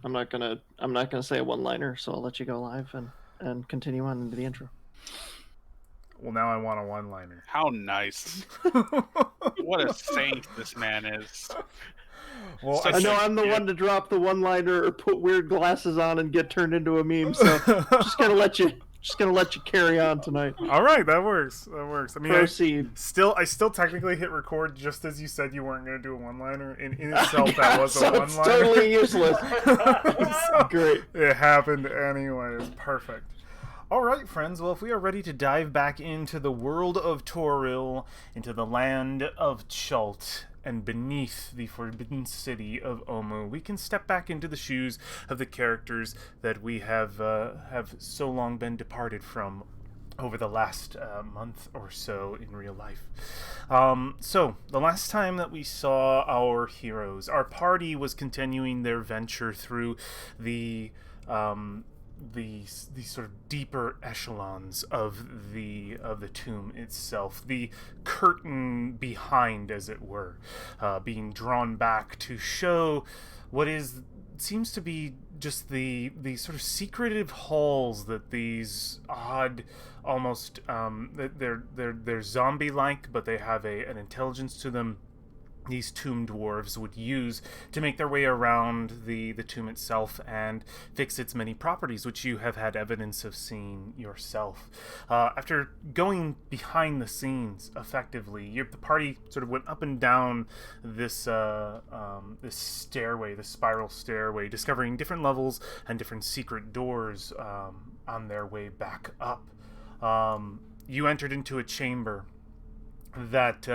I'm not gonna say a one-liner, so I'll let you go live and continue on into the intro. Well, now I want a one-liner. How nice. What a saint this man is. Well, Such I know a I'm the gift. one to drop the one-liner or put weird glasses on and get turned into a meme, so just gonna let you carry on tonight. All right, that works. That works. I mean, Proceed. I still technically hit record just as you said you weren't going to do a one-liner. In itself, that was So a one-liner. it's totally useless. So, Great. It happened anyways. Perfect. All right, friends. Well, if we are ready to dive back into the world of Toril, into the land of Chult, and beneath the forbidden city of Omu, we can step back into the shoes of the characters that we have so long been departed from over the last month or so in real life. So, the last time that we saw our heroes, our party was continuing their venture through the sort of deeper echelons of the tomb itself, the curtain behind, as it were, being drawn back to show what seems to be just the sort of secretive halls that these odd, almost they're zombie-like, but they have an intelligence to them. These tomb dwarves would use to make their way around the tomb itself and fix its many properties, which you have had evidence of seeing yourself. After going behind the scenes, effectively, the party sort of went up and down this this stairway, this spiral stairway, discovering different levels and different secret doors on their way back up. You entered into a chamber that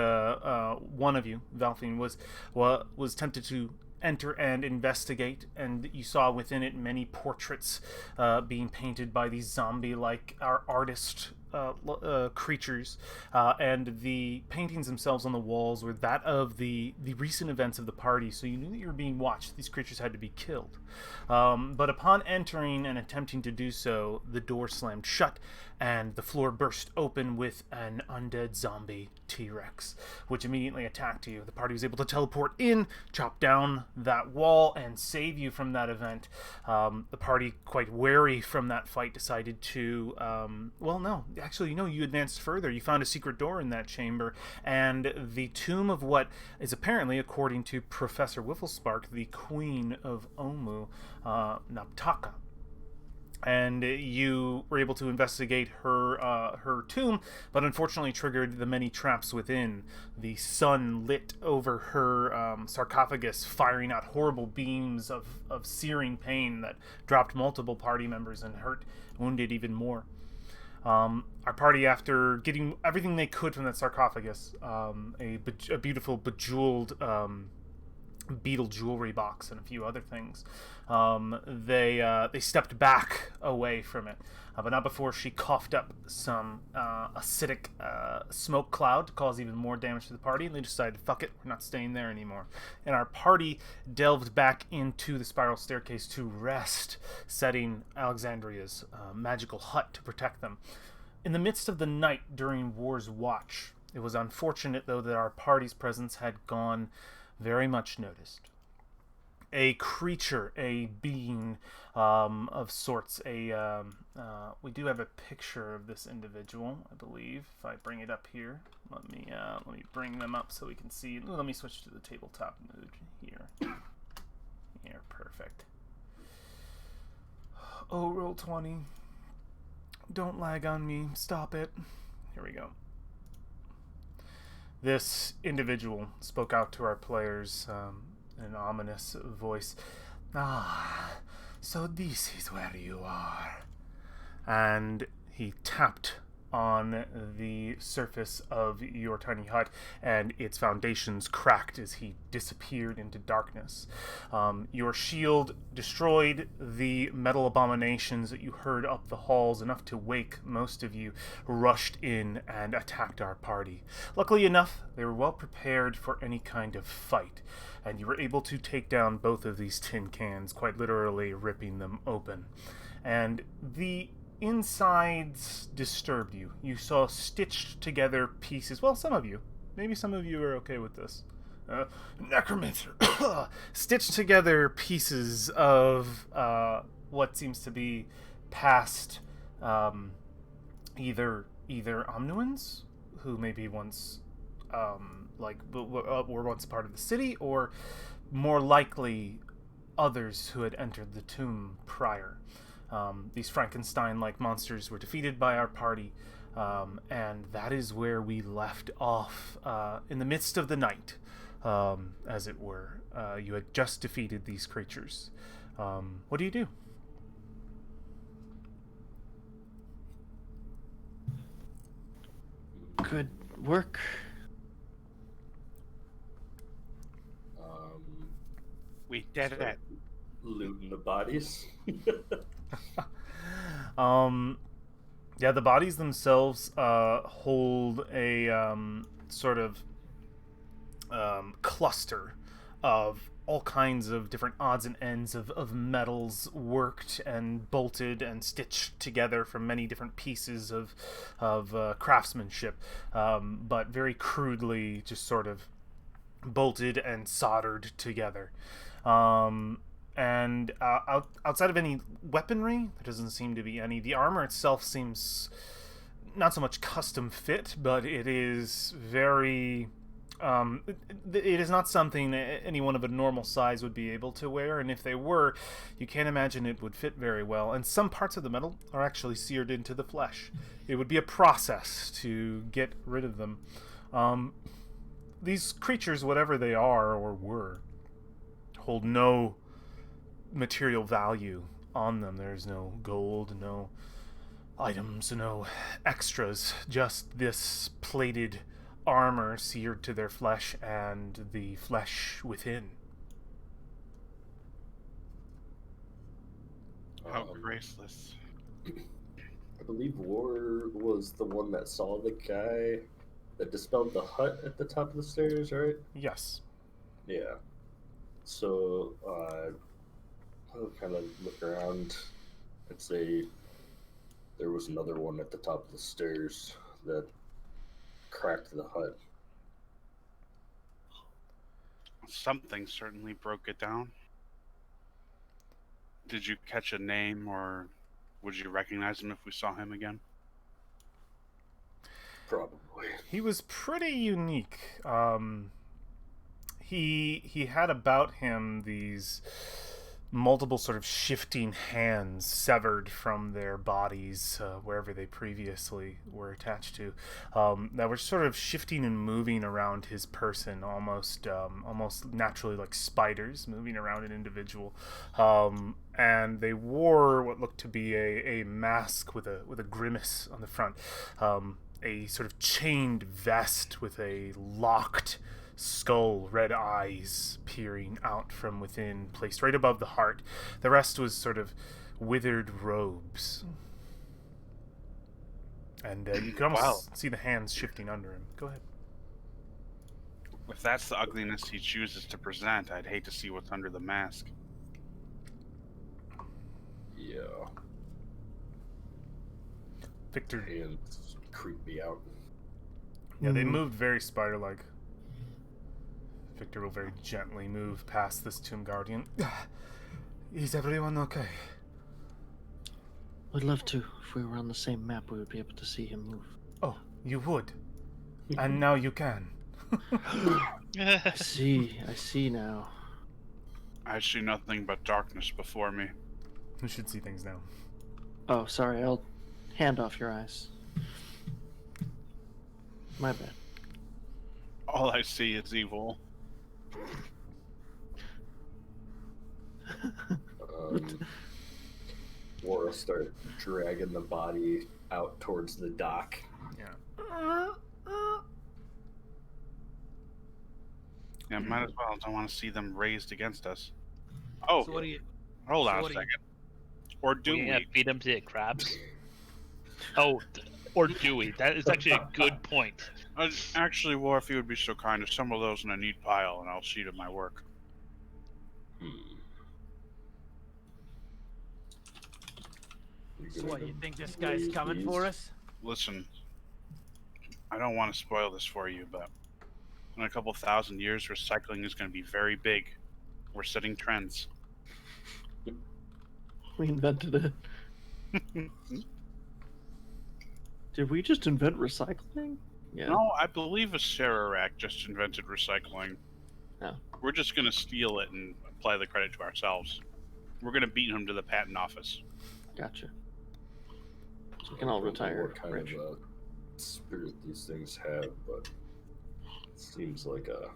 one of you, Valfine, was tempted to enter and investigate, and you saw within it many portraits being painted by these zombie-like artist creatures, and the paintings themselves on the walls were that of the recent events of the party, so you knew that you were being watched. These creatures had to be killed. But upon entering and attempting to do so, the door slammed shut, and the floor burst open with an undead zombie T-Rex, which immediately attacked you. The party was able to teleport in, chop down that wall, and save you from that event. The party, quite wary from that fight, decided to, you advanced further. You found a secret door in that chamber, and the tomb of what is apparently, according to Professor Whifflespark, the Queen of Omu, Naptaka. And you were able to investigate her tomb, but unfortunately triggered the many traps within. The sun lit over her sarcophagus, firing out horrible beams of searing pain that dropped multiple party members and wounded even more. Our party, after getting everything they could from that sarcophagus, a beautiful bejeweled beetle jewelry box and a few other things, they stepped back away from it, but not before she coughed up some acidic smoke cloud to cause even more damage to the party, and they decided, fuck it, we're not staying there anymore. And our party delved back into the spiral staircase to rest, setting Alexandria's magical hut to protect them. In the midst of the night during War's Watch, it was unfortunate, though, that our party's presence had gone very much noticed. A creature, a being of sorts. We do have a picture of this individual, I believe. If I bring it up here, let me bring them up so we can see. Let me switch to the tabletop mode here. Here, perfect. Oh, roll 20. Don't lag on me. Stop it. Here we go. This individual spoke out to our players in an ominous voice. Ah, so this is where you are. And he tapped on the surface of your tiny hut, and its foundations cracked as he disappeared into darkness. Your shield destroyed the metal abominations that you heard up the halls, enough to wake most of you, rushed in and attacked our party. Luckily enough, they were well prepared for any kind of fight, and you were able to take down both of these tin cans, quite literally ripping them open. And the insides disturbed you. You saw stitched together pieces. Well, some of you. Maybe some of you are okay with this. necromancer, stitch together pieces of what seems to be past either Omnuans, who maybe once were once part of the city, or more likely others who had entered the tomb prior. These Frankenstein-like monsters were defeated by our party, and that is where we left off in the midst of the night, as it were. You had just defeated these creatures. What do you do? Good work. We did it. Looting the bodies. Yeah, the bodies themselves hold a sort of cluster of all kinds of different odds and ends of metals worked and bolted and stitched together from many different pieces of craftsmanship, but very crudely just sort of bolted and soldered together. And outside of any weaponry, there doesn't seem to be any. The armor itself seems not so much custom fit, but it is very... it is not something that anyone of a normal size would be able to wear, and if they were, you can't imagine it would fit very well. And some parts of the metal are actually seared into the flesh. It would be a process to get rid of them. These creatures, whatever they are or were, hold no material value on them. There's no gold, no items, no extras, just this plated armor seared to their flesh and the flesh within. How graceless. I believe War was the one that saw the guy that dispelled the hut at the top of the stairs, right? Yes. Yeah. So, I'll kind of look around and say there was another one at the top of the stairs that cracked the hut. Something certainly broke it down. Did you catch a name, or would you recognize him if we saw him again? Probably. He was pretty unique. He had about him these multiple sort of shifting hands severed from their bodies, wherever they previously were attached to, that were sort of shifting and moving around his person, almost naturally, like spiders moving around an individual. And they wore what looked to be a mask with a grimace on the front, a sort of chained vest with a locked skull, red eyes peering out from within, placed right above the heart. The rest was sort of withered robes. And you can almost see the hands shifting under him. Go ahead. If that's the ugliness he chooses to present, I'd hate to see what's under the mask. Yeah. Victor. Hands creep me out. Yeah, they moved very spider-like. Victor will very gently move past this tomb guardian. Is everyone okay? I'd love to. If we were on the same map, we would be able to see him move. Oh, you would. And now you can. I see now. I see nothing but darkness before me. You should see things now. Oh, sorry, I'll hand off your eyes. My bad. All I see is evil. Or start dragging the body out towards the dock. Yeah. Yeah, might as well. Don't want to see them raised against us. Oh, So what do you? hold on so a second. Or do we we? gonna feed them to the crabs? Oh, or do we? That is actually a good point. Actually, War, if you would be so kind, to assemble those in a neat pile, and I'll see to my work. So what, you think this guy's coming for us? Listen, I don't want to spoil this for you, but In a couple thousand years, recycling is going to be very big. We're setting trends. We invented it. Did we just invent recycling? Yeah. No, I believe a Sararak just invented recycling. Oh. We're just going to steal it and apply the credit to ourselves. We're going to beat him to the patent office. Gotcha. So we can all retire. What kind rich. of spirit these things have, but it seems like a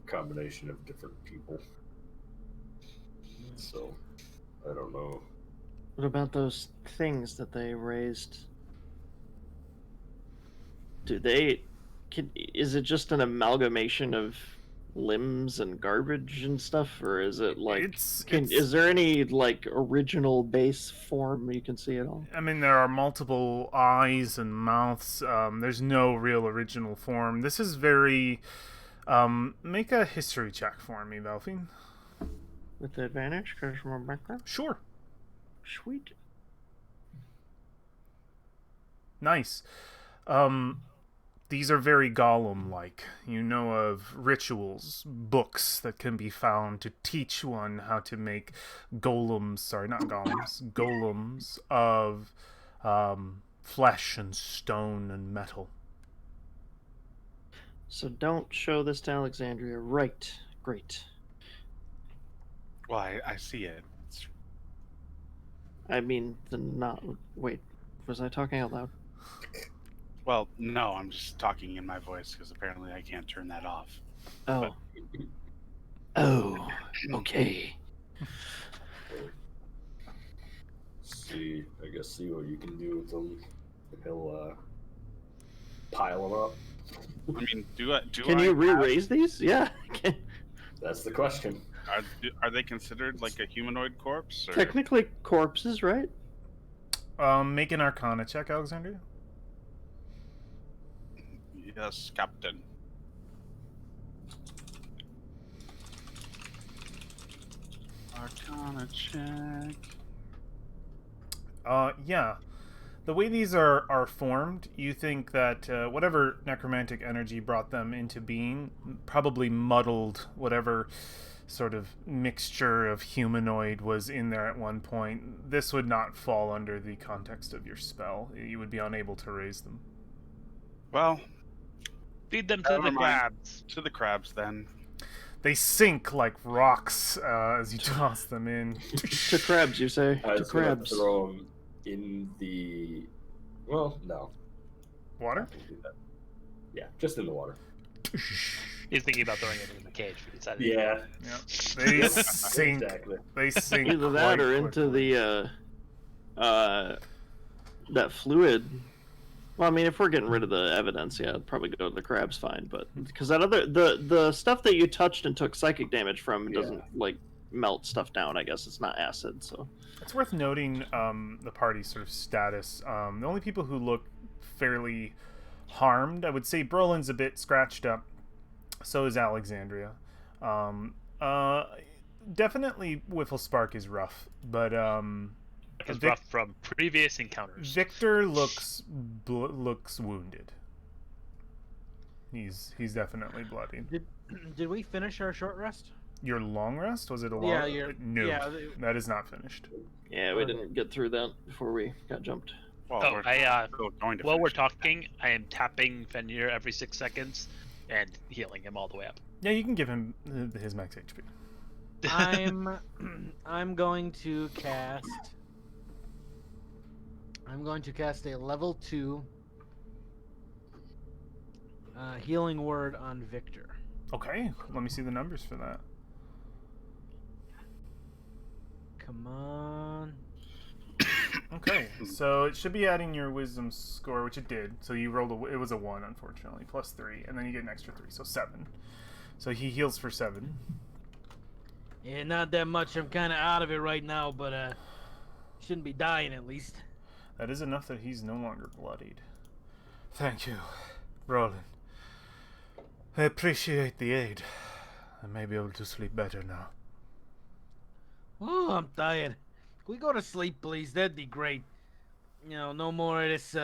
combination of different people. So, I don't know. What about those things that they raised? Is it just an amalgamation of limbs and garbage and stuff, or is it like is there any like original base form you can see at all? I mean, there are multiple eyes and mouths. There's no real original form. This is very make a history check for me, Belfine. With advantage because from our background? Sure. Sweet. Nice. These are very golem-like. You know of rituals, books that can be found to teach one how to make golems of flesh and stone and metal. So don't show this to Alexandria. Right. Great. Well, I see it. I mean, wait, was I talking out loud? Well, no, I'm just talking in my voice because apparently I can't turn that off. Oh. Oh, okay. See what you can do with them. He'll pile them up. I mean, Can you re-raise these? Yeah. That's the question. Are they considered like a humanoid corpse? Or? Technically corpses, right? Make an Arcana check, Alexandria. Yes, Captain. Arcana check. Yeah. The way these are formed, you think that whatever necromantic energy brought them into being probably muddled whatever sort of mixture of humanoid was in there at one point. This would not fall under the context of your spell. You would be unable to raise them. Well, feed them to the crabs. To the crabs, then. They sink like rocks as you toss them in. To crabs, you say? I To was gonna crabs. throw them in the... Well, no. Water? Yeah, just in the water. He's thinking about throwing it in the cage. But decided Yeah. Yeah. They sink. Exactly. They sink. Either that or quite into quickly. the that fluid. Well, I mean, if we're getting rid of the evidence, yeah, I'd probably go to the crabs fine. But because that other the stuff that you touched and took psychic damage from doesn't like melt stuff down. I guess it's not acid, so. It's worth noting the party's sort of status. The only people who look fairly harmed, I would say Brolin's a bit scratched up. So is Alexandria. Definitely Whifflespark is rough, but it's rough from previous encounters. Victor looks wounded. He's definitely bloodied. Did we finish our short rest? Your long rest? Was it a long? Yeah, No, that is not finished. Yeah, we didn't get through that before we got jumped. Well, Oh, while we're finish it. talking, I am tapping Fenrir every 6 seconds and healing him all the way up. Yeah, you can give him his max HP. I'm going to cast. I'm going to cast a level 2 healing word on Victor. Okay, let me see the numbers for that. Come on. Okay, so it should be adding your wisdom score, which it did. So you rolled it was a 1, unfortunately, plus 3, and then you get an extra 3, so 7. So he heals for 7. Yeah, not that much. I'm kind of out of it right now, but shouldn't be dying at least. That is enough that he's no longer bloodied. Thank you, Roland. I appreciate the aid. I may be able to sleep better now. Oh, I'm tired. Can we go to sleep, please? That'd be great. You know, no more of this,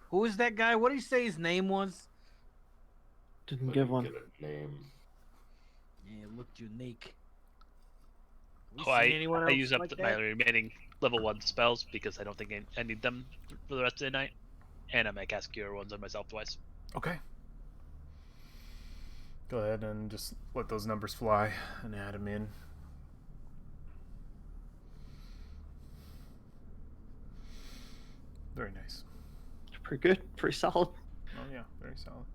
who is that guy? What did you say his name was? Didn't I give didn't one. get a name. Yeah, it looked unique. We Oh, seen anyone I else use up like my that? remaining level 1 spells because I don't think I need them for the rest of the night. And I might cast Cure Wounds on myself twice. Okay. Go ahead and just let those numbers fly and add them in. Very nice. Pretty good. Pretty solid. Oh yeah, very solid.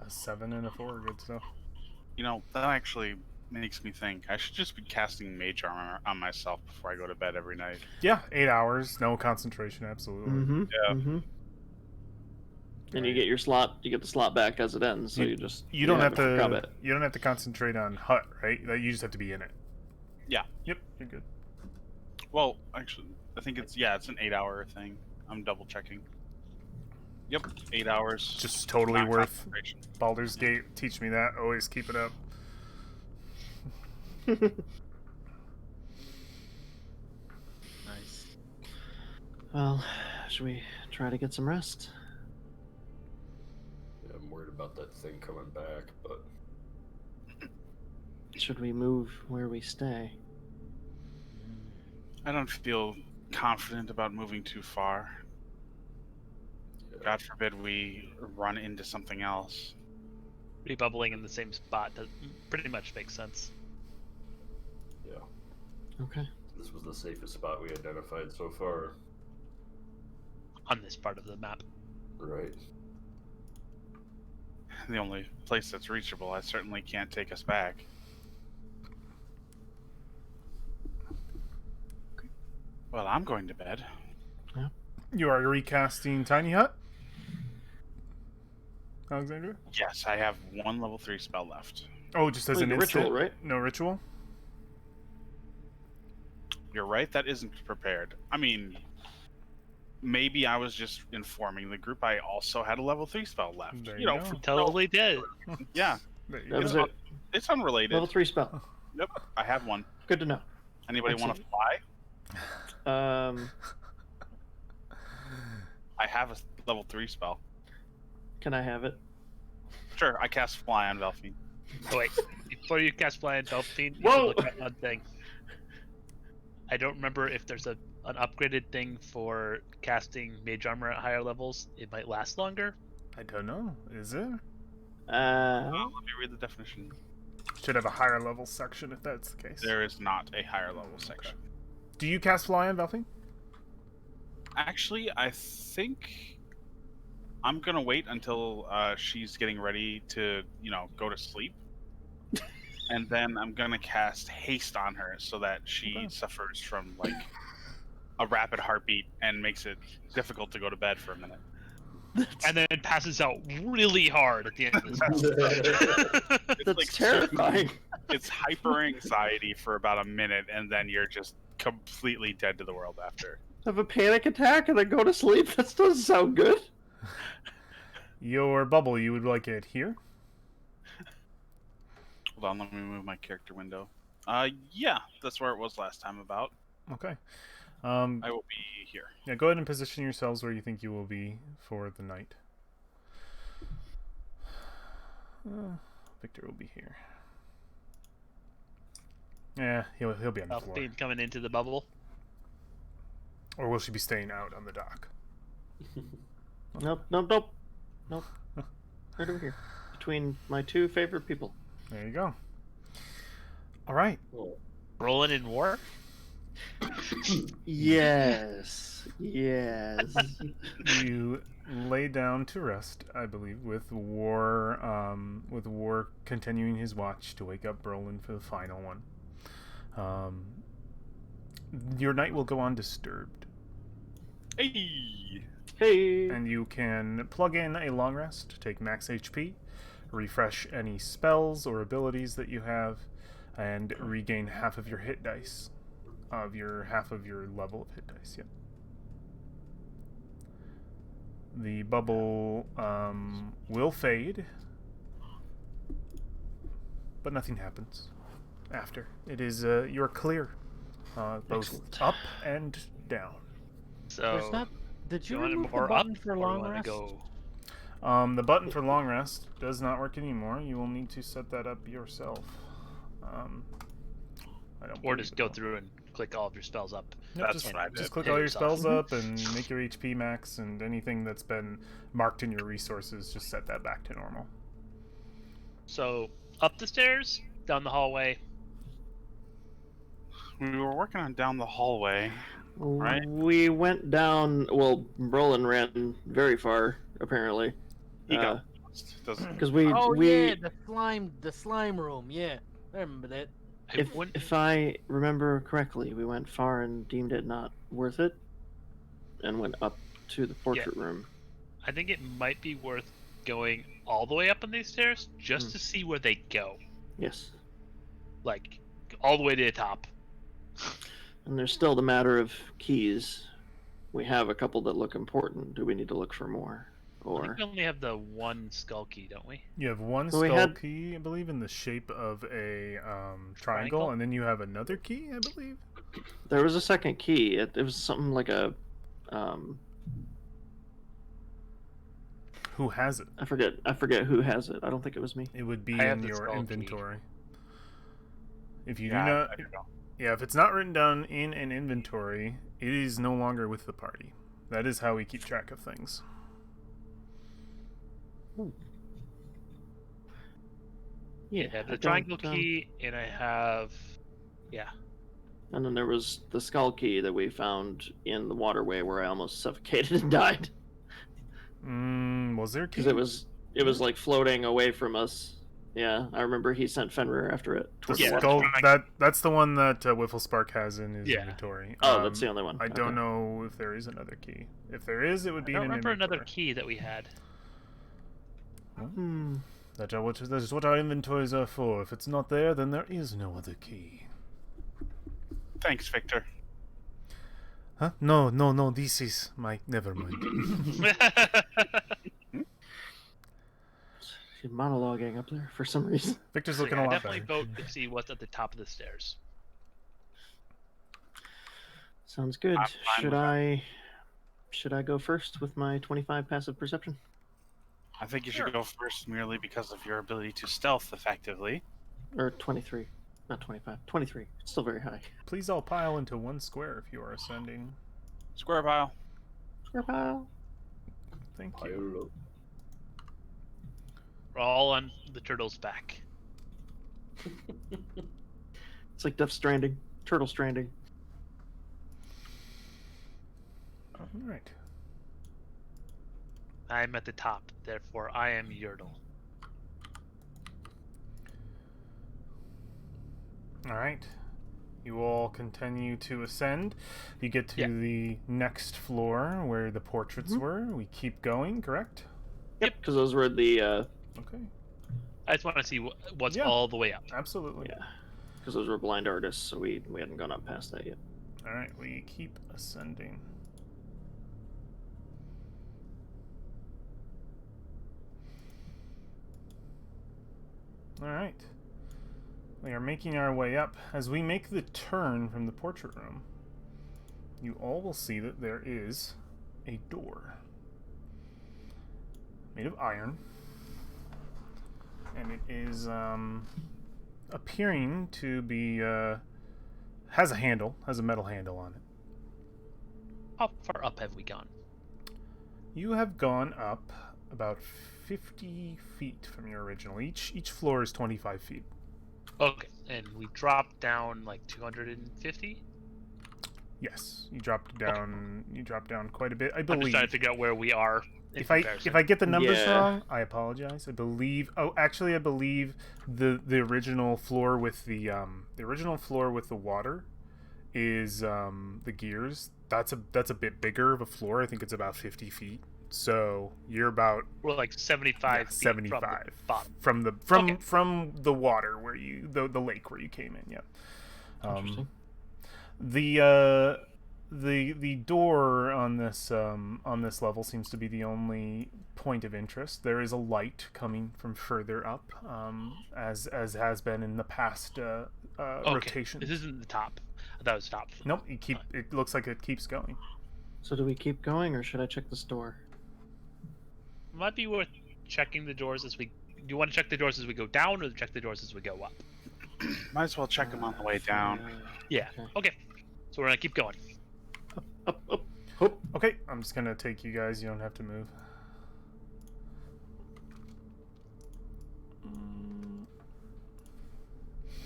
A 7 and a 4, good stuff. You know, that actually makes me think I should just be casting Mage Armor on myself before I go to bed every night. Yeah, 8 hours, no concentration, absolutely. Mm-hmm. Yeah. Mm-hmm. And you get your slot. You get the slot back as it ends. So you just You don't have it for to. combat. You don't have to concentrate on hut, right? Like, you just have to be in it. Yeah. Yep, you're good. Well, actually, I think it's it's an 8-hour thing. I'm double checking. Yep, 8 hours. Just totally not worth. concentration. Baldur's Gate, teach me that. Always keep it up. Nice. Well, should we try to get some rest? Yeah, I'm worried about that thing coming back, but Should we move where we stay? I don't feel confident about moving too far. yeah. God forbid we run into something else. Rebubbling in the same spot does pretty much makes sense. Yeah. Okay. This was the safest spot we identified so far. On this part of the map. Right. The only place that's reachable. I certainly can't take us back. Well, I'm going to bed. You are recasting Tiny Hut, Alexandra? Yes, I have one level 3 spell left. Oh, just as Like an a instant? ritual, right? No ritual? You're right, that isn't prepared. I mean, maybe I was just informing the group I also had a level 3 spell left. There You you know, go. for, Totally did. yeah, There you That go. was it. it's unrelated. Level 3 spell. Yep, I have one. Good to know. Anybody want to fly? I have a level 3 spell. Can I have it? Sure, I cast Fly on Velphine. Oh, wait, before you cast Fly and Delphine, you Whoa! should look at one thing. I don't remember if there's an upgraded thing for casting Mage Armor at higher levels. It might last longer. I don't know. Is there? Let me read the definition. Should have a higher level section if that's the case. There is not a higher level section. Do you cast Fly on Velphine? Actually, I think I'm gonna wait until she's getting ready to, go to sleep, and then I'm gonna cast Haste on her so that she suffers from like a rapid heartbeat and makes it difficult to go to bed for a minute. And then it passes out really hard at the end of the spell. It's That's like terrifying. It's hyper anxiety for about a minute, and then you're just completely dead to the world after. Have a panic attack and then go to sleep? That doesn't sound good. Your bubble, you would like it here? Hold on, let me move my character window. Yeah, that's where it was last time about. Okay. I will be here. Yeah, go ahead and position yourselves where you think you will be for the night. Victor will be here. Yeah, he'll be on the floor. Delphine coming into the bubble. Or will she be staying out on the dock? Nope. Right over here. Between my two favorite people. There you go. All right. Well, Rolling in war. Yes. Yes. You lay down to rest, I believe, with War continuing his watch to wake up Brolin for the final one. Your night will go undisturbed, Hey! Hey. and you can plug in a long rest, take max HP, refresh any spells or abilities that you have, and regain half of your hit dice, half of your level of hit dice. Yep. The bubble will fade, but nothing happens after. It is you're clear, both Excellent. up and down. So There's not. Did do you you want it remove the more up button for or long want to rest? go? The button for long rest does not work anymore. You will need to set that up yourself. I don't Or believe just it go will. through and click all of your spells up. Yep, That's just, what I did. just click Hit all your yourself. spells up and make your HP max, and anything that's been marked in your resources, just set that back to normal. So up the stairs, down the hallway. We were working on down the hallway. Right. We went down. Well, Brolin ran very far, apparently. He got lost. Doesn't. Because we Oh we yeah, the slime room. Yeah, I remember that. I wouldn't- if I remember correctly, we went far and deemed it not worth it, and went up to the portrait room. I think it might be worth going all the way up on these stairs just to see where they go. Yes. Like, all the way to the top. And there's still the matter of keys. We have a couple that look important. Do we need to look for more? I Or think we only have the one skull key, don't we? You have one Well, we skull had- key, I believe, in the shape of a triangle, Triangle? and then you have another key, I believe. there was a second key. It was something like a Who has it? I forget who has it. I don't think it was me. It would be I have in the your skull key. inventory. If you Yeah, do not, I don't know. yeah, if it's not written down in an inventory, it is no longer with the party. That is how we keep track of things. Yeah, I have the I triangle don't, key, and I have... Yeah. And then there was the skull key that we found in the waterway where I almost suffocated and died Was there a key? because it was like floating away from us. Yeah, I remember he sent Fenrir after it. The towards Yeah, the skull, water. that's the one that Whifflespark has in his Yeah. inventory. Oh, that's the only one. I Okay. don't know if there is another key. If there is, it would I be don't in an remember another inventory. key that we had. Hmm. That is what our inventories are for. If it's not there, then there is no other key. Thanks, Victor. Huh? No. This is my. Never mind. She's monologuing up there for some reason. Victor's So looking yeah, a lot definitely better. vote to see what's at the top of the stairs. Sounds good. I'm fine with Should I go first with my 25 passive perception? I think you should go first merely because of your ability to stealth effectively. Or 23. Not 25. 23. It's still very high. Please all pile into one square if you are ascending. Square pile. Square pile. Thank you. Pile up. We're all on the turtle's back. It's like Death Stranding. Turtle Stranding. All right. I'm at the top, therefore I am Yertle. All right. You all continue to ascend. You get to Yeah. the next floor where the portraits were. We keep going, correct? Yep, because those were the Okay. I just want to see what's Yeah. all the way up. Absolutely. yeah, because those were blind artists, so we hadn't gone up past that yet. All right. We keep ascending. All right. We are making our way up. As we make the turn from the portrait room, you all will see that there is a door made of iron, and it is appearing to be has a handle, has a metal handle on it. How far up have we gone? You have gone up about 50 feet from your original. Each floor is 25 feet. Okay, and we dropped down like 250? Yes, you dropped down. You dropped down quite a bit, I I'm just believe. trying to figure out where we are in If I comparison. get the numbers Yeah. wrong, I apologize. I believe. Oh, actually, I believe the original floor with the water is the gears. That's a bit bigger of a floor. I think it's about 50 feet. So you're about We're like 75 feet 75 from the bottom. from the water where you the lake where you came in. Yep. Interesting. The door on this level seems to be the only point of interest. There is a light coming from further up, as has been in the past rotation. This isn't the top. I thought it was top. Nope. It looks like it keeps going. So do we keep going, or should I check this door? might be worth checking the doors as we. Do you want to check the doors as we go down, or check the doors as we go up? Might as well check them on the way down. Yeah. Okay. So we're gonna keep going. Up. Okay, I'm just gonna take you guys. You don't have to move.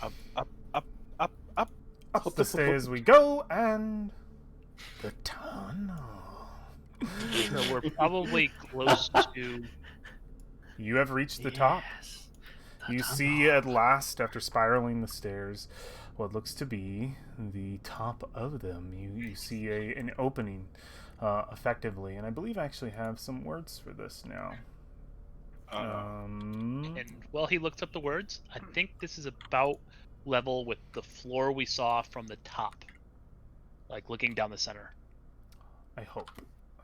Up. Up the stairs we go, and the tunnel. So we're probably close to. You have reached the top. Yes. You see at last, after spiraling the stairs, what looks to be the top of them. You see an opening, effectively, and I believe I actually have some words for this now. And while he looks up the words, I think this is about level with the floor we saw from the top, like looking down the center. I hope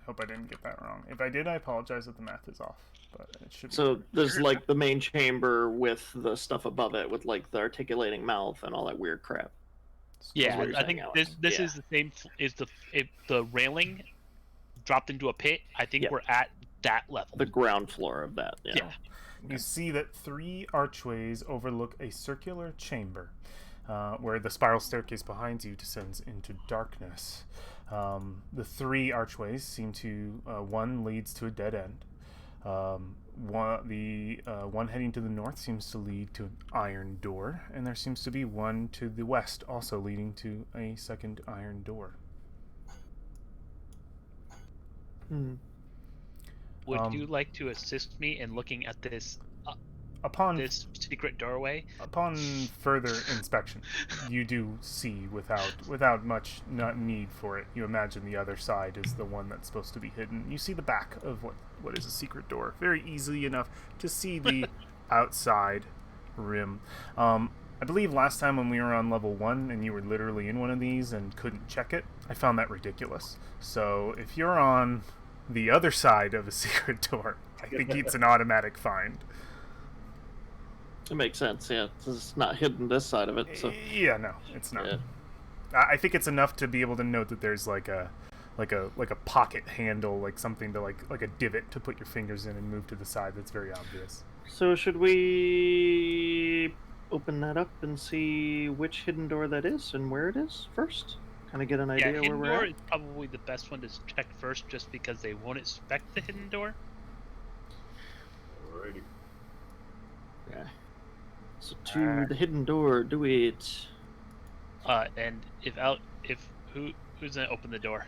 I didn't get that wrong. If I did, I apologize if the math is off, but it should be. So there's like the main chamber with the stuff above it, with like the articulating mouth and all that weird crap. Yeah, what you're I think saying, this Alex. is the same. Is the railing dropped into a pit? I think Yeah. we're at that level. The ground floor of that. Yeah. Yeah. You see that 3 archways overlook a circular chamber, where the spiral staircase behind you descends into darkness. The 3 archways seem to one leads to a dead end. One heading to the north seems to lead to an iron door, and there seems to be one to the west also leading to a second iron door. Would you like to assist me in looking at this Upon secret doorway? Upon further inspection, you do see without much need for it. You imagine the other side is the one that's supposed to be hidden. You see the back of what is a secret door, very easily enough to see the outside rim. I believe last time when we were on level 1 and you were literally in one of these and couldn't check it, I found that ridiculous. So if you're on the other side of a secret door, I think it's an automatic find. It makes sense. Yeah, it's not hidden this side of it. So Yeah, no, it's not. yeah. I think it's enough to be able to note that there's like a pocket handle, like something to like a divot to put your fingers in and move to the side. That's very obvious. So should we open that up and see which hidden door that is and where it is first? Kind of get an idea where hidden we're door at. is probably the best one to check first, just because they won't expect the hidden door. Alrighty. Yeah. So to the hidden door, do it. And who's gonna open the door?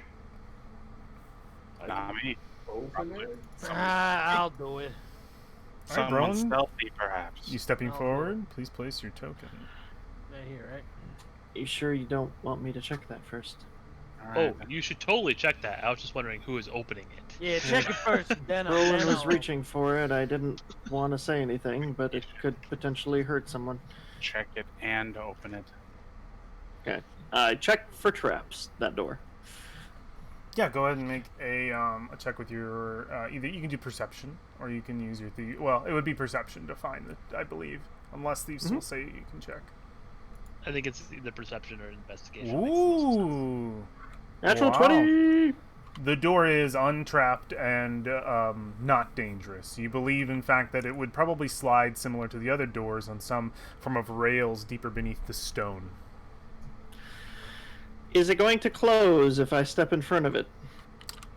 Not me. Open it? I'll do it. All right, Someone Brown. stealthy, perhaps. You stepping Oh. forward? Please place your token. Right here, right? You sure you don't want me to check that first? All Oh, right. you should totally check that. I was just wondering who is opening it. Yeah, check it first. Then Roland was I'll- reaching for it. I didn't want to say anything, but it could potentially hurt someone. Check it and open it. Okay. Check for traps. That door. Yeah, go ahead and make a check with your either you can do perception or you can use your well, it would be perception to find it, I believe, unless these will say you can check. I think it's either perception or investigation. Ooh. Natural Wow. 20. The door is untrapped and not dangerous. You believe, in fact, that it would probably slide similar to the other doors on some form of rails deeper beneath the stone. Is it going to close if I step in front of it?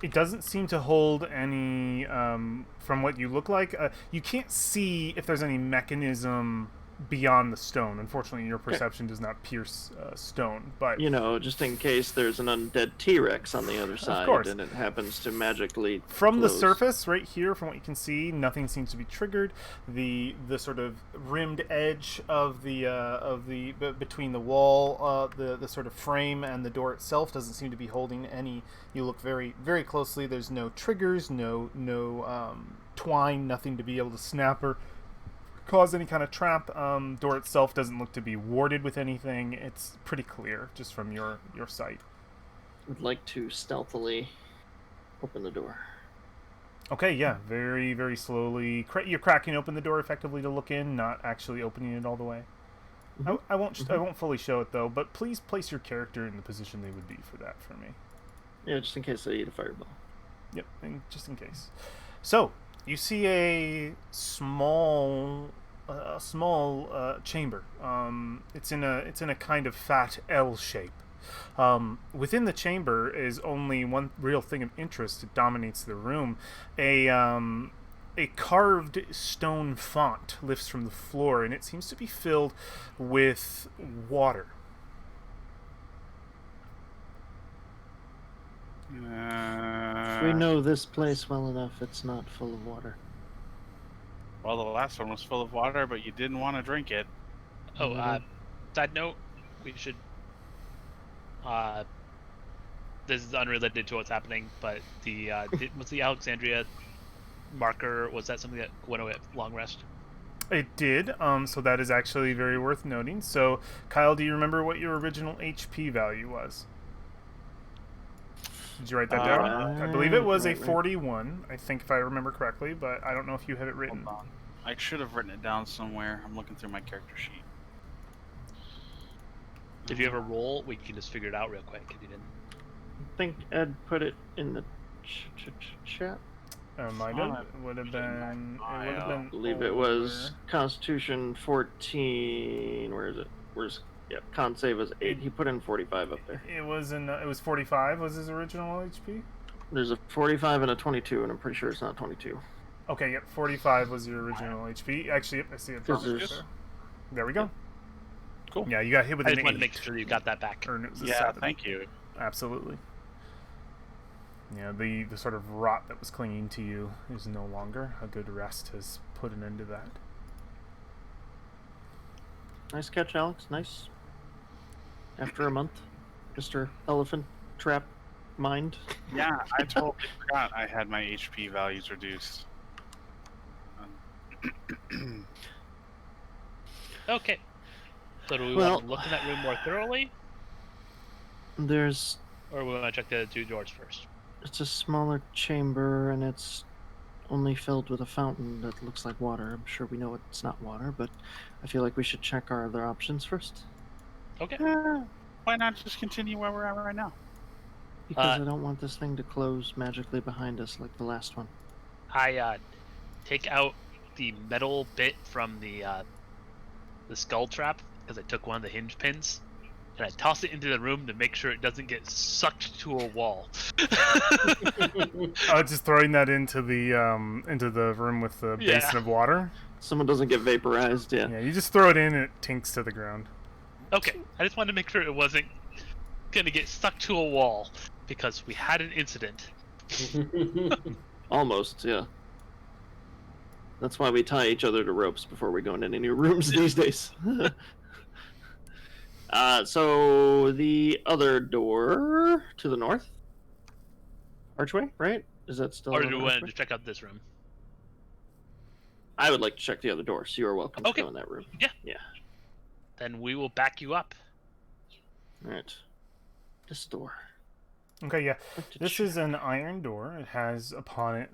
It doesn't seem to hold any, from what you look like. You can't see if there's any mechanism beyond the stone. Unfortunately, your perception does not pierce stone, but You know, just in case there's an undead T-Rex on the other side course. and it happens to magically from the close. surface, right here, from what you can see, nothing seems to be triggered. The sort of rimmed edge of the between the wall, the sort of frame and the door itself doesn't seem to be holding any. You look very very closely. There's no triggers, no twine, nothing to be able to snap or cause any kind of trap. Door itself doesn't look to be warded with anything. It's pretty clear just from your sight. Would like to stealthily open the door. Okay, yeah, very, very slowly. You're cracking open the door effectively to look in, not actually opening it all the way. I won't fully show it though, but please place your character in the position they would be for that for me. Yeah, just in case I eat a fireball. Yep, and just in case. So, You see a small chamber. It's in a kind of fat L shape. Within the chamber is only one real thing of interest. It dominates the room. A carved stone font lifts from the floor, and it seems to be filled with water. If we know this place well enough, it's not full of water. Well, the last one was full of water, but you didn't want to drink it. Oh, side note, we should. This is unrelated to what's happening, but was the Alexandria marker, was that something that went away at long rest? It did. So that is actually very worth noting. So, Kyle, do you remember what your original HP value was? Did you write that down? I believe it was a 41, I think, if I remember correctly, but I don't know if you have it written. Hold on. I should have written it down somewhere. I'm looking through my character sheet. If you have a roll, we can just figure it out real quick if you didn't. I think Ed put it in the chat. Might have. It would have been. I believe it was Constitution 14. Where is it? Con save was 8. He put in 45 up there. It was 45 was his original HP? There's a 45 and a 22, and I'm pretty sure it's not 22. Okay, yep, 45 was your original HP. Actually, yep, I see it. There we go. Cool. Yeah, you got hit with I an just 8. wanted to make sure you got that back. Or it was a Yeah, 7. thank you. Absolutely. Yeah, the sort of rot that was clinging to you is no longer. A good rest has put an end to that. Nice catch, Alex. Nice. After a month, Mr. Elephant Trap Mind. Yeah, I totally forgot I had my HP values reduced. Okay. So do we want to look in that room more thoroughly, or we want to check the other 2 doors first? It's a smaller chamber, and it's only filled with a fountain that looks like water. I'm sure we know it's not water, but I feel like we should check our other options first. Okay. Why not just continue where we're at right now? Because I don't want this thing to close magically behind us like the last one. I take out the metal bit from the skull trap, because I took one of the hinge pins, and I toss it into the room to make sure it doesn't get sucked to a wall. Just throwing that into the room with the basin of water. Someone doesn't get vaporized, yeah. Yeah, you just throw it in and it tinks to the ground. Okay, I just wanted to make sure it wasn't gonna get stuck to a wall, because we had an incident. Almost, yeah. That's why we tie each other to ropes before we go into any new rooms these days. So the other door to the north? Archway, right? Is that still Or an do we want archway? to check out this room? I would like to check the other door, so you are welcome Okay. to go in that room. Yeah. Yeah. Then we will back you up. Alright. This door. Okay, yeah. Like to This check. is an iron door. It has upon it,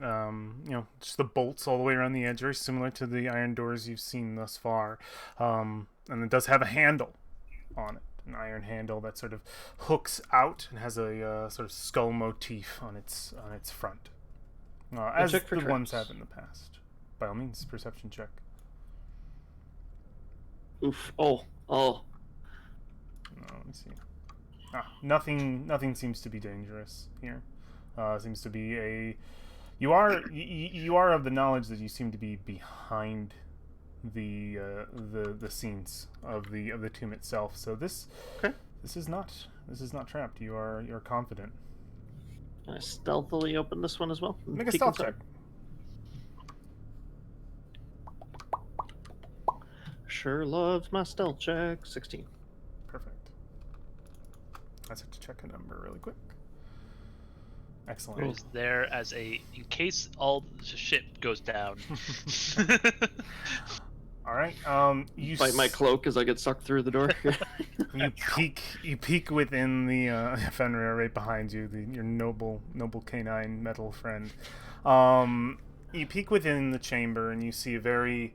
just the bolts all the way around the edge, very similar to the iron doors you've seen thus far. And it does have a handle on it, an iron handle that sort of hooks out and has a sort of skull motif on its front, as check for the ones traps. have in the past. By all means, perception check. Oof. Oh. Let me see. Nothing seems to be dangerous here. Seems to be you are of the knowledge that you seem to be behind the scenes of the tomb itself. So this is not trapped. You're confident. Can I stealthily open this one as well? Make a Peek stealth inside. check. Sure loves my stealth check. 16. Perfect. I just have to check a number really quick. Excellent. It was there as in case all the shit goes down. All right. You Bite my cloak as I get sucked through the door. You peek within the Fenrir right behind you, your noble canine metal friend. You peek within the chamber and you see a very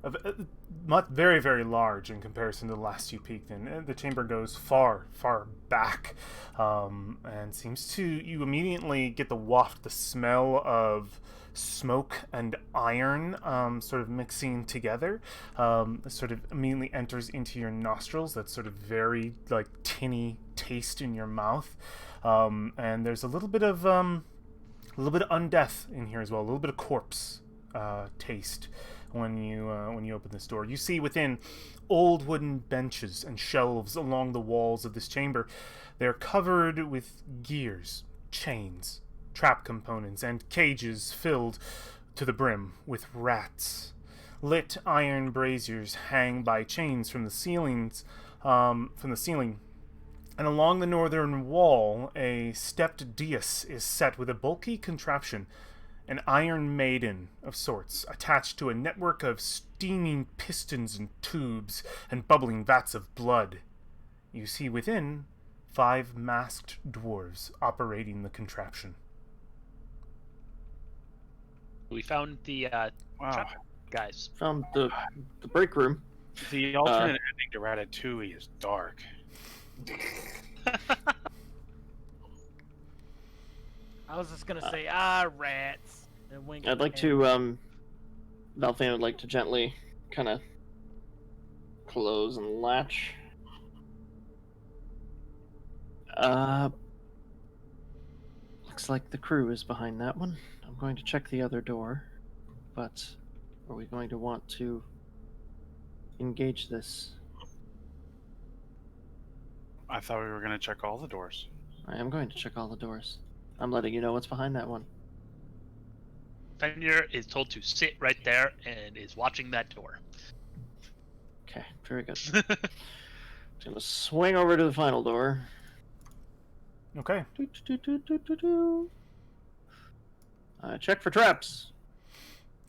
very, very large in comparison to the last you peeked in. The chamber goes far, far back, and seems to, you immediately get the smell of smoke and iron sort of mixing together. Sort of immediately enters into your nostrils. That sort of very like tinny taste in your mouth, and there's a little bit of undeath in here as well, a little bit of corpse taste. When you open this door, you see within old wooden benches and shelves along the walls of this chamber. They're covered with gears, chains, trap components, and cages filled to the brim with rats. Lit iron braziers hang by chains from the ceiling, and along the northern wall, a stepped dais is set with a bulky contraption. An iron maiden of sorts, attached to a network of steaming pistons and tubes and bubbling vats of blood. You see within 5 masked dwarves operating the contraption. We found the trap guys. Found the break room. The alternate ending to Ratatouille is dark. I was just gonna say, rats. And wink I'd like to, Valfane would like to gently kind of close and latch. Looks like the crew is behind that one. I'm going to check the other door, but are we going to want to engage this? I thought we were going to check all the doors. I am going to check all the doors. I'm letting you know what's behind that one. Fenrir is told to sit right there and is watching that door. Okay, very good. Just gonna swing over to the final door. Okay. Check for traps.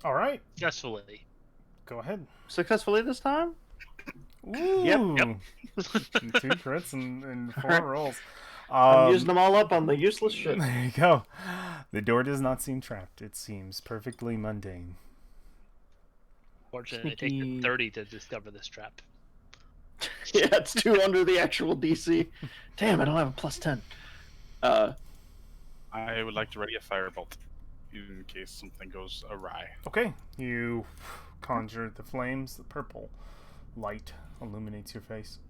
All right. Successfully. Go ahead. Successfully this time? Ooh. Yep. 2 crits and 4 rolls. I'm using them all up on the useless shit. There you go. The door does not seem trapped. It seems perfectly mundane. Fortunately, it takes Sneaky. 30 to discover this trap. Yeah, it's 2 under the actual DC. Damn, I don't have a plus 10. I would like to ready a firebolt in case something goes awry. Okay. You conjure the flames. The purple light illuminates your face.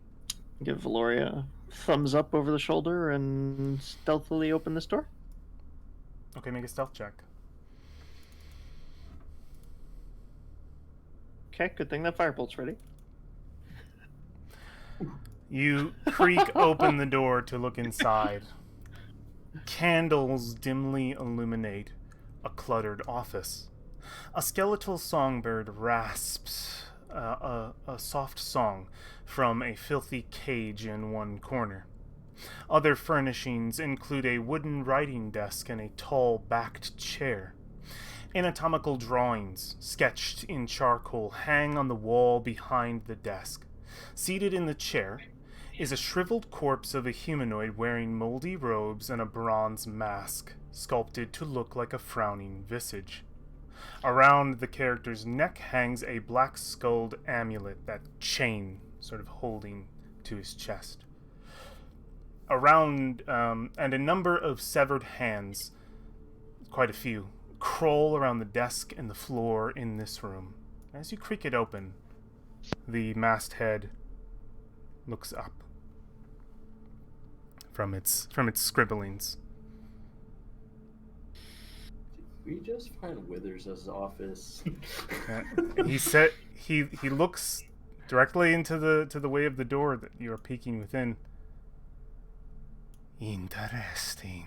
Give Valoria a thumbs up over the shoulder and stealthily open this door. Okay, make a stealth check. Okay, good thing that firebolt's ready. You creak open the door to look inside. Candles dimly illuminate a cluttered office. A skeletal songbird rasps a soft song from a filthy cage in one corner. Other furnishings include a wooden writing desk and a tall backed chair. Anatomical drawings, sketched in charcoal, hang on the wall behind the desk. Seated in the chair is a shriveled corpse of a humanoid wearing moldy robes and a bronze mask, sculpted to look like a frowning visage. Around the character's neck hangs a black-skulled amulet, that chain sort of holding to his chest. Around, and a number of severed hands, quite a few, crawl around the desk and the floor in this room. As you creak it open, the masthead looks up from its scribblings. We just find Withers' office. He looks directly into the way of the door that you are peeking within. Interesting.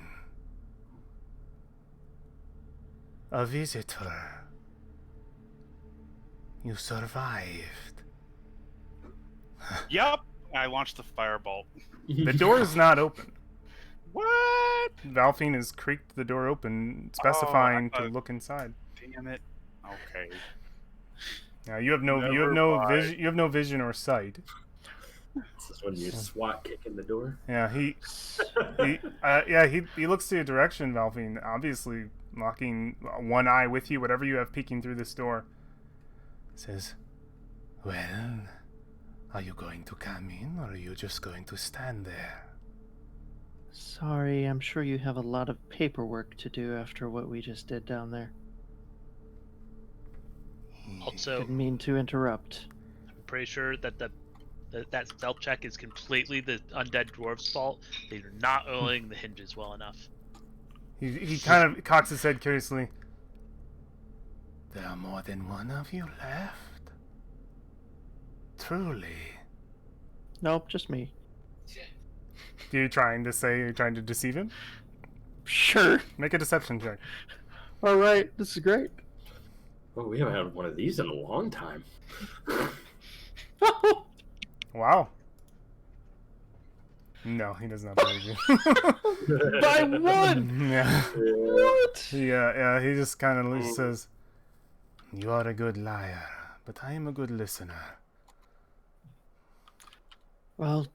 A visitor. You survived. Yup! I launched the firebolt. The door is not open. What? Valfine has creaked the door open, specifying I to thought- look inside. Damn it. Okay. Now you have no Never mind. vision. You have no vision or sight. This is when you SWAT kick in the door. Yeah, he looks to your direction, Valfine. Obviously, locking one eye with you, whatever you have peeking through this door. Says, Well, are you going to come in, or are you just going to stand there? Sorry, I'm sure you have a lot of paperwork to do after what we just did down there. Also, Didn't mean to interrupt. I'm pretty sure that that stealth check is completely the undead dwarf's fault. They're not oiling the hinges well enough. He kind of cocks his head curiously. There are more than one of you left. Truly. Nope, just me. You're trying to deceive him? Sure. Make a deception check. All right, this is great. Oh, we haven't had one of these in a long time. Wow. No, he does not believe you. By one. Yeah. What? Yeah, he just kind of says, "You are a good liar, but I am a good listener." Well,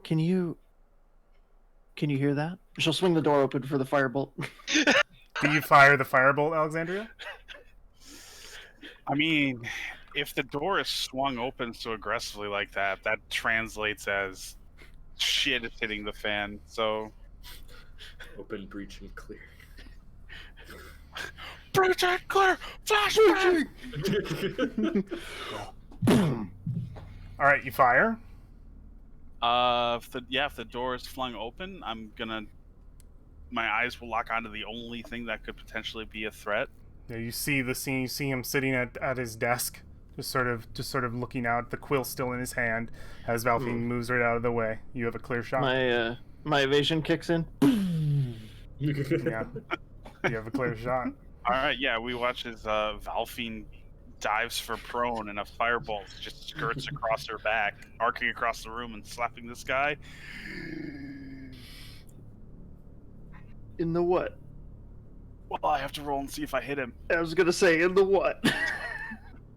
can you hear that? She'll swing the door open for the firebolt. Do you fire the firebolt, Alexandria? I mean, if the door is swung open so aggressively like that, that translates as shit is hitting the fan. So, Open, breach, and clear. breach and clear, flashbang. All right, you fire. If the door is flung open, my eyes will lock onto the only thing that could potentially be a threat. Yeah, you see the scene. You see him sitting at his desk, just sort of looking out. The quill still in his hand, as Valfine moves right out of the way. You have a clear shot. My evasion kicks in. Yeah, you have a clear shot. All right, yeah, we watch as Valfine dives for prone and a firebolt just skirts across her back, arcing across the room and slapping this guy. In the what? Well, I have to roll and see if I hit him. I was gonna say, in the what?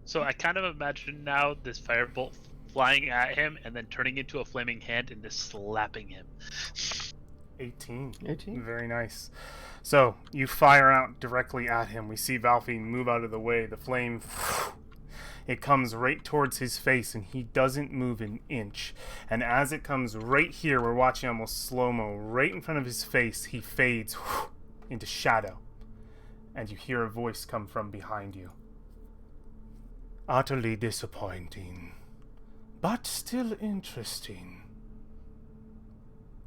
So I kind of imagine now this firebolt flying at him and then turning into a flaming hand and just slapping him. 18. 18. Very nice. So you fire out directly at him. We see Valfine move out of the way. The flame, it comes right towards his face, and he doesn't move an inch. And as it comes right here, we're watching almost slow-mo, right in front of his face, he fades into shadow. And you hear a voice come from behind you. Utterly disappointing, but still interesting.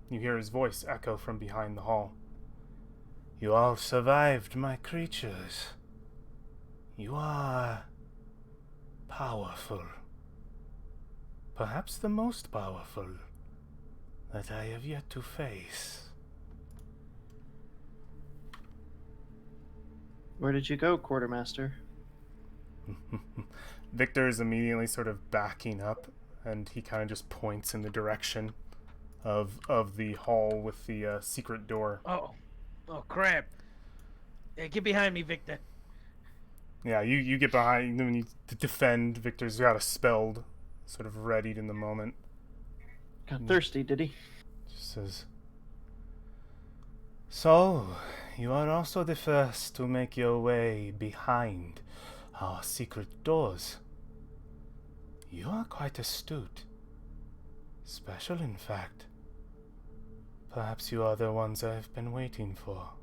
You hear his voice echo from behind the hall. You all survived, my creatures. You are powerful. Perhaps the most powerful that I have yet to face. Where did you go, Quartermaster? Victor is immediately sort of backing up, and he kind of just points in the direction of the hall with the secret door. Oh crap! Hey, get behind me, Victor. Yeah, you get behind him and you defend. Victor's got a spelled, sort of readied in the moment. Got thirsty, did he? Just says, "So, you are also the first to make your way behind our secret doors. You are quite astute. Special, in fact. Perhaps you are the ones I've been waiting for."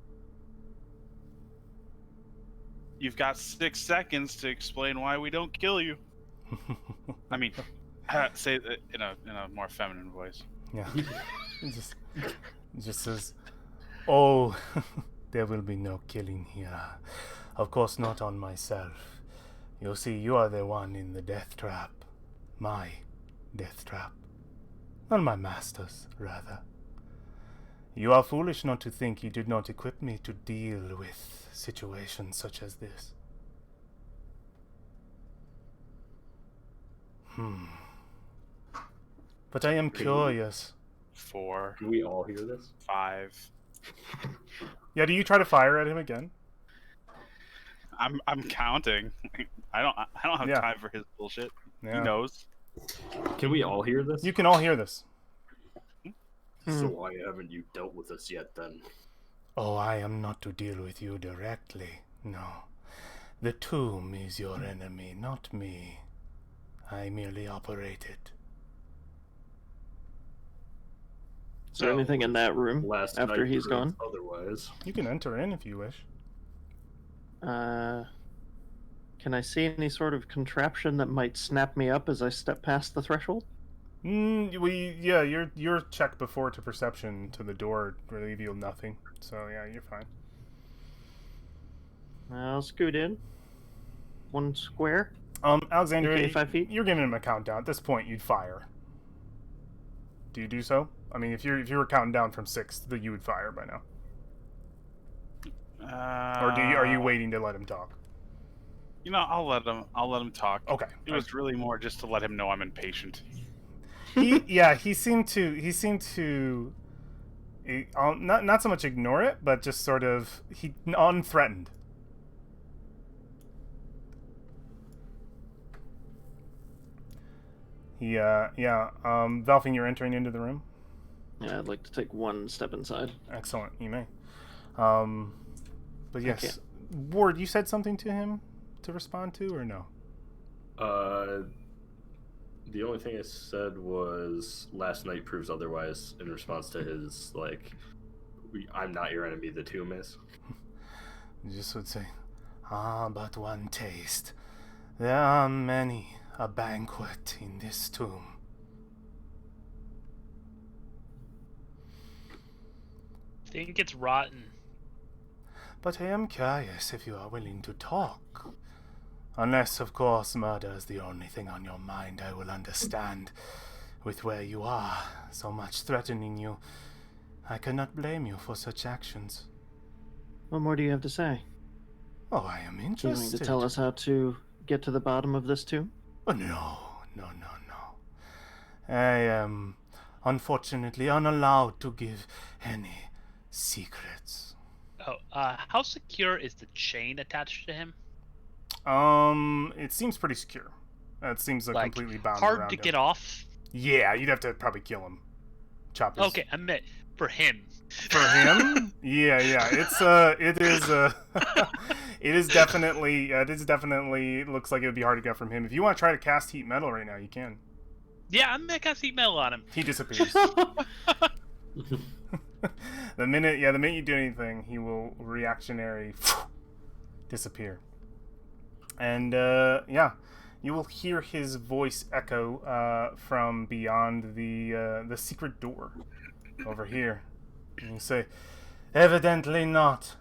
You've got 6 seconds to explain why we don't kill you. I mean, say it in a more feminine voice. Yeah. It just says, "Oh, there will be no killing here. Of course not on myself. You see, you are the one in the death trap. My death trap. Well, my master's, rather. You are foolish not to think you did not equip me to deal with situations such as this." But I am curious. 4, Can we all hear this? 5. Yeah, do you try to fire at him again? I'm counting. I don't have Yeah. time for his bullshit. Yeah. He knows. Can we all hear this? You can all hear this. So why haven't you dealt with us yet, then? Oh, I am not to deal with you directly. No. The tomb is your enemy, not me. I merely operate it. Is there anything in that room Last after night he's proved gone? Otherwise, You can enter in if you wish. Can I see any sort of contraption that might snap me up as I step past the threshold? Yeah, your check before to perception to the door revealed nothing. So yeah, you're fine. I'll scoot in. 1 square. Alexander, Okay, 5 feet. you're giving him a countdown. At this point, you'd fire. Do you do so? I mean, if you were counting down from 6, then you would fire by now. Or are you waiting to let him talk? You know, I'll let him talk. Okay. It was really more just to let him know I'm impatient. He seemed to not so much ignore it, but just sort of unthreatened. Valfing, you're entering into the room. Yeah, I'd like to take 1 step inside. Excellent, you may. But yes, Ward, you said something to him to respond to, or no? the only thing I said was last night proves otherwise in response to his, like, I'm not your enemy, the tomb is. You just would say, but one taste. There are many a banquet in this tomb. Think it's rotten. But I am curious if you are willing to talk. Unless, of course, murder is the only thing on your mind, I will understand. With where you are, so much threatening you, I cannot blame you for such actions. What more do you have to say? Oh, I am Are you interested. going to tell us how to get to the bottom of this tomb? Oh, no. I am, unfortunately, unallowed to give any secrets. Oh, how secure is the chain attached to him? It seems pretty secure. It seems Like, completely bound hard around to him. get off? Yeah, you'd have to probably kill him. Chop his... Okay, I meant for him. For him? Yeah. It is definitely looks like it would be hard to get from him. If you want to try to cast heat metal right now, you can. Yeah, I'm gonna cast heat metal on him. He disappears. The minute you do anything, he will reactionary disappear. And you will hear his voice echo from beyond the secret door over here. And you say, "Evidently not.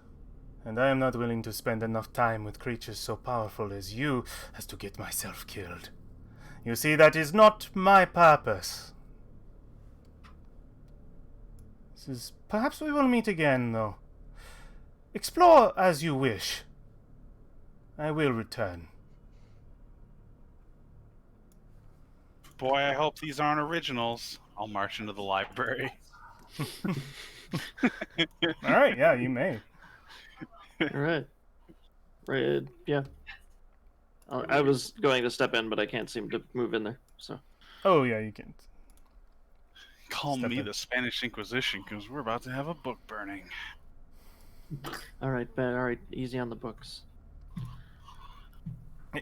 And I am not willing to spend enough time with creatures so powerful as you as to get myself killed. You see, that is not my purpose." Perhaps we will meet again, though. Explore as you wish. I will return. Boy, I hope these aren't originals. I'll march into the library. All right, yeah, you may. All right. Right, yeah. I was going to step in, but I can't seem to move in there, so. Oh, yeah, you can. Call Step me in. the Spanish Inquisition, because we're about to have a book burning. All right, easy on the books.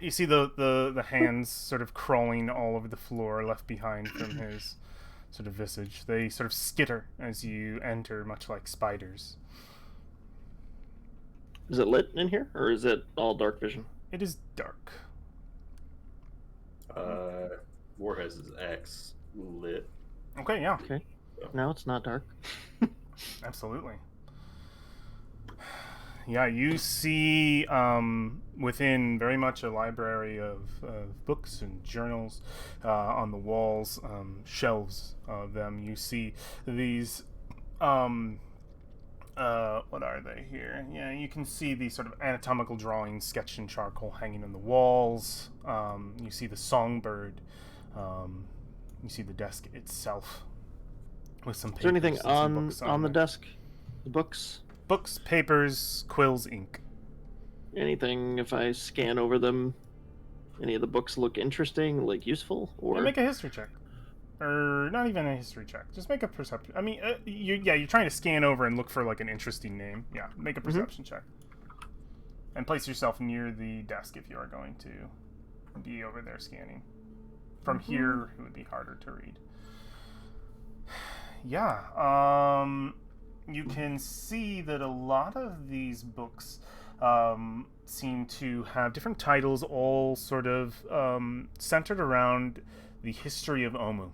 You see the hands sort of crawling all over the floor left behind from his sort of visage. They sort of skitter as you enter, much like spiders. Is it lit in here, or is it all dark vision? It is dark. War has his axe lit. Okay, yeah, Okay. No, it's not dark. absolutely. Yeah, you see within very much a library of books and journals on the walls, shelves of them. You see these, what are they here? Yeah, you can see these sort of anatomical drawings sketched in charcoal hanging on the walls. You see the songbird. You see the desk itself with some papers. Is there anything and some books on the there. desk? The books? Books, papers, quills, ink. Anything, if I scan over them, any of the books look interesting, like useful? Or Yeah, make a history check. Or not even a history check. Just make a perception. I mean, you're trying to scan over and look for like an interesting name. Yeah, make a perception check. And place yourself near the desk if you are going to be over there scanning. from here it would be harder to read. Yeah, you can see that a lot of these books seem to have different titles, all sort of centered around the history of Omu.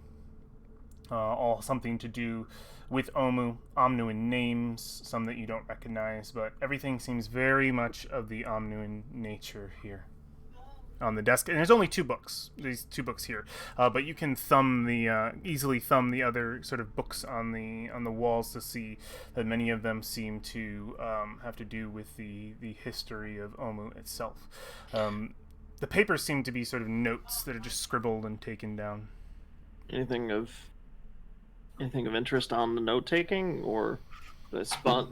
All something to do with Omu, Omnuan names, some that you don't recognize, but everything seems very much of the Omnuan nature here on the desk. And there's only two books, these two books here, but you can easily thumb the other sort of books on the walls to see that many of them seem to have to do with the history of Omu itself. The papers seem to be sort of notes that are just scribbled and taken down. Anything of interest on the note taking, or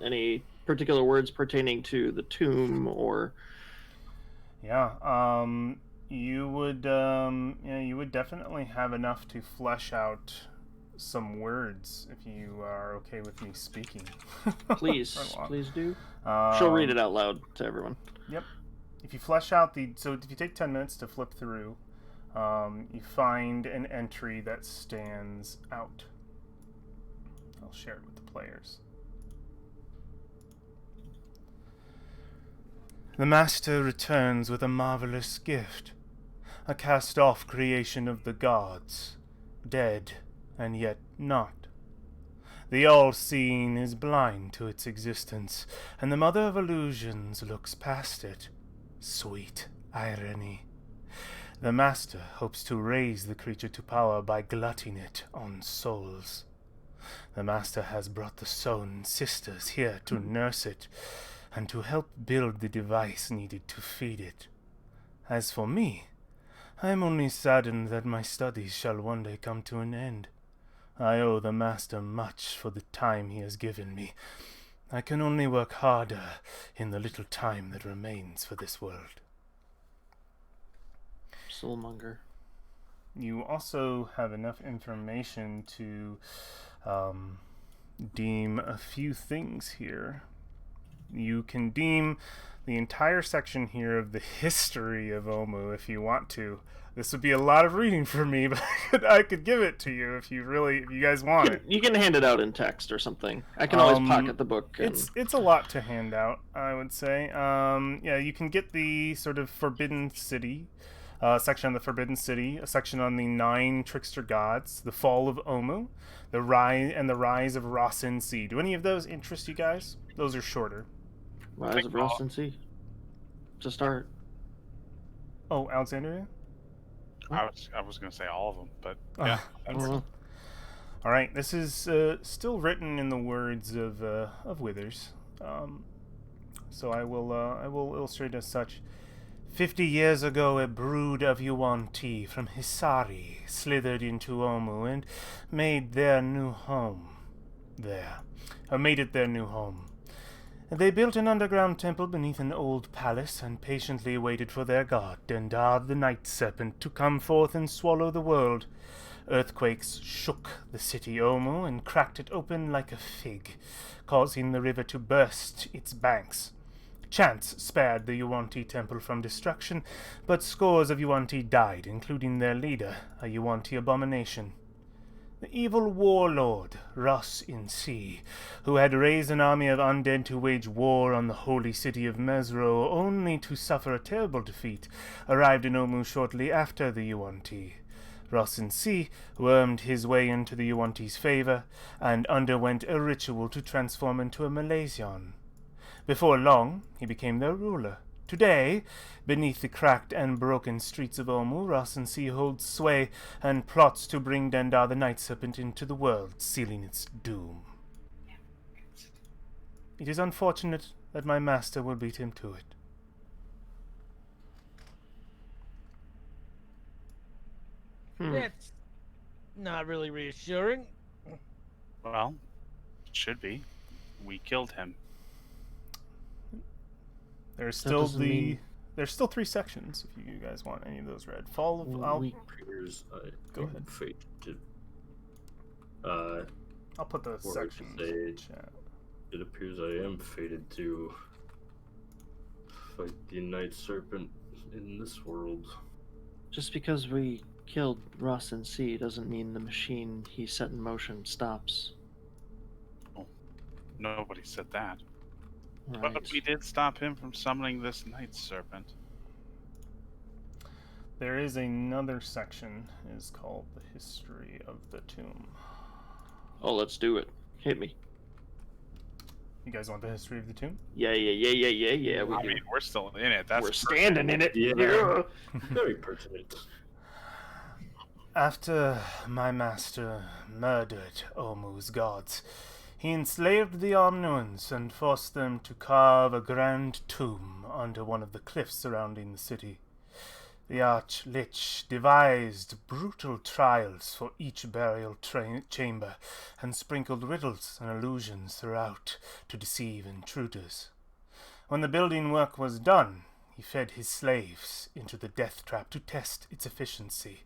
any particular words pertaining to the tomb, or you would definitely have enough to flesh out some words if you are okay with me speaking. please do. She'll read it out loud to everyone. Yep. If you flesh out so if you take 10 minutes to flip through, you find an entry that stands out. I'll share it with the players. The Master returns with a marvelous gift, a cast-off creation of the gods, dead and yet not. The All-Seeing is blind to its existence, and the Mother of Illusions looks past it. Sweet irony. The Master hopes to raise the creature to power by glutting it on souls. The Master has brought the Sown Sisters here to nurse it, and to help build the device needed to feed it. As for me, I am only saddened that my studies shall one day come to an end. I owe the Master much for the time he has given me. I can only work harder in the little time that remains for this world. Soulmonger. You also have enough information to deem a few things here. You can deem the entire section here of the history of Omu if you want to. This would be a lot of reading for me, but I could give it to you if you guys want it. You can hand it out in text or something. I can always pocket the book. It's a lot to hand out, I would say. Yeah, you can get the sort of Forbidden City section on the Forbidden City, a section on the 9 trickster gods, the fall of Omu, the rise of Rossin Sea. Do any of those interest you guys? Those are shorter. Rise of Rossin Sea. To start. Oh, Alexandria? I was going to say all of them, but yeah. All right, this is still written in the words of Withers, so I will illustrate as such. 50 years ago, a brood of Yuan-Ti from Hisari slithered into Omu and made it their new home. They built an underground temple beneath an old palace and patiently waited for their god, Dendar the Night Serpent, to come forth and swallow the world. Earthquakes shook the city Omu and cracked it open like a fig, causing the river to burst its banks. Chance spared the Yuan-Ti temple from destruction, but scores of Yuan-Ti died, including their leader, a Yuan-Ti abomination. The evil warlord, Rossin Sea, who had raised an army of undead to wage war on the holy city of Mesro, only to suffer a terrible defeat, arrived in Omu shortly after the Yuan-Ti. Rossin Sea wormed his way into the Yuan-Ti's favor, and underwent a ritual to transform into a Malaysian. Before long, he became their ruler. Today, beneath the cracked and broken streets of Omu, Rossin Sea holds sway and plots to bring Dendar the Night Serpent into the world, sealing its doom. It is unfortunate that my master will beat him to it. That's not really reassuring. Well, it should be. We killed him. There's still three sections if you guys want any of those read. Fall of Go ahead. Fated. I'll put the sections in the chat. It appears I am fated to fight the Night Serpent in this world. Just because we killed Russ and C doesn't mean the machine he set in motion stops. Nobody said that. Right. But we did stop him from summoning this night serpent. There is another section, is called the History of the Tomb. Oh, let's do it. Hit me. You guys want the History of the Tomb? Yeah. We I do. mean, we're still in it. That's We're standing in it. Yeah. Very pertinent. After my master murdered Omu's gods, he enslaved the Omnuans and forced them to carve a grand tomb under one of the cliffs surrounding the city. The Arch-Lich devised brutal trials for each burial chamber and sprinkled riddles and illusions throughout to deceive intruders. When the building work was done, he fed his slaves into the death trap to test its efficiency.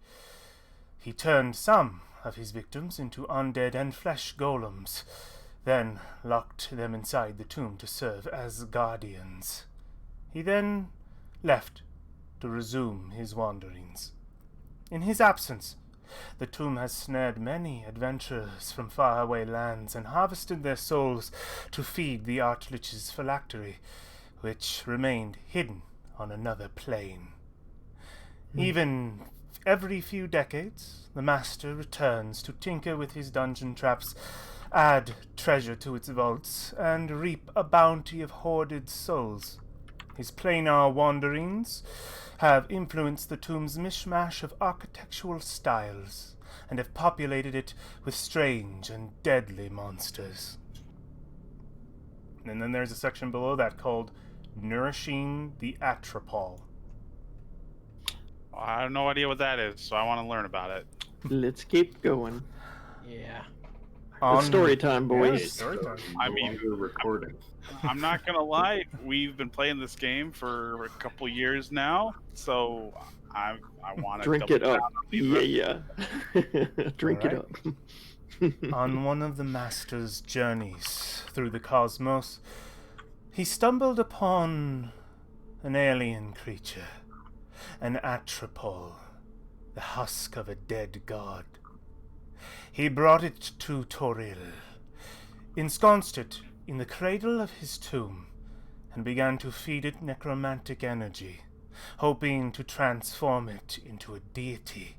He turned some of his victims into undead and flesh golems, then locked them inside the tomb to serve as guardians. He then left to resume his wanderings. In his absence, the tomb has snared many adventurers from faraway lands and harvested their souls to feed the Arch-Lich's phylactery, which remained hidden on another plane. Even every few decades, the Master returns to tinker with his dungeon traps, add treasure to its vaults, and reap a bounty of hoarded souls. His planar wanderings have influenced the tomb's mishmash of architectural styles, and have populated it with strange and deadly monsters. And then there's a section below that called Nourishing the Atropol. I have no idea what that is, so I want to learn about it. Let's keep going. Yeah. It's story time, boys. Yeah, story time. I mean, Longer recording. I'm not gonna lie, we've been playing this game for a couple years now, so I want to Drink it up. Yeah. Drink All it up. On one of the Master's journeys through the cosmos, he stumbled upon an alien creature, an atropol, the husk of a dead god. He brought it to Toril, ensconced it in the cradle of his tomb, and began to feed it necromantic energy, hoping to transform it into a deity,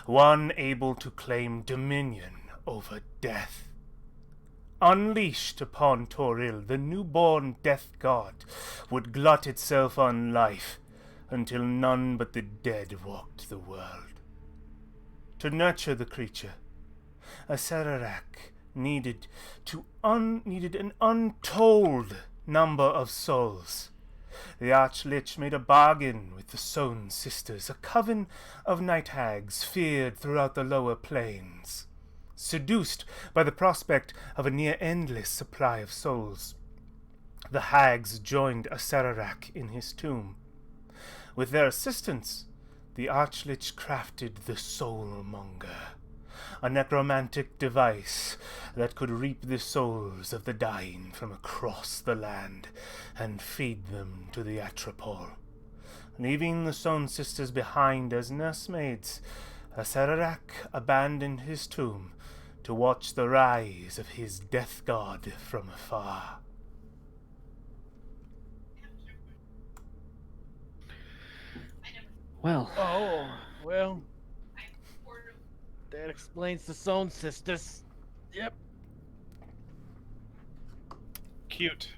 one able to claim dominion over death. Unleashed upon Toril, the newborn death god would glut itself on life until none but the dead walked the world. To nurture the creature, Acererak needed an untold number of souls. The Arch-Lich made a bargain with the Sown Sisters, a coven of night hags feared throughout the lower plains. Seduced by the prospect of a near-endless supply of souls, the hags joined Acererak in his tomb. With their assistance, the Arch-Lich crafted the Soulmonger, a necromantic device that could reap the souls of the dying from across the land and feed them to the Atropol. Leaving the Sown Sisters behind as nursemaids, Acererak abandoned his tomb to watch the rise of his death god from afar. Well, Oh, well. That explains the Sown Sisters. Yep. Cute.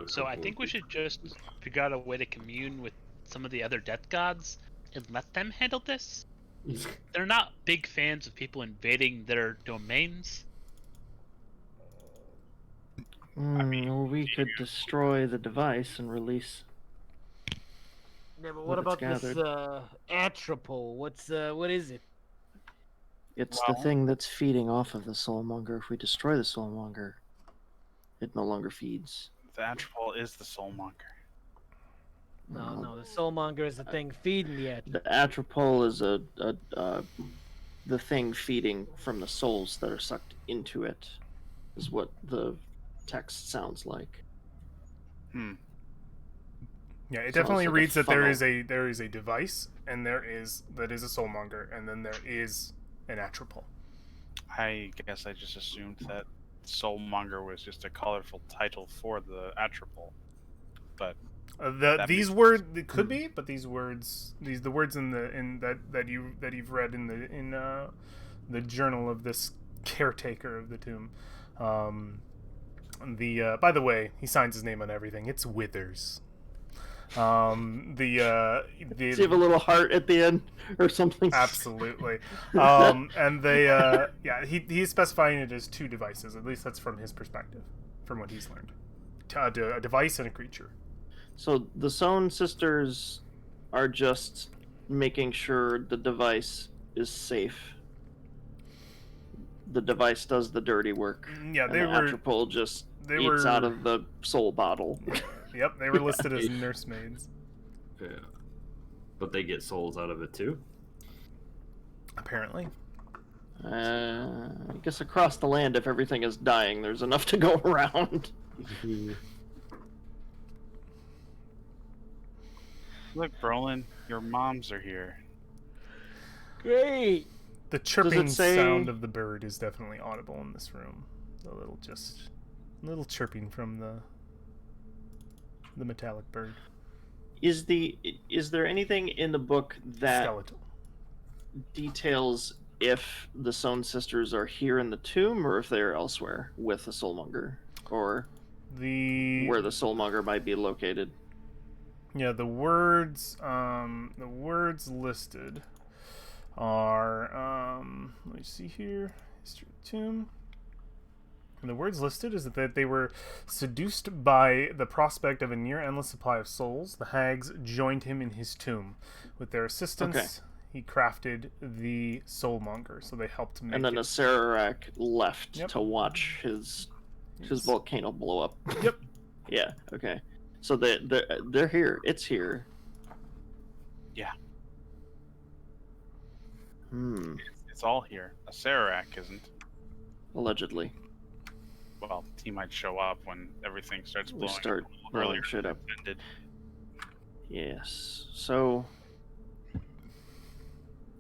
So I think we should just figure out a way to commune with some of the other death gods and let them handle this. They're not big fans of people invading their domains. or we could destroy the device and release. Yeah, but What what it's about this gathered. Atropol? What is it? It's Well- the thing that's feeding off of the Soulmonger. If we destroy the Soulmonger, it no longer feeds. The Atropol is the Soulmonger. No, the Soulmonger is the thing feeding the Atropol. The Atropol is the thing feeding from the souls that are sucked into it, is what the text sounds like. Yeah, it Sounds definitely like a reads that there funnel. is a device, and that is a soulmonger, and then there is an atropol. I guess I just assumed that Soulmonger was just a colorful title for the Atropol. But that These makes words it could be, but the words in that you've read in the journal of this caretaker of the tomb. By the way, he signs his name on everything. It's Withers. Does he have a little heart at the end or something? Absolutely. And they yeah, he's specifying it as two devices. At least that's from his perspective, from what he's learned. A device and a creature. So the Sohn sisters are just making sure the device is safe. The device does the dirty work. Yeah, and the Atropol just eats out of the soul bottle. Yep, they were listed as nursemaids. Yeah. But they get souls out of it too? Apparently. I guess across the land, if everything is dying, there's enough to go around. Look, Brolin, your moms are here. Great. The chirping say- sound of the bird is definitely audible in this room. A little chirping from the metallic bird. Is there anything in the book that Skeletal. details if the Sohn sisters are here in the tomb or if they're elsewhere with the soulmonger, or where the soulmonger might be located? Yeah, the words listed are let me see here. History of the tomb. And the words listed is that they were seduced by the prospect of a near endless supply of souls. The hags joined him in his tomb. With their assistance, Okay. he crafted the soulmonger. So they helped make And then it. Acererak left Yep. to watch his volcano blow up. Yep. Yeah. Okay. So they're here. It's here. Yeah, It's it's all here. A Sararak isn't. allegedly. Well, he might show up when everything starts We blowing start up a little blowing earlier shit than up. intended. Yes. So,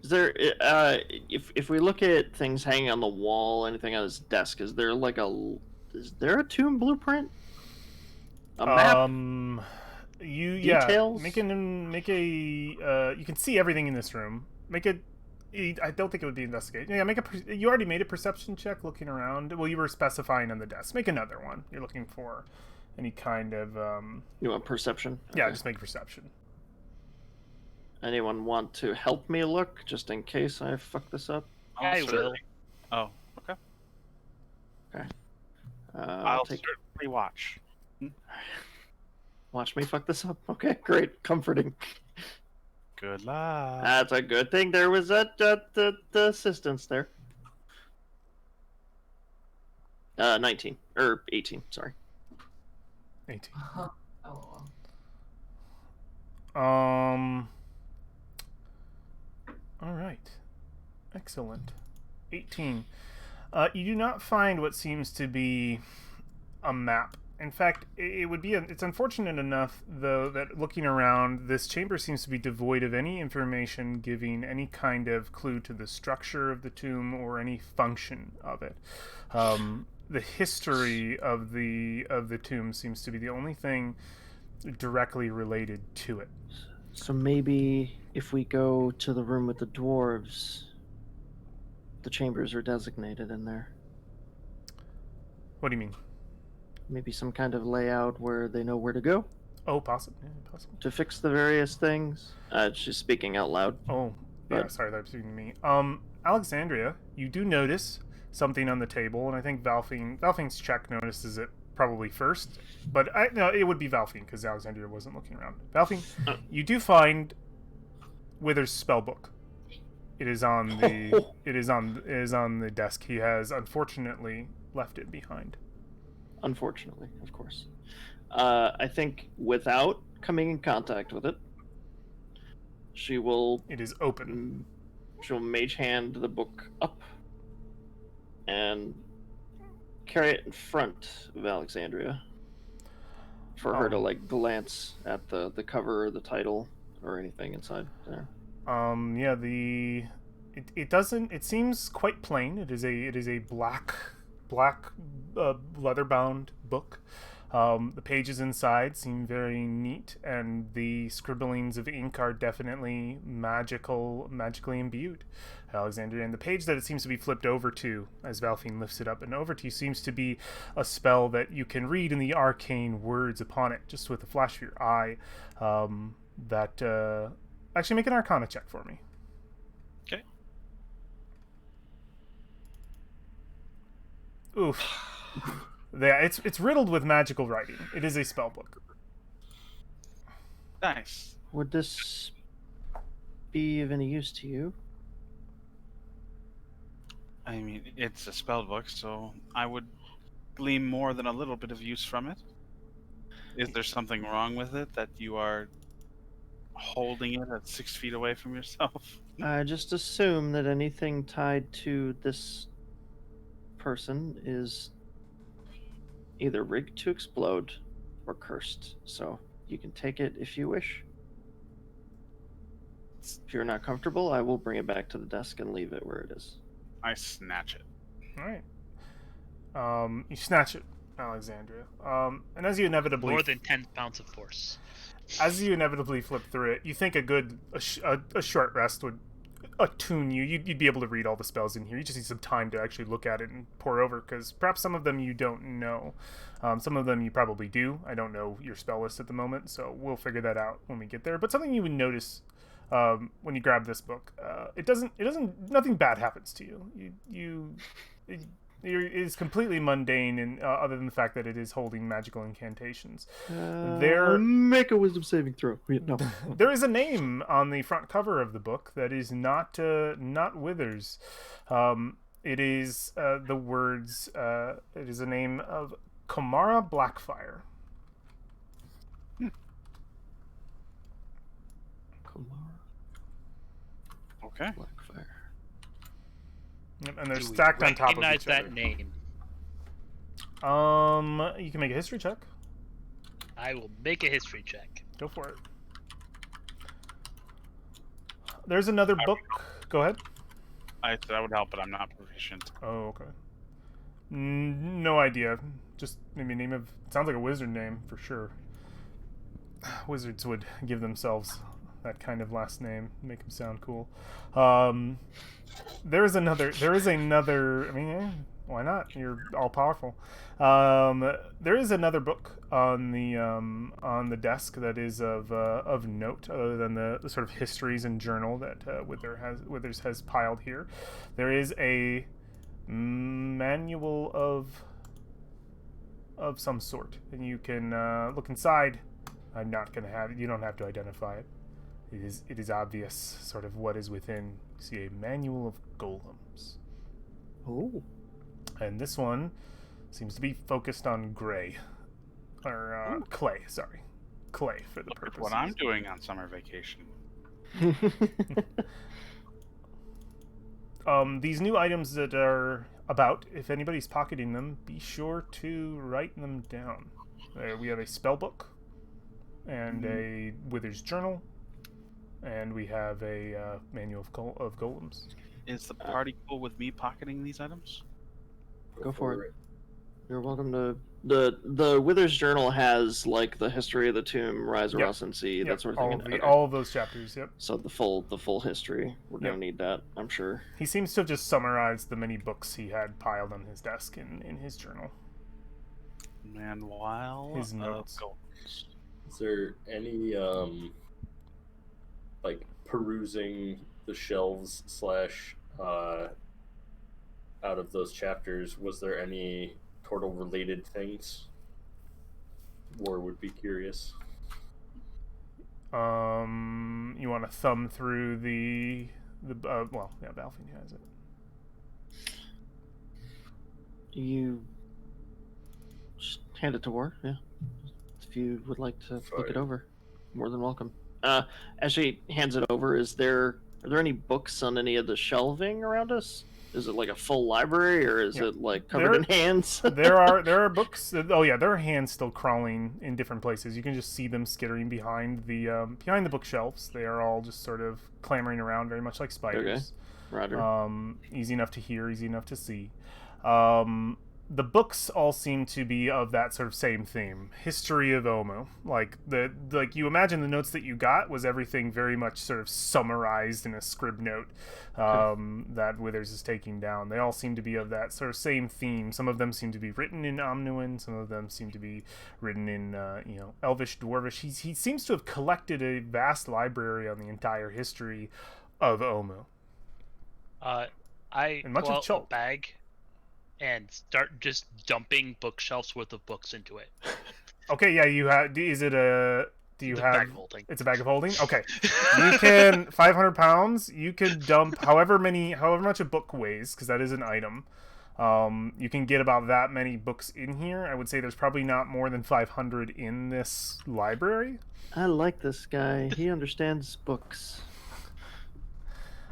is there if we look at things hanging on the wall, anything on his desk, is there a tomb blueprint? A map? Details? Make a you can see everything in this room. I don't think it would be investigate. Yeah, you already made a perception check looking around. Well, you were specifying on the desk. Make another one. You're looking for any kind of You want perception? yeah, Okay. just make perception. Anyone want to help me look, just in case I fuck this up? I will. certainly- Oh, okay. I'll Take certainly watch. watch me fuck this up. Okay, great, comforting. Good luck. That's a good thing. There was the assistance there. 19 or 18. Sorry. 18. Oh. All right. Excellent. 18. You do not find what seems to be a map. In fact, it would be. It's unfortunate enough, though, that looking around, this chamber seems to be devoid of any information giving any kind of clue to the structure of the tomb or any function of it. The history of the tomb seems to be the only thing directly related to it. So maybe if we go to the room with the dwarves, the chambers are designated in there. What do you mean? Maybe some kind of layout where they know where to go Oh, possible. Yeah, possible. to fix the various things. She's speaking out loud. Oh, yeah. But- Sorry, that was speaking to me. Alexandria, you do notice something on the table, and I think Valfine's check notices it probably first. But no, it would be Valfine because Alexandria wasn't looking around. Valfine, Oh. you do find Wither's spellbook. It is on the it is on the desk. He has unfortunately left it behind. Unfortunately, of course. I think without coming in contact with it, she will It is open. she'll mage hand the book up and carry it in front of Alexandria. for her to like glance at the cover or the title or anything inside there. Yeah, it doesn't. It seems quite plain. It is a black leather bound book. The pages inside seem very neat, and the scribblings of ink are definitely magically imbued, Alexandria. And the page that it seems to be flipped over to, as Valfine lifts it up and over to you, seems to be a spell that you can read in the arcane words upon it, just with a flash of your eye. Actually, make an Arcana check for me. Okay. Oof. Yeah, it's riddled with magical writing. It is a spell book. Nice. Would this be of any use to you? I mean, it's a spell book, so I would glean more than a little bit of use from it. Is there something wrong with it that you are holding it at 6 feet away from yourself? I just assume that anything tied to this person is either rigged to explode or cursed. So you can take it if you wish. If you're not comfortable, I will bring it back to the desk and leave it where it is. I snatch it. All right. You snatch it, Alexandria. And as you inevitably More than 10 pounds of force. as you inevitably flip through it, you think a short rest would attune you. You'd be able to read all the spells in here. You just need some time to actually look at it and pour over, because perhaps some of them you don't know. Some of them you probably do. I don't know your spell list at the moment, so we'll figure that out when we get there. But something you would notice when you grab this book, nothing bad happens to you. It is completely mundane, and other than the fact that it is holding magical incantations. Make a wisdom saving throw. No. There is a name on the front cover of the book that is not Withers. It is the words. It is a name of Kamara Blackfire. Okay. Blackfire. Yep, and they're Do we stacked on top of recognize each that other. name? You can make a history check. I will make a history check. Go for it. There's another book. Go ahead. That would help, but I'm not proficient. Oh, okay. No idea. Just maybe name of. Sounds like a wizard name for sure. Wizards would give themselves that kind of last name, make them sound cool. There is another. I mean, yeah, why not? You're all powerful. There is another book on the desk that is of note, other than the sort of histories and journal that Withers has piled here. There is a manual of some sort, and you can look inside. I'm not gonna have it. You don't have to identify it. It is obvious, sort of what is within. You see a manual of golems. Oh. And this one seems to be focused on clay. Sorry, clay for the Look at purpose. what I'm doing on summer vacation. These new items that are about, if anybody's pocketing them, be sure to write them down. We have a spell book, and a Wither's journal, and we have a manual of golems. Is the party cool with me pocketing these items? Go for it. You're welcome to. The Withers Journal has like the history of the tomb, Rise of Rust and Sea, that sort of thing. Okay. All of those chapters. Yep. So the full history. We're gonna need that, I'm sure. He seems to have just summarized the many books he had piled on his desk in his journal. Manual His notes. Is there any like perusing the shelves / out of those chapters, was there any turtle related things? War would be curious. You want to thumb through the Balfine has it. You just hand it to War, yeah. If you would like to look it over, more than welcome. As she hands it over, are there any books on any of the shelving around us? Is it like a full library, or is Yeah. it like covered in hands? there are books. Oh yeah, there are hands still crawling in different places. You can just see them skittering behind the bookshelves. They are all just sort of clamoring around, very much like spiders. Roger. Easy enough to hear, easy enough to see. The books all seem to be of that sort of same theme, history of Omu. Like you imagine the notes that you got was everything very much sort of summarized in a scrib note that Withers is taking down. They all seem to be of that sort of same theme. Some of them seem to be written in Omnuan. Some of them seem to be written in Elvish, Dwarvish. He seems to have collected a vast library on the entire history of Omu. I And much pull of out a Chult. bag and start just dumping bookshelves worth of books into it. Okay, yeah, you have. Is it a? Do you It's a have? bag of holding. It's a bag of holding. Okay, you can 500 pounds. You can dump however much a book weighs, because that is an item. You can get about that many books in here. I would say there's probably not more than 500 in this library. I like this guy. He understands books.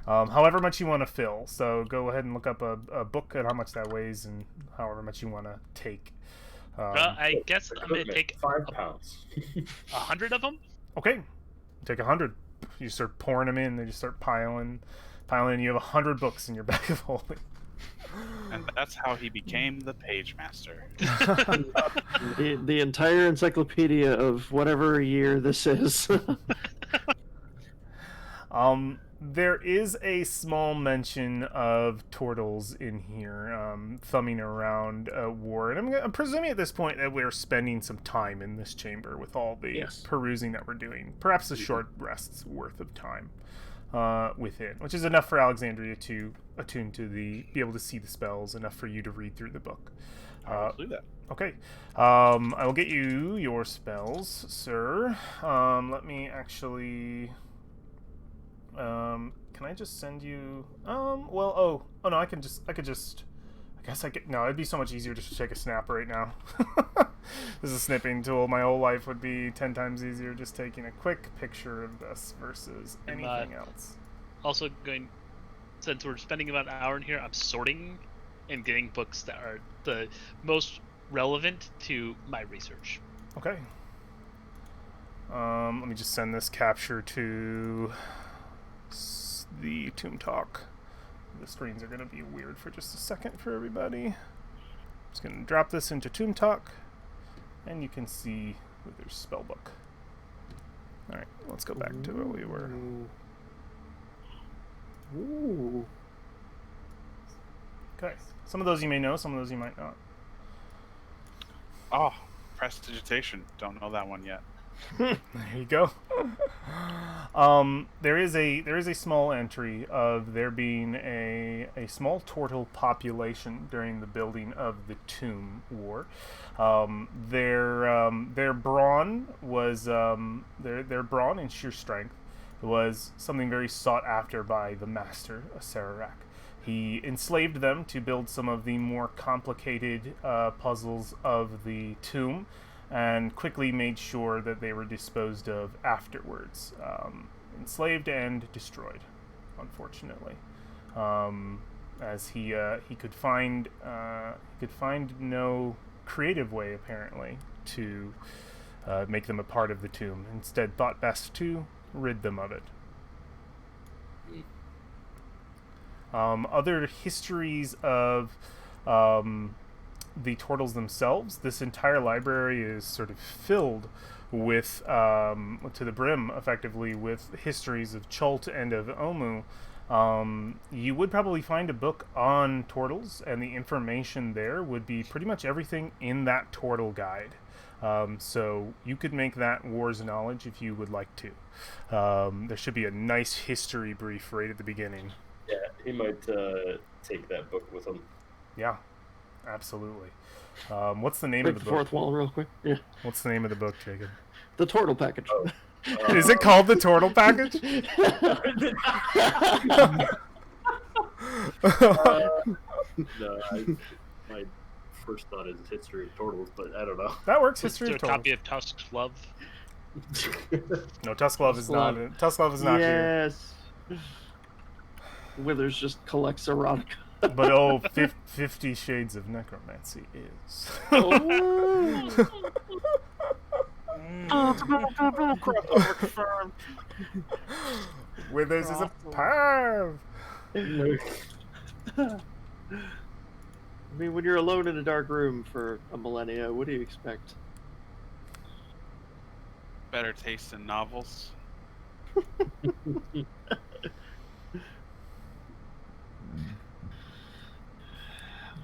However much you want to fill. So go ahead and look up a book and how much that weighs, and however much you want to take. I guess I'm going to take 5 pounds. 100 of them. Okay, take 100. You start pouring them in. They just start piling. You have 100 books in your bag of holding. And that's how he became the page master. The entire encyclopedia of whatever year this is. There is a small mention of turtles in here, thumbing around war, and I'm presuming at this point that we're spending some time in this chamber with all the perusing that we're doing. Perhaps a short rest's worth of time within, which is enough for Alexandria to attune to be able to see the spells, enough for you to read through the book. I'll do that. Okay, I will get you your spells, sir. Let me actually. Can I just send you? Oh no, I could just. I guess I could. No, it'd be so much easier just to take a snap right now. This is a snipping tool. My whole life would be 10 times easier just taking a quick picture of this versus anything else. Also, since we're spending about an hour in here, I'm sorting and getting books that are the most relevant to my research. Okay. Let me just send this capture to the Tomb Talk. The screens are going to be weird for just a second for everybody. Just going to drop this into Tomb Talk, and you can see Wither's spellbook. Alright, let's go back to where we were. Ooh. Okay, some of those you may know, some of those you might not. Oh, prestidigitation. Don't know that one yet. There you go. There is a small entry of there being a small turtle population during the building of the Tomb War. Their brawn was their brawn and sheer strength was something very sought after by the master Sararak. He enslaved them to build some of the more complicated puzzles of the tomb, and quickly made sure that they were disposed of afterwards, enslaved and destroyed, unfortunately, as he could find no creative way apparently to make them a part of the tomb. Instead, thought best to rid them of it. Other histories of the turtles themselves, this entire library is sort of filled with, to the brim, effectively, with histories of Chult and of Omu. You would probably find a book on turtles, and the information there would be pretty much everything in that turtle guide. So you could make that War's Knowledge if you would like to. There should be a nice history brief right at the beginning. Yeah, he might take that book with him. Yeah, absolutely. What's the name Break of the the book? fourth wall real quick. Yeah. What's the name of the book, Jacob? The Turtle Package. Oh. Is it called the Turtle Package? No, my first thought is History of Turtles, but I don't know. That works. Is History there of a Turtles. copy of Tusk's Love? No, Tusklove is not. Tusklove is not here. Yes. Withers just collects erotica. But 50 Shades of Necromancy is. Crossover confirmed. Withers is a perv. I mean, when you're alone in a dark room for a millennia, what do you expect? Better taste in novels.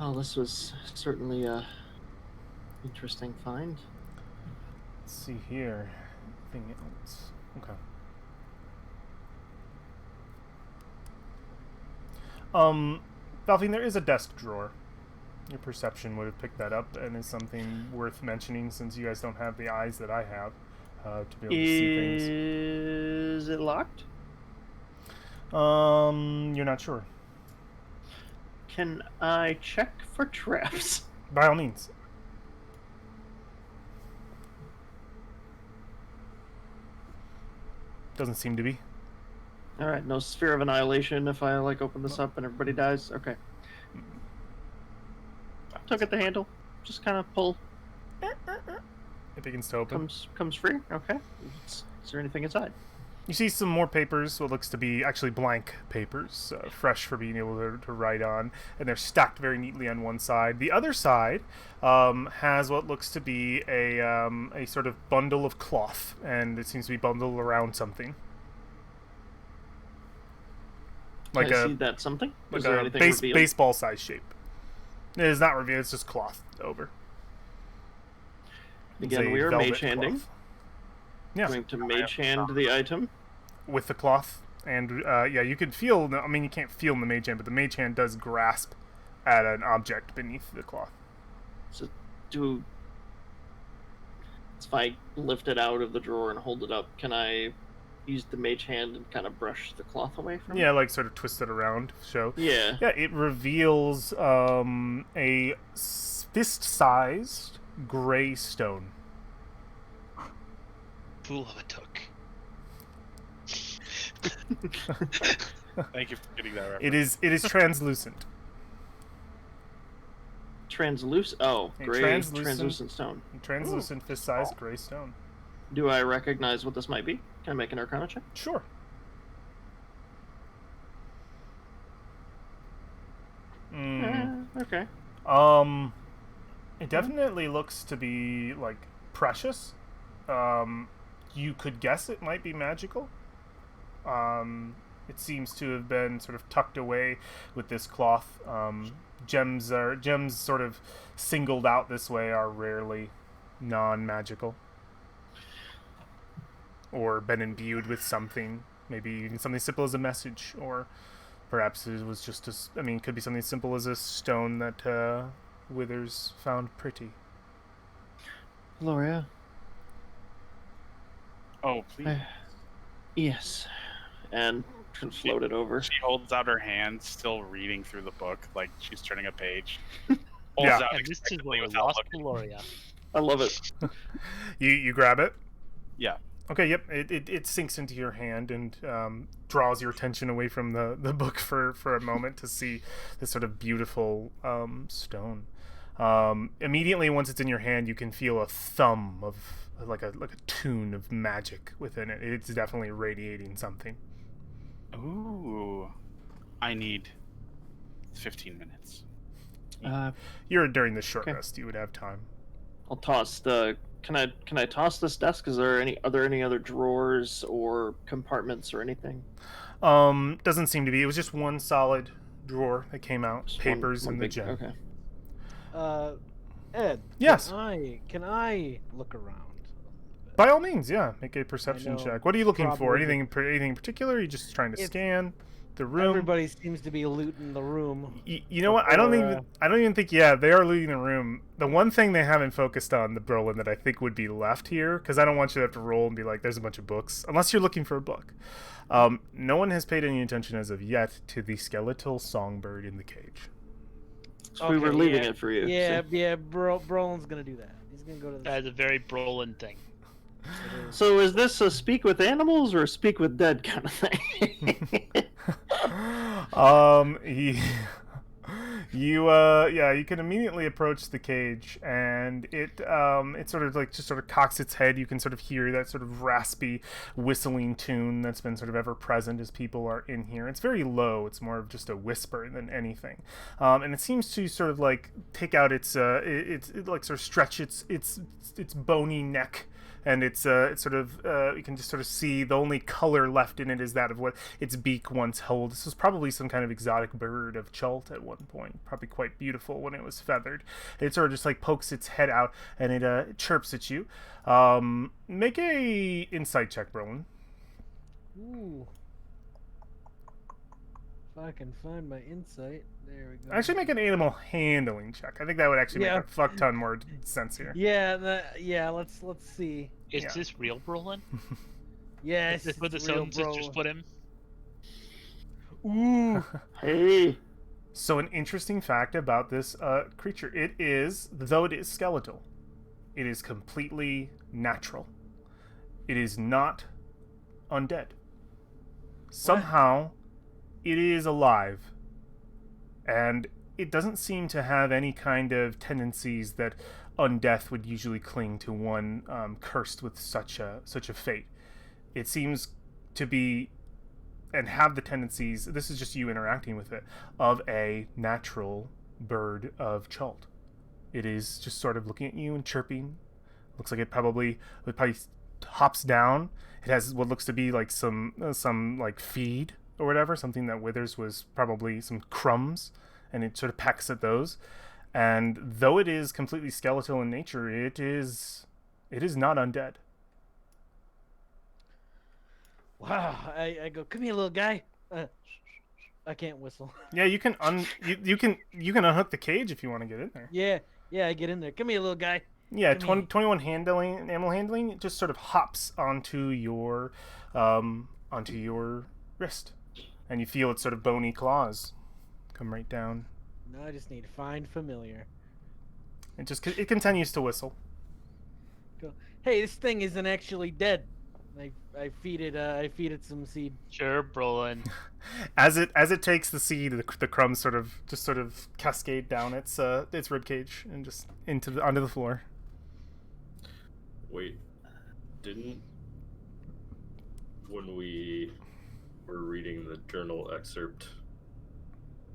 Well, this was certainly a interesting find. Let's see here. Anything else? Okay. Valvine, there is a desk drawer. Your perception would have picked that up, and is something worth mentioning since you guys don't have the eyes that I have to be able to see things. Is it locked? You're not sure. Can I check for traps? By all means. Doesn't seem to be. All right, no sphere of annihilation if I open this up and everybody dies. Okay. Took at the handle. Just kind of pull. It begins to open. Comes free. Okay. Is there anything inside? You see some more papers, what looks to be actually blank papers, fresh for being able to write on, and they're stacked very neatly on one side. The other side has what looks to be a sort of bundle of cloth, and it seems to be bundled around something. Like I see that something? Like Is there a anything revealed? baseball size shape. It is not revealed, it's just cloth over. It's Again, a we are velvet mage handing. cloth. Yeah. Going to mage hand the item. With the cloth, and yeah, you can feel. I mean, you can't feel in the mage hand, but the mage hand does grasp at an object beneath the cloth. So, if I lift it out of the drawer and hold it up, can I use the mage hand and kind of brush the cloth away from it? Yeah, like sort of twist it around. So Yeah. yeah, it reveals a fist-sized gray stone. Fool of a took. Thank you for getting that reference. It is translucent. Translucent. Oh, A gray translucent- translucent stone. Translucent fist-sized gray stone. Do I recognize what this might be? Can I make an Arcana check? Sure. Okay. It definitely looks to be like precious. You could guess it might be magical. It seems to have been sort of tucked away with this cloth. Gems sort of singled out this way are rarely non-magical, or been imbued with something. Maybe even something simple as a message, or perhaps it was just it could be something simple as a stone that Withers found pretty. Gloria. Oh, please. Yes. And float it over. She holds out her hand, still reading through the book, like she's turning a page. Yeah. Holds out And this is expectantly where we without lost looking. Gloria. I love it. You grab it. Yeah. Okay, yep. It sinks into your hand and draws your attention away from the book for a moment to see this sort of beautiful stone. Immediately, once it's in your hand, you can feel a thumb of like a tune of magic within it. It's definitely radiating something. Ooh. I need 15 minutes. You're during the short Okay. rest. You would have time. I'll toss the. Can I toss this desk? Are there any other drawers or compartments or anything? Doesn't seem to be. It was just one solid drawer that came out. Just Papers one and the big- gem. Uh, Ed. Yes. Can I look around? By all means, yeah. Make a perception know check. What are you looking for? probably- Anything in particular? Are you just trying to It's- scan the room? Everybody seems to be looting the room. You know what? I don't even think. Yeah, they are looting the room. The one thing they haven't focused on, the Brolin, that I think would be left here, because I don't want you to have to roll and be like, "There's a bunch of books," unless you're looking for a book. No one has paid any attention as of yet to the skeletal songbird in the cage. So we were leaving yeah. it for you. Yeah, Brolin's gonna do that. He's gonna go to the. That is a very Brolin thing. So is this a speak with animals or a speak with dead kind of thing? You can immediately approach the cage, and it sort of like just sort of cocks its head. You can sort of hear that sort of raspy whistling tune that's been sort of ever present as people are in here. It's very low. It's more of just a whisper than anything, and it seems to sort of like take out it like sort of stretch its bony neck. And it's sort of you can just sort of see the only color left in it is that of what its beak once held. This was probably some kind of exotic bird of Chult at one point, probably quite beautiful when it was feathered. It sort of just like pokes its head out and it chirps at you. Make a insight check, Brolin. Ooh. If I can find my insight. There we go. Actually, make an animal handling check. I think that would actually make a fuck ton more sense here. Yeah, let's see. Is Yeah. this real Brolin? Yes. Is this what the it's real, Sun Sisters bro. put him? Ooh. Hey. So an interesting fact about this creature, it is, though it is skeletal, it is completely natural. It is not undead. Somehow, it is alive. And it doesn't seem to have any kind of tendencies that undeath would usually cling to one cursed with such a fate. It seems to be and have the tendencies, this is just you interacting with it, of a natural bird of Chult. It is just sort of looking at you and chirping. Looks like it probably hops down. It has what looks to be like some like feed or whatever, something that withers was probably some crumbs, and it sort of pecks at those. And though it is completely skeletal in nature, it is not undead. Wow. I go, come here, little guy. I can't whistle. Yeah, you can you can unhook the cage if you want to get in there. Yeah, I get in there. Come here, little guy. Yeah, Come here. 21 animal handling, it just sort of hops onto your wrist. And you feel its sort of bony claws come right down. No, I just need to find familiar. It continues to whistle. Go. Hey, this thing isn't actually dead. I feed it some seed. Sure, Brolin. As it takes the seed, the crumbs sort of cascade down its rib cage and just onto the floor. Wait, when we were reading the journal excerpt,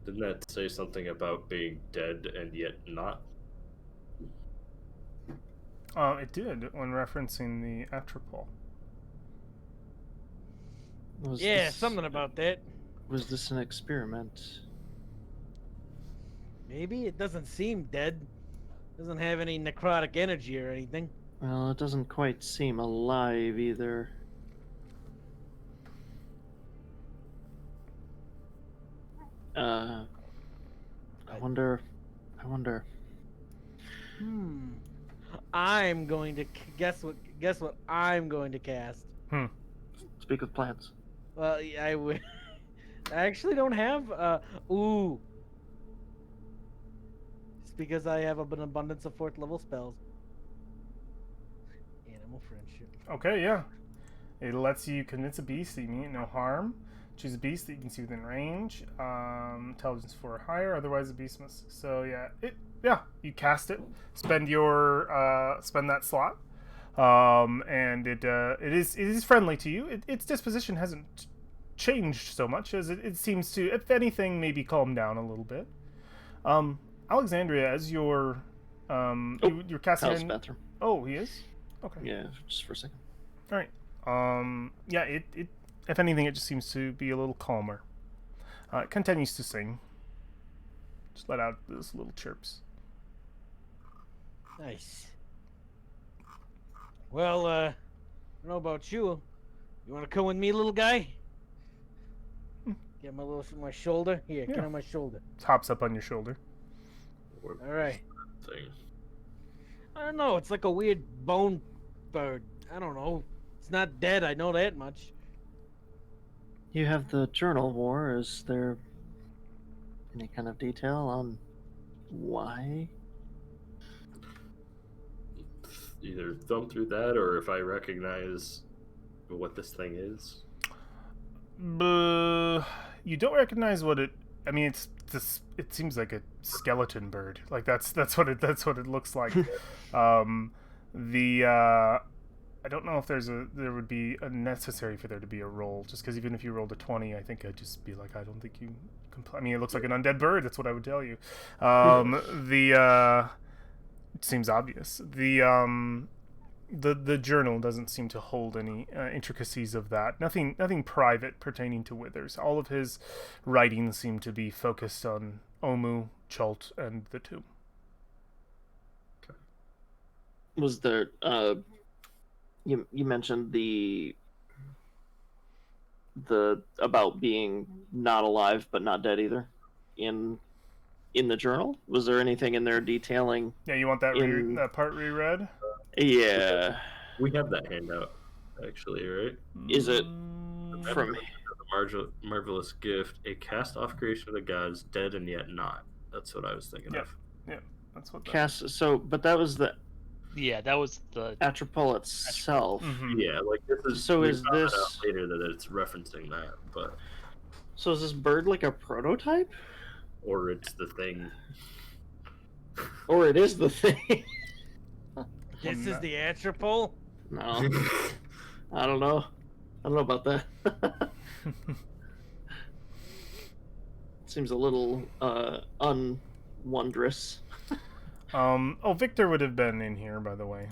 didn't that say something about being dead and yet not? It did when referencing the Atropol. Yeah, something about that. Was this an experiment? Maybe it doesn't seem dead. Doesn't have any necrotic energy or anything. Well, it doesn't quite seem alive either. I wonder. I'm going to guess what I'm going to cast. Speak with plants. Well, I would. I actually don't have. Ooh. It's because I have an abundance of 4th level spells. Animal friendship. Okay, yeah. It lets you convince a beast that you mean no harm. Choose a beast that you can see within range. Intelligence 4 or higher. Otherwise, the beast must. So yeah, you cast it. Spend that slot. And it is friendly to you. Its disposition hasn't changed so much as it seems to, if anything, maybe calm down a little bit. Alexandria, as you're casting. Hal's bathroom. Oh, he is. Okay. Yeah, just for a second. All right. Yeah. It if anything, it just seems to be a little calmer. It continues to sing. Just let out those little chirps. Nice. Well, I don't know about you. You want to come with me, little guy? Get my shoulder. Here, Yeah. get on my shoulder. It hops up on your shoulder. What All right. thing? I don't know. It's like a weird bone bird. I don't know. It's not dead. I know that much. You have the journal, War. Is there any kind of detail on why? Either thumb through that, or if I recognize what this thing is. You don't recognize what it. I mean, it's it seems like a skeleton bird. Like that's what it looks like. I don't know if there would be a necessary for there to be a roll, just because even if you rolled a 20, I think I'd just be like, I don't think you I mean, it looks like an undead bird. That's what I would tell you. It seems obvious. The journal doesn't seem to hold any intricacies of that. Nothing private pertaining to Withers. All of his writings seem to be focused on Omu, Chult, and the tomb. Was there you mentioned the about being not alive but not dead either in the journal? Was there anything in there detailing? Yeah, you want that that part reread? Yeah. We have that handout, actually, right? Is it from The marvelous gift, a cast-off creation of the gods, dead and yet not. That's what I was thinking of. Yeah, that's what. cast? So, but that was the Yeah, that was the Atropol itself. Mm-hmm. Yeah, like this is. So we is found that this- out later that it's referencing that, but So is this bird like a prototype, or it's the thing. or it is the thing? This is the Atropol? No, I don't know. I don't know about that. Seems a little unwondrous. Victor would have been in here, by the way.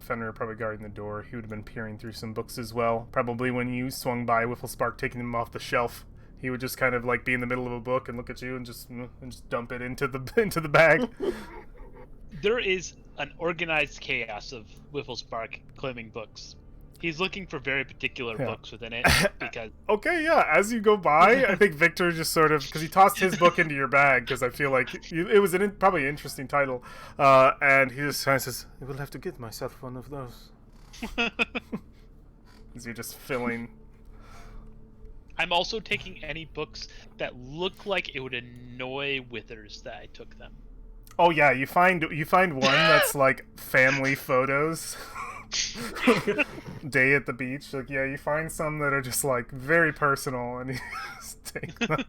Fenrir probably guarding the door. He would have been peering through some books as well. Probably when you swung by Whifflespark taking them off the shelf, he would just kind of like be in the middle of a book and look at you and just dump it into the bag. There is an organized chaos of Whifflespark claiming books. He's looking for very particular books within it because. Okay, yeah. As you go by, I think Victor just sort of, because he tossed his book into your bag, because I feel like it was probably an interesting title, and he just kind of says, "I will have to get myself one of those." As you're just filling. I'm also taking any books that look like it would annoy Withers that I took them. Oh yeah, you find one that's like family photos. Day at the beach. Like, yeah, you find some that are just like very personal, and you just take them.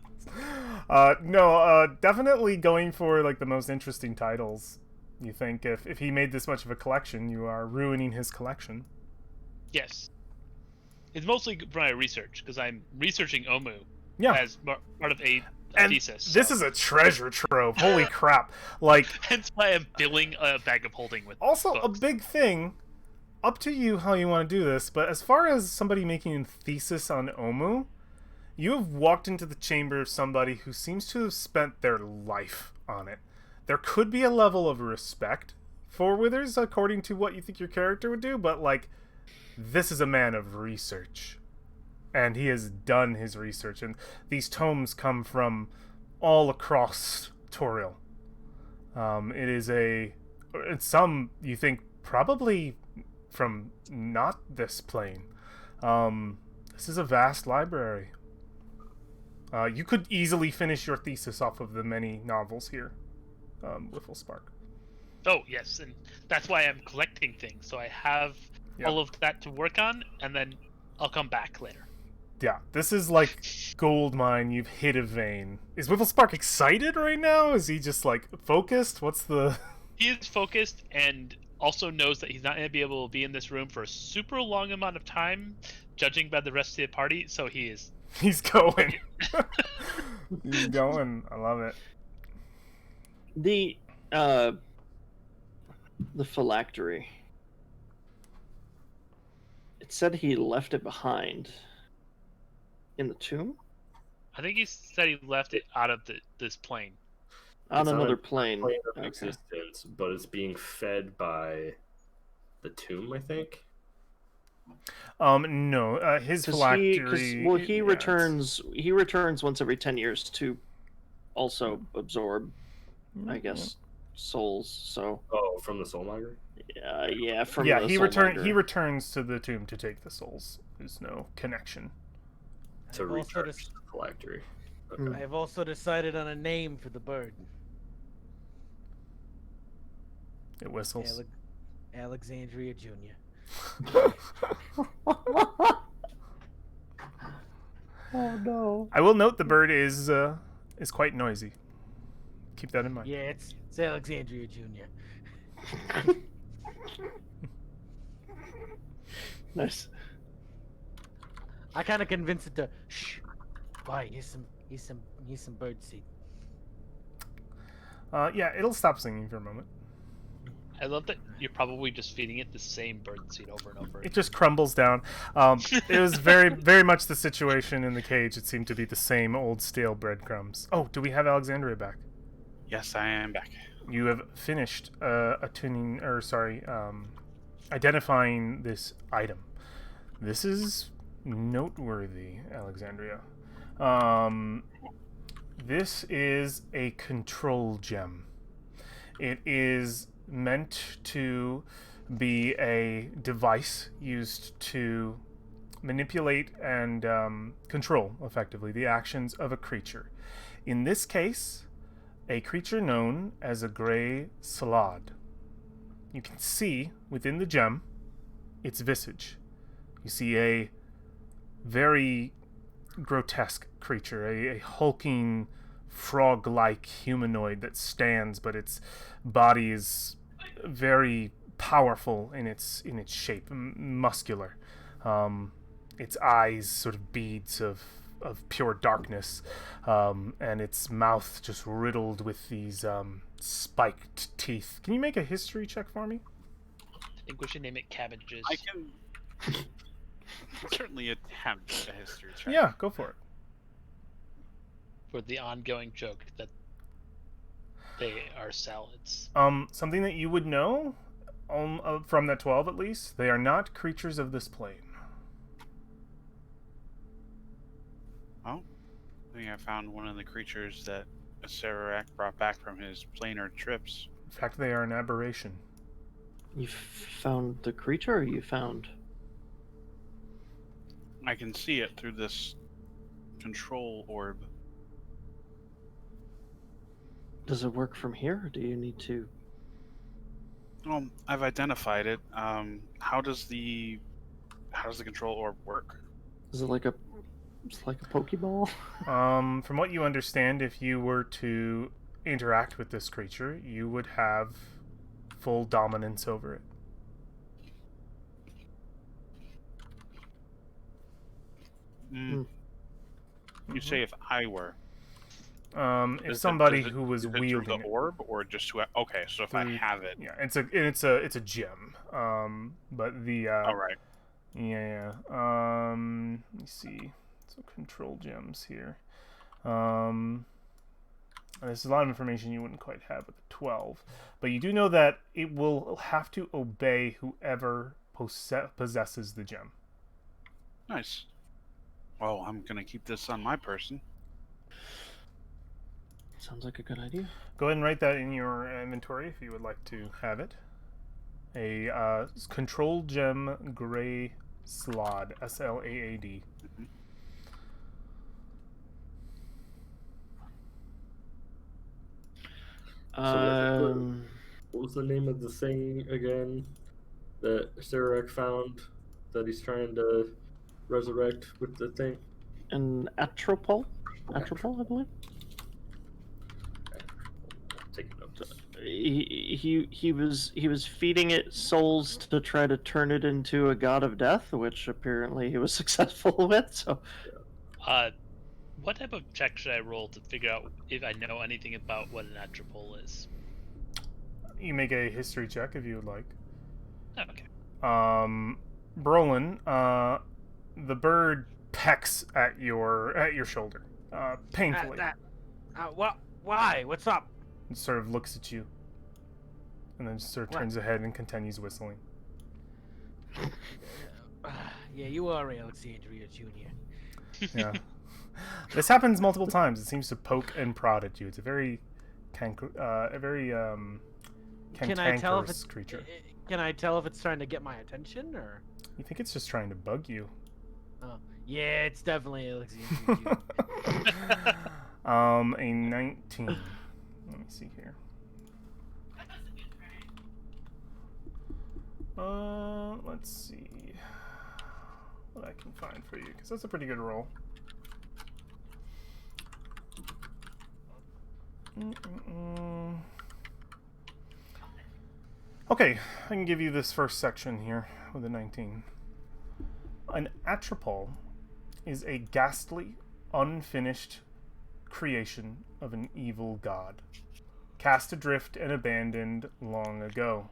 Definitely going for like the most interesting titles. You think if he made this much of a collection, you are ruining his collection. Yes. It's mostly for my research, because I'm researching Omu as part of a thesis. This is a treasure trove. Holy crap. Like, hence why I'm filling a bag of holding with also books. A big thing, up to you how you want to do this, but as far as somebody making a thesis on Omu, you have walked into the chamber of somebody who seems to have spent their life on it. There could be a level of respect for Withers according to what you think your character would do, but like, this is a man of research, and he has done his research, and these tomes come from all across Toriel. It's some you think probably from not this plane. This is a vast library. You could easily finish your thesis off of the many novels here, Whifflespark. Oh, yes, and that's why I'm collecting things, so I have all of that to work on, and then I'll come back later. Yeah, this is like gold mine. You've hit a vein. Is Whifflespark excited right now? Is he just like focused? What's the... He is focused and also knows that he's not going to be able to be in this room for a super long amount of time, judging by the rest of the party, so he is... He's going. He's going. I love it. The phylactery. It said he left it behind in the tomb? I think he said he left it out of this plane. On It's another a plane. Plane of Okay. existence, but it's being fed by the tomb, I think. No, his phylactery... He returns once every 10 years to also absorb, I guess, souls. So Oh, from the Soulmonger? from Yeah, the he Soulmonger. returns to the tomb to take the souls. There's no connection. To I've also recharge dis- the phylactery. Hmm. I've also decided on a name for the bird. It whistles. Alexandria Jr. Oh no. I will note the bird is is quite noisy. Keep that in mind. Yeah, it's Alexandria Jr. Nice. I kind of convinced it to shh. Why? Here's some bird seed. Yeah, it'll stop singing for a moment. I love that you're probably just feeding it the same bird seed over and over. It just crumbles down. It was very, very much the situation in the cage. It seemed to be the same old stale breadcrumbs. Oh, do we have Alexandria back? Yes, I am back. You have finished identifying this item. This is noteworthy, Alexandria. This is a control gem. It is meant to be a device used to manipulate and control, effectively, the actions of a creature. In this case, a creature known as a gray slod. You can see within the gem its visage. You see a very grotesque creature, a hulking frog-like humanoid that stands, but its body is very powerful in its shape, muscular. Its eyes sort of beads of pure darkness, and its mouth just riddled with these spiked teeth. Can you make a history check for me? I think we should name it cabbages. I can certainly attempt a history check. Yeah, go for it. For the ongoing joke that they are salads. Something that you would know from that 12 at least, they are not creatures of this plane. Oh, I think I found one of the creatures that Sararak brought back from his planar trips. In fact, they are an aberration. You found the creature, or you found? I can see it through this control orb. Does it work from here, or do you need to? Well, I've identified it. How does the control orb work? Is it like a? It's like a Pokeball. From what you understand, if you were to interact with this creature, you would have full dominance over it. You say if I were. If somebody who was through wielding the orb, or just who? Okay, so if I have it. Yeah, it's a gem. But the All right. Yeah. Let me see. So control gems here. There's a lot of information you wouldn't quite have with the 12, but you do know that it will have to obey whoever possesses the gem. Nice. Well, I'm gonna keep this on my person. Sounds like a good idea. Go ahead and write that in your inventory if you would like to have it. A control gem gray slod, SLAAD. Mm-hmm. What was the name of the thing again that Sararak found that he's trying to resurrect with the thing? An atropole? Atropole, I believe. Take a note. He was feeding it souls to try to turn it into a god of death, which apparently he was successful with. So, what type of check should I roll to figure out if I know anything about what an atropole is? You make a history check if you would like. Okay. Brolin, the bird pecks at your shoulder, painfully. What? Why? What's up? It sort of looks at you, and then just sort of turns ahead and continues whistling. Yeah, you are Alexandria Jr. Yeah. This happens multiple times. It seems to poke and prod at you. It's a very cantankerous creature. Can I tell if it's trying to get my attention, or? You think it's just trying to bug you? Oh, yeah, it's definitely Alexandria Jr. A 19. Let me see here. Let's see what I can find for you, because that's a pretty good roll. Okay, I can give you this first section here with a 19. An atropol is a ghastly, unfinished creation of an evil god, cast adrift and abandoned long ago.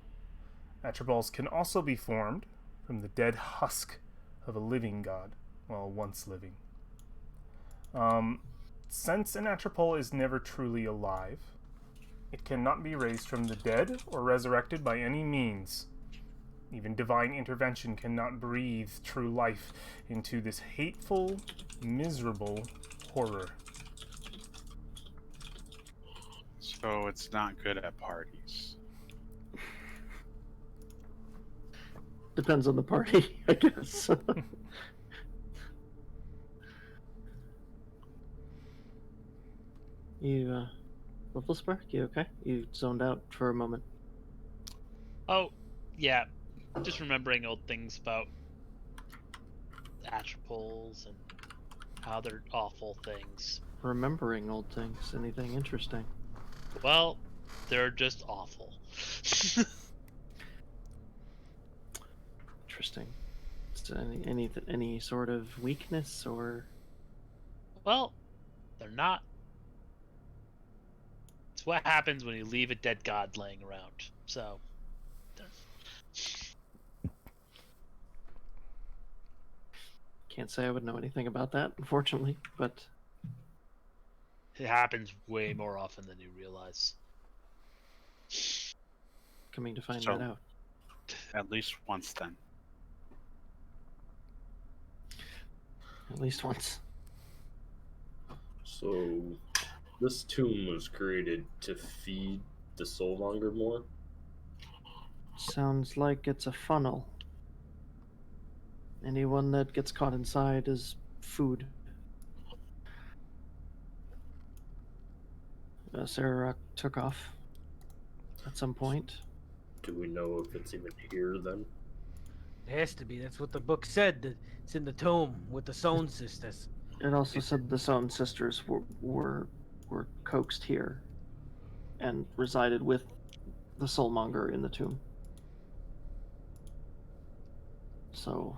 Atropols can also be formed from the dead husk of a living god, well, once living. Since an atropol is never truly alive, it cannot be raised from the dead or resurrected by any means. Even divine intervention cannot breathe true life into this hateful, miserable horror. So it's not good at parties. Depends on the party, I guess. You, Level Spark, you okay? You zoned out for a moment. Oh, yeah. Just remembering old things about atropols and how they're awful things. Remembering old things. Anything interesting? Well, they're just awful. Interesting. Is any sort of weakness or? Well, they're not. It's what happens when you leave a dead god laying around. So. Can't say I would know anything about that, unfortunately, but It happens way more often than you realize. coming to find So- that out. At least once then. At least once. So, this tomb was created to feed the Soulmonger more? Sounds like it's a funnel. Anyone that gets caught inside is food. Sarah Rock took off at some point. Do we know if it's even here then? It has to be. That's what the book said. That it's in the tomb with the Sohn sisters. It also said the Sohn sisters were coaxed here and resided with the Soulmonger in the tomb. So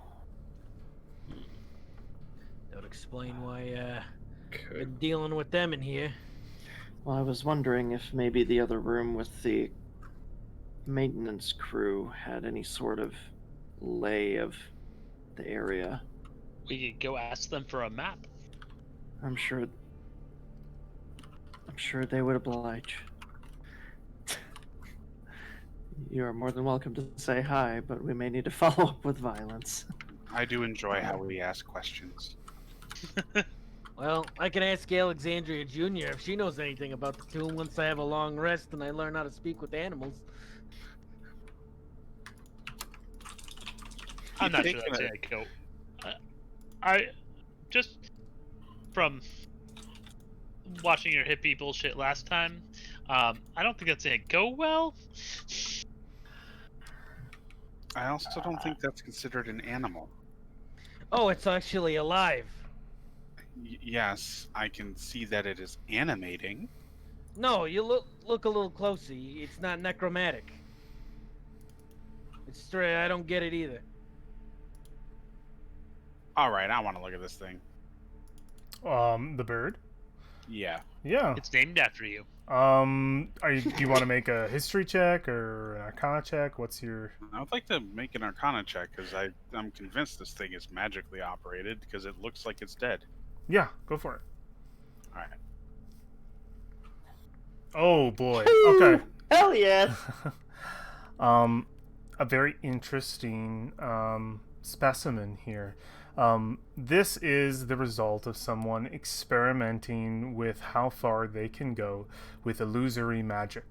That would explain why Okay. been dealing with them in here. well, I was wondering if maybe the other room with the maintenance crew had any sort of lay of the area. We could go ask them for a map. I'm sure they would oblige. You are more than welcome to say hi, but we may need to follow up with violence. I do enjoy how we ask questions. Well, I can ask Alexandria Jr. if she knows anything about the tomb once I have a long rest and I learn how to speak with animals. I'm not Taking sure that's it. gonna go. I just from watching your hippie bullshit last time. I don't think that's gonna go well. I also don't think that's considered an animal. Oh, it's actually alive. Yes, I can see that it is animating. No, you look a little closer. It's not necromantic. It's straight. I don't get it either. All right, I want to look at this thing. The bird? Yeah. Yeah. It's named after you. Do you want to make a history check or an arcana check? What's your... I would like to make an Arcana check because I'm convinced this thing is magically operated because it looks like it's dead. Yeah, go for it. All right. Oh, boy. Okay. Hell yeah! A very interesting specimen here. This is the result of someone experimenting with how far they can go with illusory magic.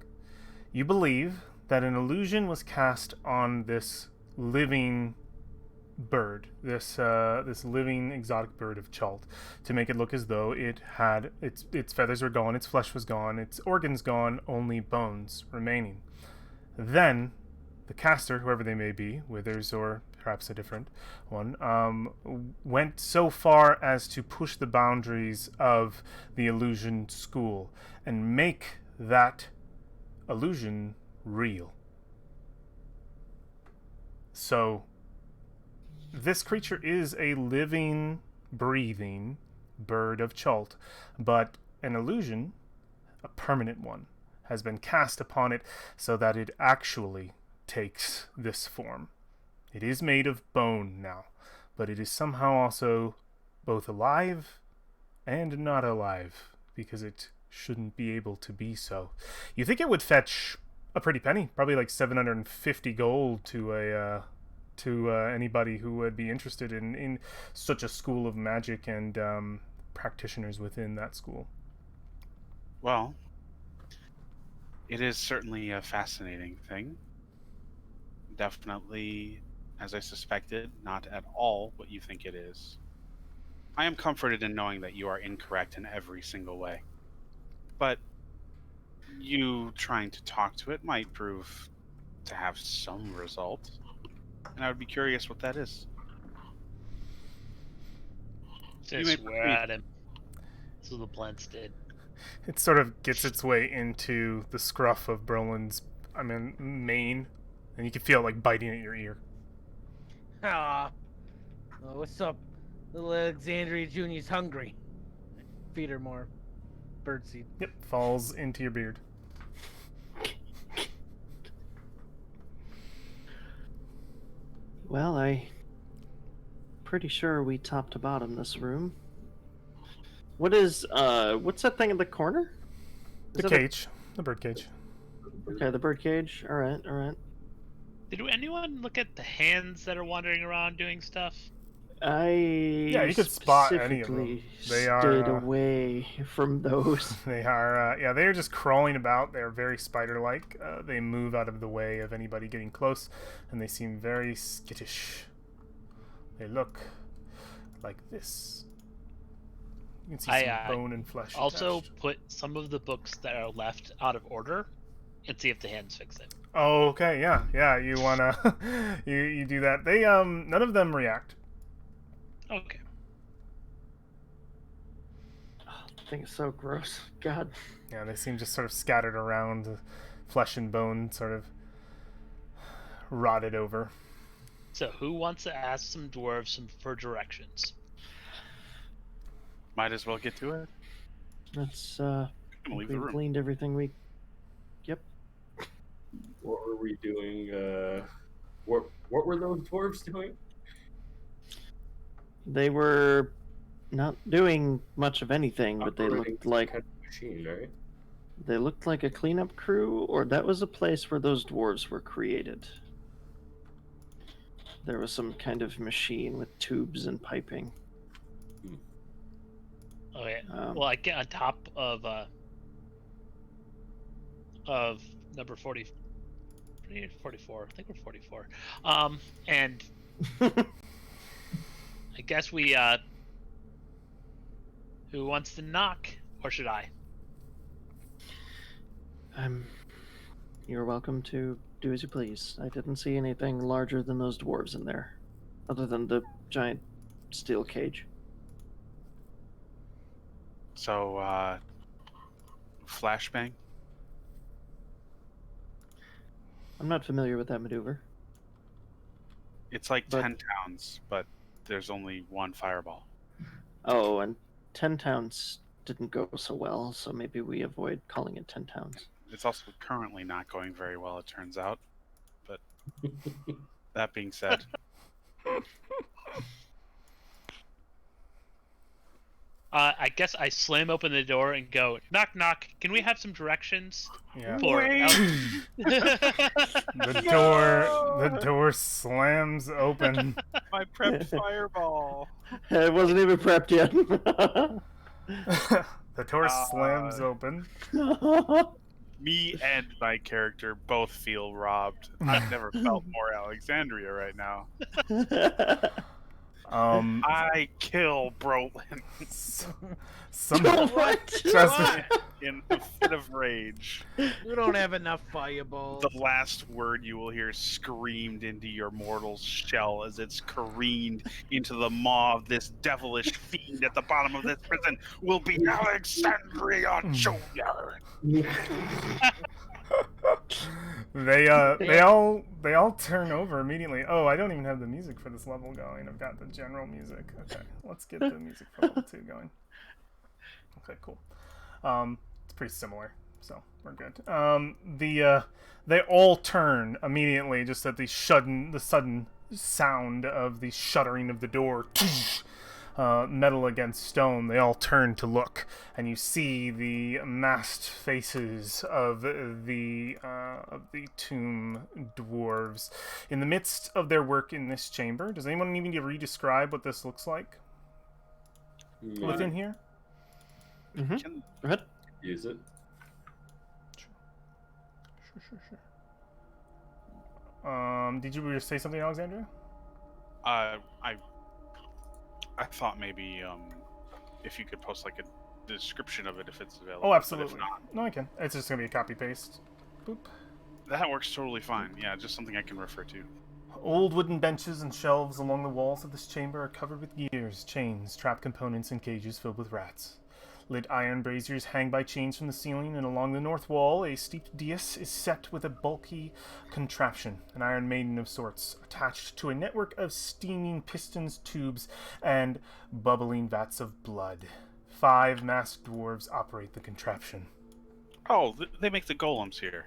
You believe that an illusion was cast on this living bird, this living exotic bird of Chult, to make it look as though it had its feathers were gone, its flesh was gone, its organs gone, only bones remaining. Then the caster, whoever they may be, Withers or perhaps a different one, went so far as to push the boundaries of the illusion school and make that illusion real. So, this creature is a living, breathing bird of Chult, but an illusion, a permanent one, has been cast upon it so that it actually takes this form. It is made of bone now, but it is somehow also both alive and not alive, because it shouldn't be able to be so. You think it would fetch a pretty penny, probably like 750 gold to anybody who would be interested in such a school of magic and practitioners within that school. Well, it is certainly a fascinating thing. Definitely, as I suspected, not at all what you think it is. I am comforted in knowing that you are incorrect in every single way. But you trying to talk to it might prove to have some result. And I would be curious what that is. You may Just swear proceed. at him. That's what the plants did. It sort of gets its way into the scruff of Brolin's, mane, and you can feel it like biting at your ear. Ah. Oh, what's up? Little Alexandria Junior's hungry. Feed her more birdseed. Yep, falls into your beard. Well, I'm pretty sure we top to bottom this room. What's that thing in the corner? The cage. The bird cage. Okay, the bird cage. All right. Did anyone look at the hands that are wandering around doing stuff? Yeah, you could spot any of them. They are stayed away from those. They are they are just crawling about. They're very spider-like. They move out of the way of anybody getting close, and they seem very skittish. They look like this. You can see some bone and flesh Also attached. put some of the books that are left out of order and see if the hands fix it. Oh, okay, yeah. You wanna you do that. They none of them react. Okay. Oh, that thing is so gross. God. Yeah, they seem just sort of scattered around, flesh and bone sort of rotted over. So who wants to ask some dwarves for directions? Might as well get to it. That's I'm gonna leave the we've room. gleaned everything we. Yep. What were we doing? What were those dwarves doing? They were not doing much of anything, but they Operating looked some like kind of machine, right? they looked like a cleanup crew, or that was a place where those dwarves were created. There was some kind of machine with tubes and piping. Okay. Well, I get on top of number 40, 44. I think we're 44. And I guess we who wants to knock, or should I? You're welcome to do as you please. I didn't see anything larger than those dwarves in there, other than the giant steel cage. So, flashbang? I'm not familiar with that maneuver. It's like But- 10 towns, but there's only one fireball. Oh, and 10 towns didn't go so well, so maybe we avoid calling it 10 towns. It's also currently not going very well, it turns out. But that being said, I guess I slam open the door and go, knock, knock. Can we have some directions? Yeah. For The door slams open. my prepped fireball. It wasn't even prepped yet. The door slams open. Me and my character both feel robbed. I've never felt more Alexandria right now. I kill Brolin No, what? Trust me. in a fit of rage. You don't have enough fireballs. The last word you will hear screamed into your mortal's shell as it's careened into the maw of this devilish fiend at the bottom of this prison will be Alexandria Junior. They all turn over immediately. Oh, I don't even have the music for this level going. I've got the general music. Okay, let's get the music for level 2 going. Okay, cool. It's pretty similar, so we're good. They all turn immediately just at the sudden sound of the shuttering of the door. Metal against stone, they all turn to look, and you see the masked faces of the tomb dwarves in the midst of their work in this chamber. Does anyone need me to re-describe what this looks like within here? Mm-hmm. Go ahead. Use it. Sure. Did you say something, Alexandria? I thought maybe if you could post like a description of it if it's available. Oh, absolutely. But if not, No, I can. It's just gonna be a copy paste. Boop. that works totally fine. Yeah, just something I can refer to. Old wooden benches and shelves along the walls of this chamber are covered with gears, chains, trap components, and cages filled with rats. Lit iron braziers hang by chains from the ceiling, and along the north wall, a steep dais is set with a bulky contraption, an iron maiden of sorts, attached to a network of steaming pistons, tubes, and bubbling vats of blood. 5 masked dwarves operate the contraption. Oh, they make the golems here.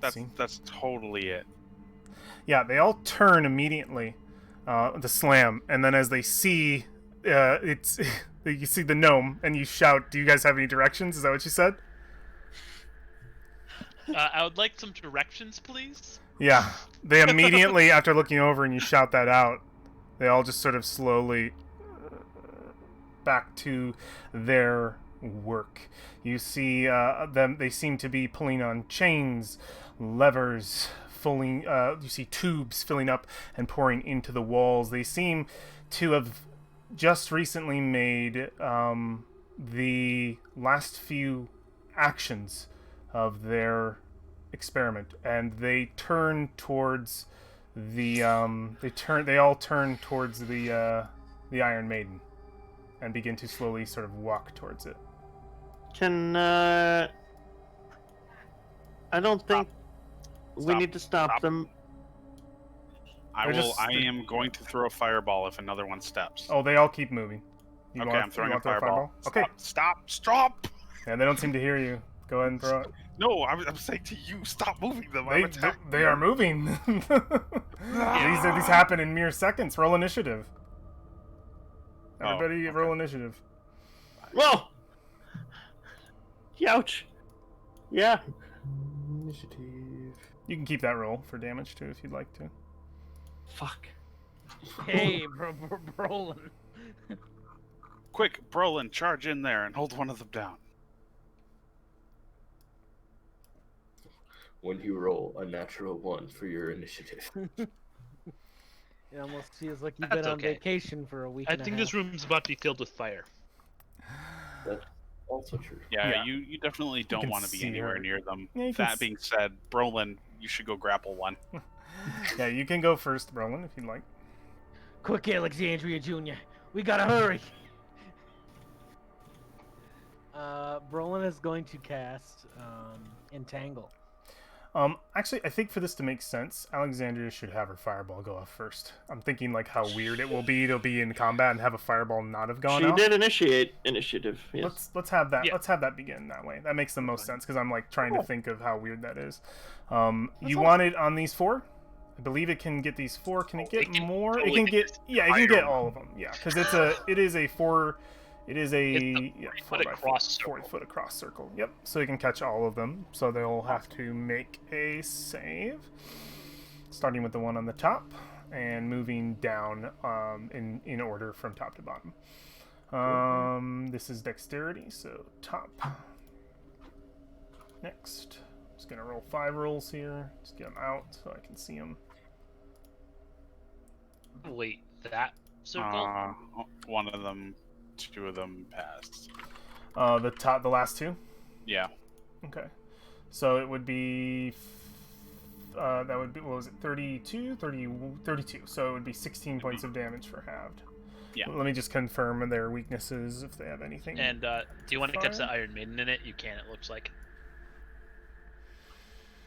See? That's totally it. Yeah, they all turn immediately to slam, and then as they see it's you see the gnome, and you shout, "Do you guys have any directions?" Is that what you said? I would like some directions, please. Yeah. They immediately, after looking over and you shout that out, they all just sort of slowly back to their work. You see them, they seem to be pulling on chains, levers, you see tubes filling up and pouring into the walls. They seem to have just recently made the last few actions of their experiment, and they turn towards the they all turn towards the Iron Maiden and begin to slowly sort of walk towards it. Can I don't think we need to stop them. I am going to throw a fireball if another one steps. Oh, they all keep moving. I'm throwing a fireball. Okay. Stop! Yeah, they don't seem to hear you. Go ahead and throw it. No, I'm saying to you, stop moving them. They are moving. These happen in mere seconds. Roll initiative. Everybody, roll initiative. Whoa! Youch. Yeah. Initiative. You can keep that roll for damage too if you'd like to. Fuck. Hey, Brolin. Quick, Brolin, charge in there and hold one of them down. When you roll a natural 1 for your initiative. It almost feels like you've That's been on okay. vacation for a week. I and a think half. this room's about to be filled with fire. That's also true. Yeah. You definitely don't can want to be see anywhere her. near them. Yeah, you can That being said, Brolin, you should go grapple one. Yeah, you can go first, Brolin, if you'd like. Quick, Alexandria Junior. We gotta hurry. Brolin is going to cast Entangle. Actually, I think for this to make sense, Alexandria should have her fireball go off first. I'm thinking like how weird it will be to be in combat and have a fireball not have gone She off. did initiate initiative. Yes. Let's have that. Yeah. Let's have that begin that way. That makes the most sense because I'm like trying to think of how weird that is. You awesome. want it on these 4? I believe it can get these 4. Can it get It can more? totally It can get get it can get all of them. Yeah, because it is a 4. It is a It's a 4 40-foot by across 40 circle. foot across circle. Yep. So you can catch all of them. So they'll have to make a save, starting with the one on the top and moving down in order from top to bottom. This is dexterity, so top. Next, just gonna roll 5 rolls here. Just get them out so I can see them. Wait, that circle? One of them, two of them passed. The last two. Yeah. Okay, so it would be. That would be, what was it, 32? 32. So it would be 16 points of damage for halved. Yeah. Let me just confirm their weaknesses if they have anything. And do you want to catch the Iron Maiden in it? You can, it looks like.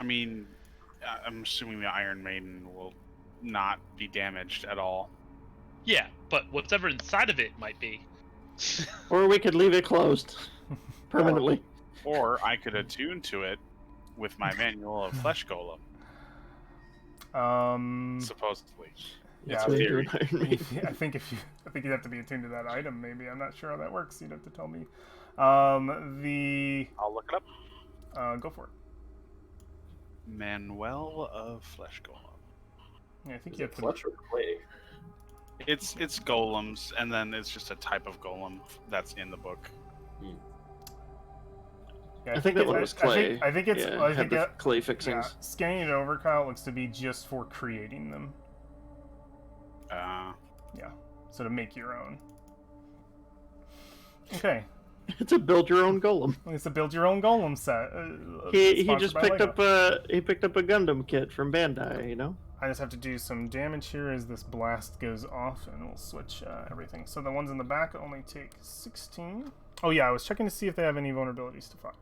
I mean, I'm assuming the Iron Maiden will not be damaged at all. Yeah, but whatever inside of it might be. Or we could leave it closed permanently. Or I could attune to it with my manual of Flesh Golem. Supposedly. Yeah, It's I a think, theory. I think you'd have to be attuned to that item. Maybe I'm not sure how that works. You'd have to tell me. I'll look it up. Go for it. Manual of Flesh Golem. Yeah, I think Is you it have to. flesh or clay? It's golems, and then it's just a type of golem that's in the book. Yeah, I think that one was clay. I think it's. Yeah, I had think the it, clay yeah, fixings. scanning it over, Kyle, looks to be just for creating them. Yeah, so to make your own. Okay. It's a build your own golem. It's a build your own golem set. He sponsored just by picked Lego. up a Gundam kit from Bandai, you know? I just have to do some damage here as this blast goes off, and we'll switch everything. So the ones in the back only take 16. Oh yeah, I was checking to see if they have any vulnerabilities to fire.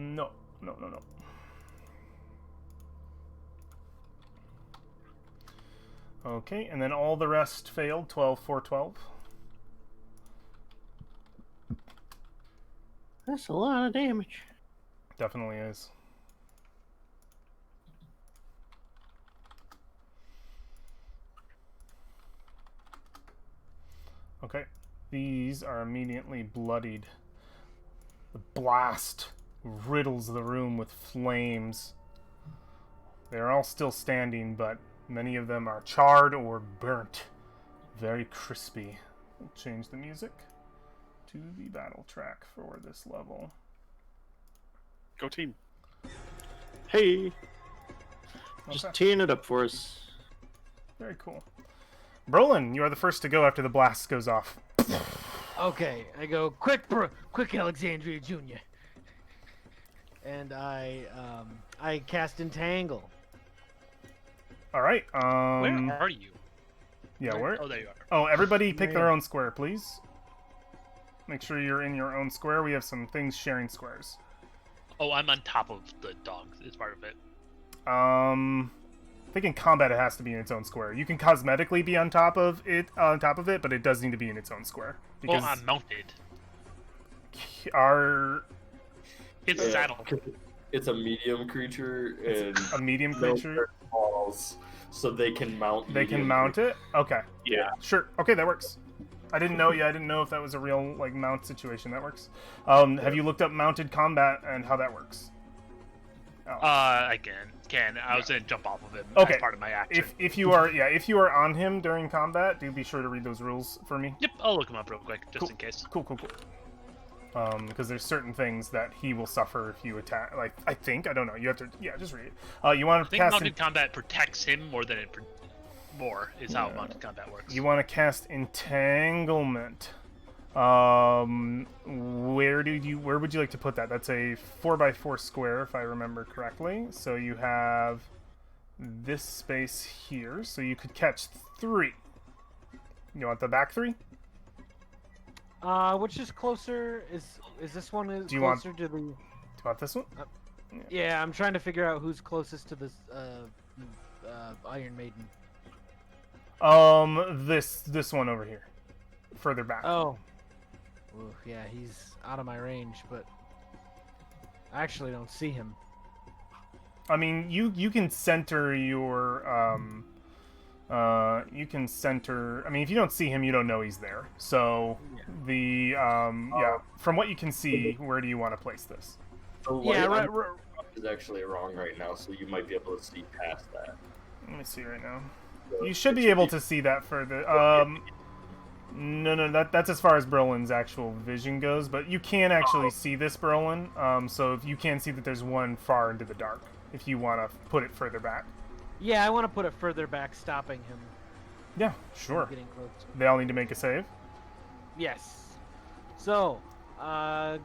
No. Okay, and then all the rest failed. 12, 4, 12. That's a lot of damage. Definitely is. Okay, these are immediately bloodied. The blast riddles the room with flames. They are all still standing, but many of them are charred or burnt. Very crispy. We'll change the music to the battle track for this level. Go team. Hey, just Okay. teeing it up for us. Very cool. Brolin, you are the first to go after the blast goes off. Okay, I go quick, Alexandria Jr. And I cast Entangle. All right. Where are you? Yeah, where? Oh, there you are. Oh, everybody pick their Yeah. own square, please. Make sure you're in your own square. We have some things sharing squares. Oh, I'm on top of the dog. It's part of it. I think in combat it has to be in its own square. You can cosmetically be on top of it, but it does need to be in its own square. Well, Because I'm mounted. our It's Yeah. saddle. It's a medium creature and a medium no creature, balls, so they can mount. they can medium mount it. Okay, Yeah. sure. Okay, that works. I didn't know. Yeah, I didn't know if that was a real like mount situation. That works. Have you looked up mounted combat and how that works? Oh. I can. I was gonna jump off of him Okay. as part of my action. If you are on him during combat, do be sure to read those rules for me. Yep, I'll look him up real quick, just Cool. in case. Cool. Because there's certain things that he will suffer if you attack. Like I don't know. You have to. Yeah, just read it. You want I to think cast. mounted combat protects him more than more is how mounted combat works. You want to cast entanglement. Where would you like to put that? That's a 4x4 square, if I remember correctly. So you have this space here, so you could catch 3. You want the back 3? Which is closer? Is this one Do you want- closer to the? Do you want this one? Yeah, I'm trying to figure out who's closest to this Iron Maiden. This one over here, further back. Oh. Ooh, yeah, he's out of my range, but I actually don't see him. I mean, you can center your you can center. I mean, if you don't see him, you don't know he's there. So from what you can see, where do you want to place this? The Yeah, light right. is actually wrong right now, so you might be able to see past that. Let me see right now. So You should be able to see that further. No, that's as far as Brolin's actual vision goes, but you can actually see this Brolin. So if you can see that there's one far into the dark, if you want to put it further back. Yeah, I want to put it further back, stopping him Yeah, from sure. getting close. They all need to make a save. Yes. So,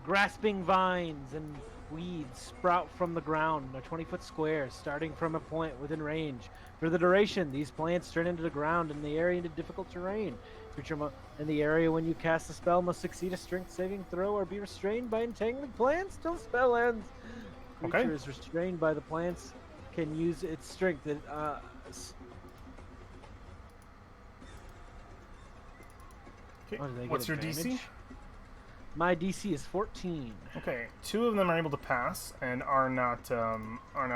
grasping vines and weeds sprout from the ground in a 20-foot square, starting from a point within range. For the duration, these plants turn into the ground in the area into difficult terrain. Creature in the area when you cast the spell must succeed a strength saving throw or be restrained by entangling plants till spell ends. Okay. Creature is restrained by the plants, can use its strength. Okay. Oh, do they get What's your DC? advantage? My DC is 14. Okay, 2 of them are able to pass and are not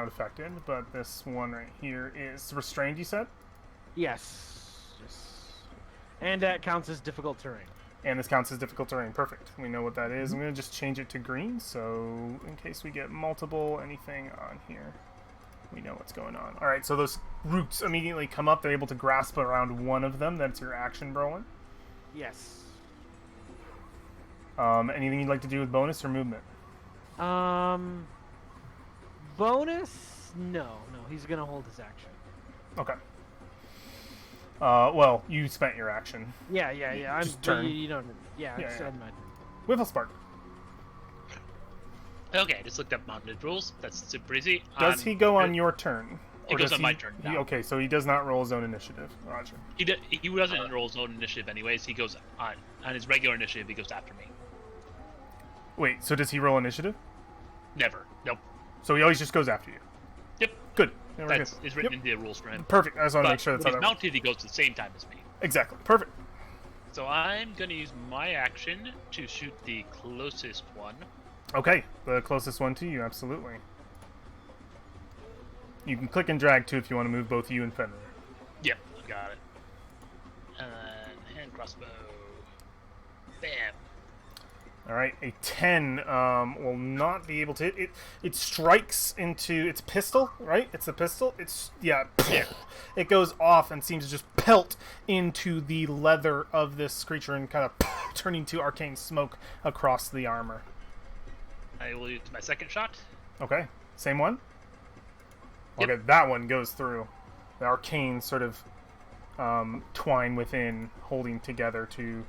affected, but this one right here is restrained. You said, Yes. And that counts as difficult terrain. and this counts as difficult terrain. Perfect. We know what that is. I'm gonna just change it to green, so in case we get multiple anything on here, we know what's going on. All right, so those roots immediately come up. They're able to grasp around one of them. That's your action, Brolin. Yes. Anything you'd like to do with bonus or movement? Bonus? No. He's gonna hold his action. Okay. Well, you spent your action. Yeah. I'm Just turn. You don't. Yeah. Yeah, It's yeah. on my turn. Whiffle Spark. Okay, I just looked up mounted rules. That's super easy. Does he go on your turn? He Or goes does on my turn now. Okay, so he does not roll his own initiative. Roger. He doesn't roll his own initiative anyways. He goes on his regular initiative. He goes after me. Wait, so does he roll initiative? Never. Nope. So he always just goes after you. Yep. Good. Yeah, we're That's good. is written Yep. into the rules for him. Perfect. I just want to But make sure that's when how he's that works. mounted, he goes to the same time as me. Exactly. Perfect. So I'm gonna use my action to shoot the closest one. Okay, the closest one to you, absolutely. You can click and drag too if you want to move both you and Fenrir. Yep, I got it. And hand crossbow. Bam. All right, a 10 will not be able to. It strikes into its pistol, right? It's a pistol. Yeah. It goes off and seems to just pelt into the leather of this creature and kind of turning to arcane smoke across the armor. I will use my second shot. Okay, same one. Yep. Okay, that one goes through. The arcane sort of twine within, holding together to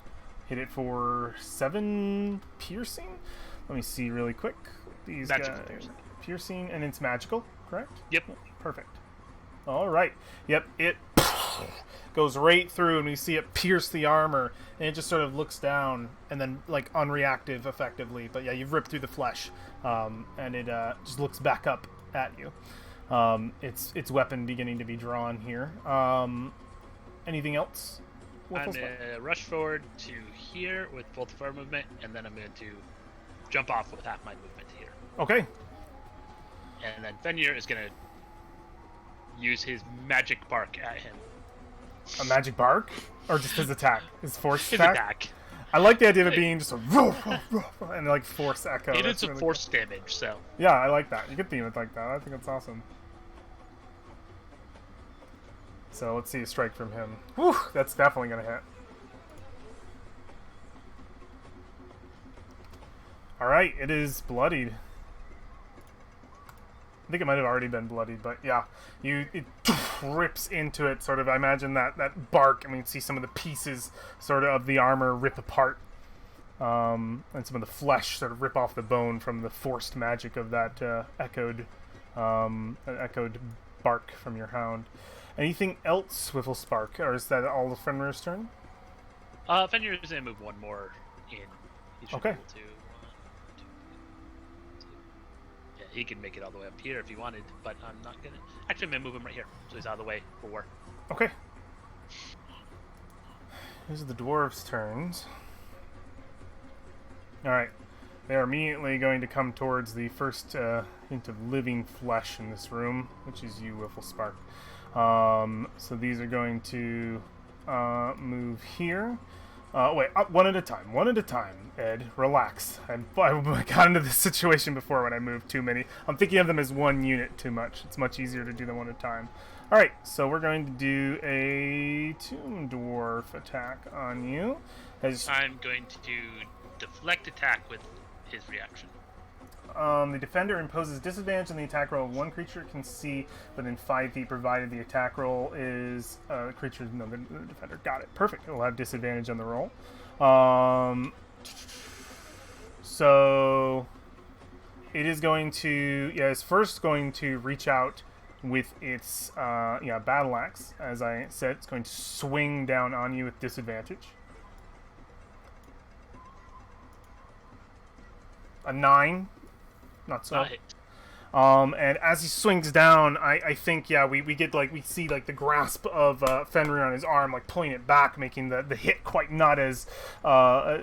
hit it for 7 piercing. Let me see really quick. These Magical guys, piercing, and it's magical, correct? Yep. Perfect. All right. Yep. It goes right through, and we see it pierce the armor, and it just sort of looks down, and then like unreactive, effectively. But yeah, you've ripped through the flesh, and it just looks back up at you. Its weapon beginning to be drawn here. Anything else? I'm gonna rush forward to here with both of our movement, and then I'm going to jump off with half my movement here. Okay. And then Fenrir is going to use his magic bark at him. A magic bark? Or just his attack? His force His attack? attack. I like the idea of it being just a and like force echo. It That's is a really force damage, so. cool. Yeah, I like that. You could theme it like that. I think that's awesome. So let's see a strike from him. Whew, that's definitely gonna hit. Alright, it is bloodied. I think it might have already been bloodied, but yeah. It rips into it, sort of. I imagine that bark, and we can see some of the pieces sort of the armor rip apart. And some of the flesh sort of rip off the bone from the forced magic of that echoed bark from your hound. Anything else, Wiffle Spark, or is that all of Fenrir's turn? Fenrir is going to move one more in. He should Okay. be able to. 1, 2, 3. Yeah, he can make it all the way up here if he wanted, but I'm not going to. Actually, I'm going to move him right here, so he's out of the way for war. Okay. These are the dwarves' turns. Alright. They are immediately going to come towards the first hint of living flesh in this room, which is you, Wiffle Spark. So these are going to move here. Wait, one at a time, Ed. Relax. I got into this situation before when I moved too many. I'm thinking of them as one unit too much. It's much easier to do them one at a time. Alright, so we're going to do a Tomb Dwarf attack on you. I'm going to deflect attack with his reaction. The defender imposes disadvantage on the attack roll of one creature it can see within 5 feet, provided the attack roll is creature. No, the defender. Got it. Perfect. It will have disadvantage on the roll. So it is going to. Yeah, it's first going to reach out with its battle axe. As I said, it's going to swing down on you with disadvantage. A 9. Not so. And as he swings down, I think, we get, like, we see, like, the grasp of Fenrir on his arm, like, pulling it back, making the hit quite not as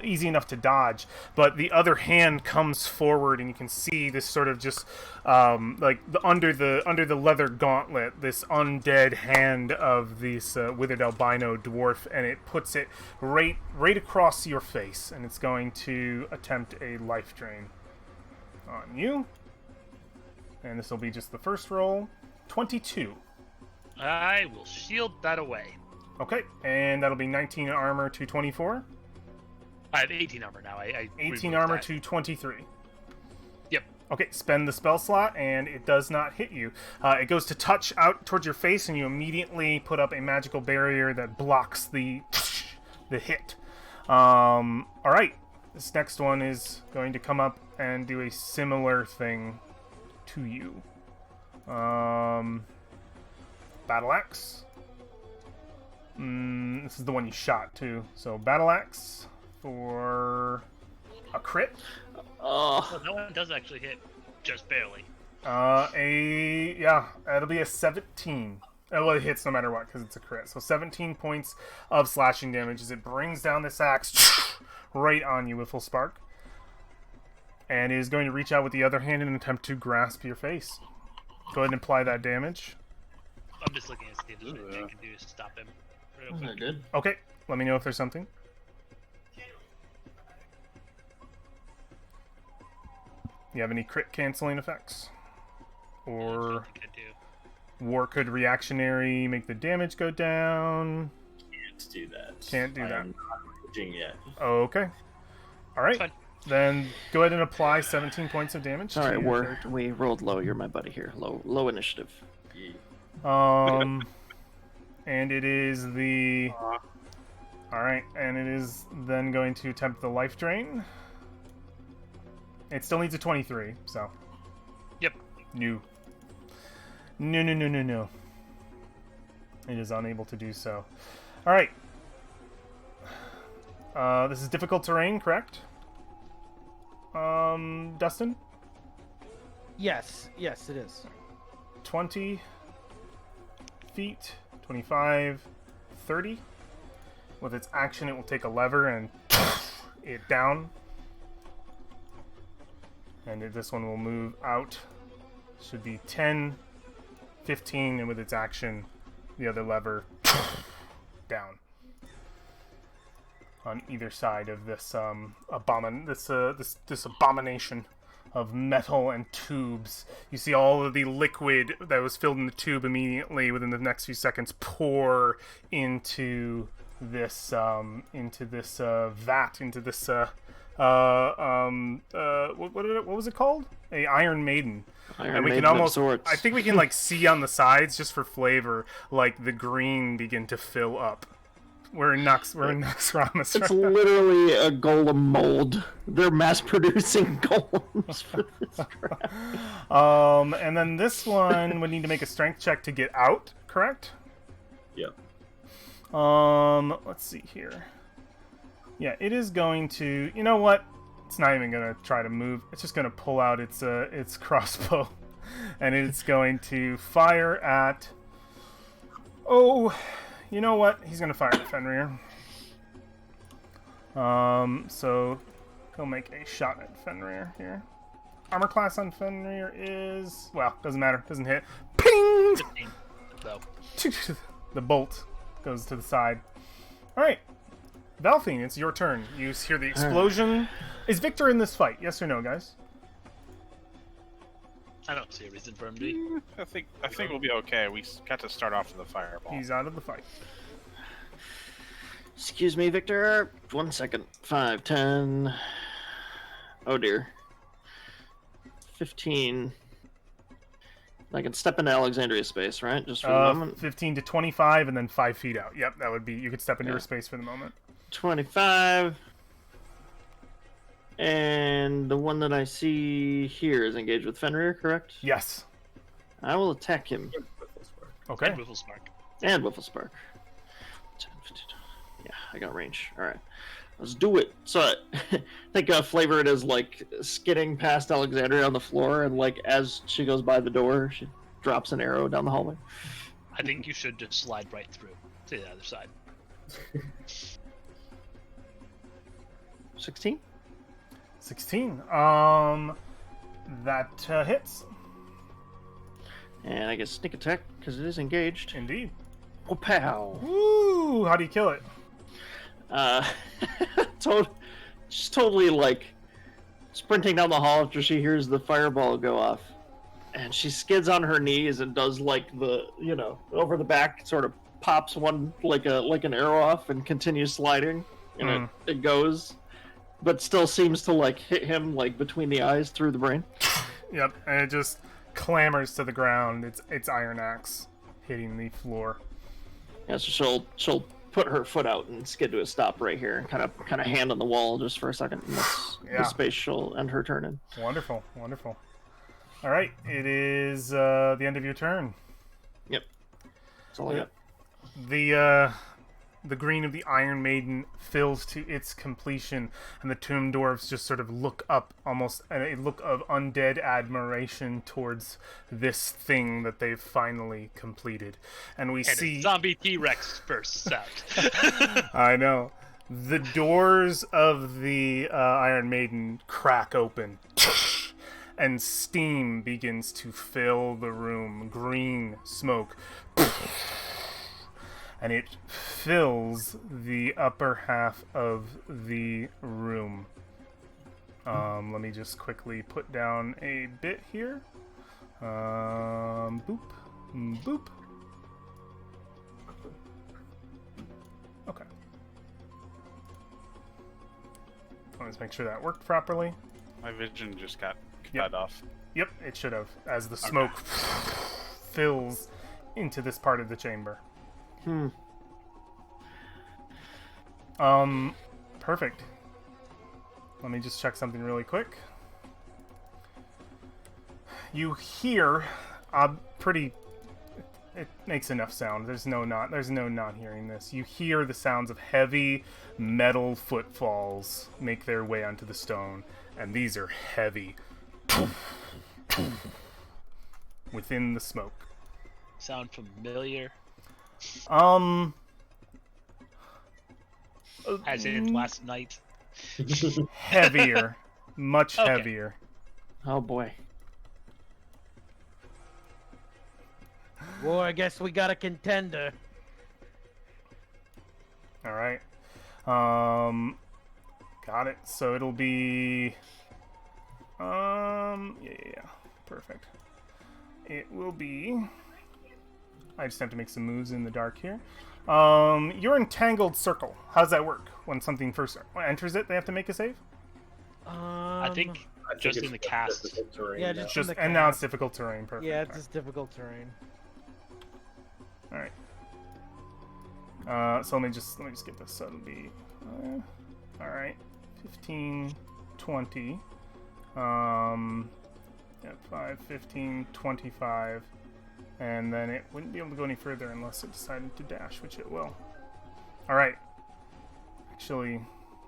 easy enough to dodge. But the other hand comes forward, and you can see this sort of just, under the leather gauntlet, this undead hand of this withered albino dwarf, and it puts it right across your face, and it's going to attempt a life drain on you. And this will be just the first roll. 22. I will shield that away. Okay, and that'll be 19 armor to 24. I have 18 armor now. I 18 armor to 23. Yep. Okay, spend the spell slot, and it does not hit you. It goes to touch out towards your face, and you immediately put up a magical barrier that blocks the hit. All right, this next one is going to come up and do a similar thing to you. Battle axe. This is the one you shot too. So battle axe for a crit. Well, that one does actually hit, just barely. It'll be a 17. Well, it hits no matter what because it's a crit. So 17 points of slashing damage as it brings down this axe right on you with full spark. And is going to reach out with the other hand and attempt to grasp your face. Go ahead and apply that damage. I'm just looking to see if there's anything I can do to stop him. Real quick. Good. Okay, let me know if there's something. You have any crit canceling effects? I Or don't think I do. War could reactionary make the damage go down? Can't do that. Can't do I that. am not raging yet. Okay. Alright. Fine. Then go ahead and apply 17 points of damage. All to right, your we rolled low. You're my buddy here. Low initiative. And it is the... Alright, and it is then going to attempt the life drain. It still needs a 23, so... Yep. No. It is unable to do so. Alright. This is difficult terrain, correct? Dustin? Yes, it is. 20 feet, 25, 30. With its action, it will take a lever and it down. And this one will move out. Should be 10, 15, and with its action, the other lever down. On either side of this this abomination of metal and tubes. You see all of the liquid that was filled in the tube immediately within the next few seconds pour into this vat, into this what was it called? A Iron Maiden. And we can almost. I think we can like see on the sides just for flavor, like the green begin to fill up. We're in Noxramas. It's literally a golem mold. They're mass producing golems for this crap. And then this one would need to make a strength check to get out, correct? Yep. Let's see here. Yeah, it is going to. You know what? It's not even gonna try to move. It's just gonna pull out its crossbow, and it's going to fire at. Oh. You know what? He's gonna fire at Fenrir. So he'll make a shot at Fenrir here. Armor class on Fenrir is doesn't matter, doesn't hit. Ping! 15, though. The bolt goes to the side. All right, Valfine, it's your turn. You hear the explosion. Is Victor in this fight? Yes or no, guys? I don't see a reason for him to be. I think we'll be okay. We got to start off with a fireball. He's out of the fight. Excuse me, Victor. 1 second. 5, 10. Oh dear. 15. I can step into Alexandria space, right? Just for the moment. 15 to 25, and then 5 feet out. Yep, that would be. You could step into her Yeah. space for the moment. 25. And the one that I see here is engaged with Fenrir, correct? Yes. I will attack him. Okay. And Wiffle Spark. And Wiffle Spark. 10, 15. Yeah, I got range. Alright. Let's do it. So I think Flavor it is like skidding past Alexandria on the floor, and like as she goes by the door, she drops an arrow down the hallway. I think you should just slide right through to the other side. 16? 16. That hits. And I get sneak attack because it is engaged. Indeed. Oh, pow. Woo! How do you kill it? She's totally like sprinting down the hall after she hears the fireball go off, and she skids on her knees and does like the over the back, sort of pops one like an arrow off and continues sliding, and it goes, but still seems to like hit him like between the eyes through the brain. Yep, and it just clambers to the ground. It's Iron Axe hitting the floor. Yeah, so she'll put her foot out and skid to a stop right here, and kind of hand on the wall just for a second. And that's the space she'll end her turn in. Wonderful, wonderful. All right, it is the end of your turn. Yep, that's all I got. The green of the Iron Maiden fills to its completion, and the tomb dwarves just sort of look up, almost a look of undead admiration towards this thing that they've finally completed. And we see a zombie T-Rex bursts out. I know. The doors of the Iron Maiden crack open, and steam begins to fill the room. Green smoke. And it fills the upper half of the room. Let me just quickly put down a bit here. Boop. Boop. Okay. Let's make sure that worked properly. My vision just got cut off. Yep, it should have, as the smoke fills into this part of the chamber. Perfect. Let me just check something really quick. You hear it makes enough sound. There's no not hearing this. You hear the sounds of heavy metal footfalls make their way onto the stone, and these are heavy. Within the smoke. Sound familiar? As in last night. Heavier. Much Okay. heavier. Oh boy. Well, I guess we got a contender. Alright. Got it. So it'll be yeah. Perfect. It will be I just have to make some moves in the dark here. Your entangled circle. How does that work? When something first enters it, they have to make a save? I think just in the cast. Yeah, Just in the and now it's cast. difficult terrain. Perfect. Yeah, it's just difficult terrain. All right. So let me just get this. So it'll be all right. 15, 20. Yeah, 5, 15, 25. And then it wouldn't be able to go any further unless it decided to dash, which it will. All right. Actually,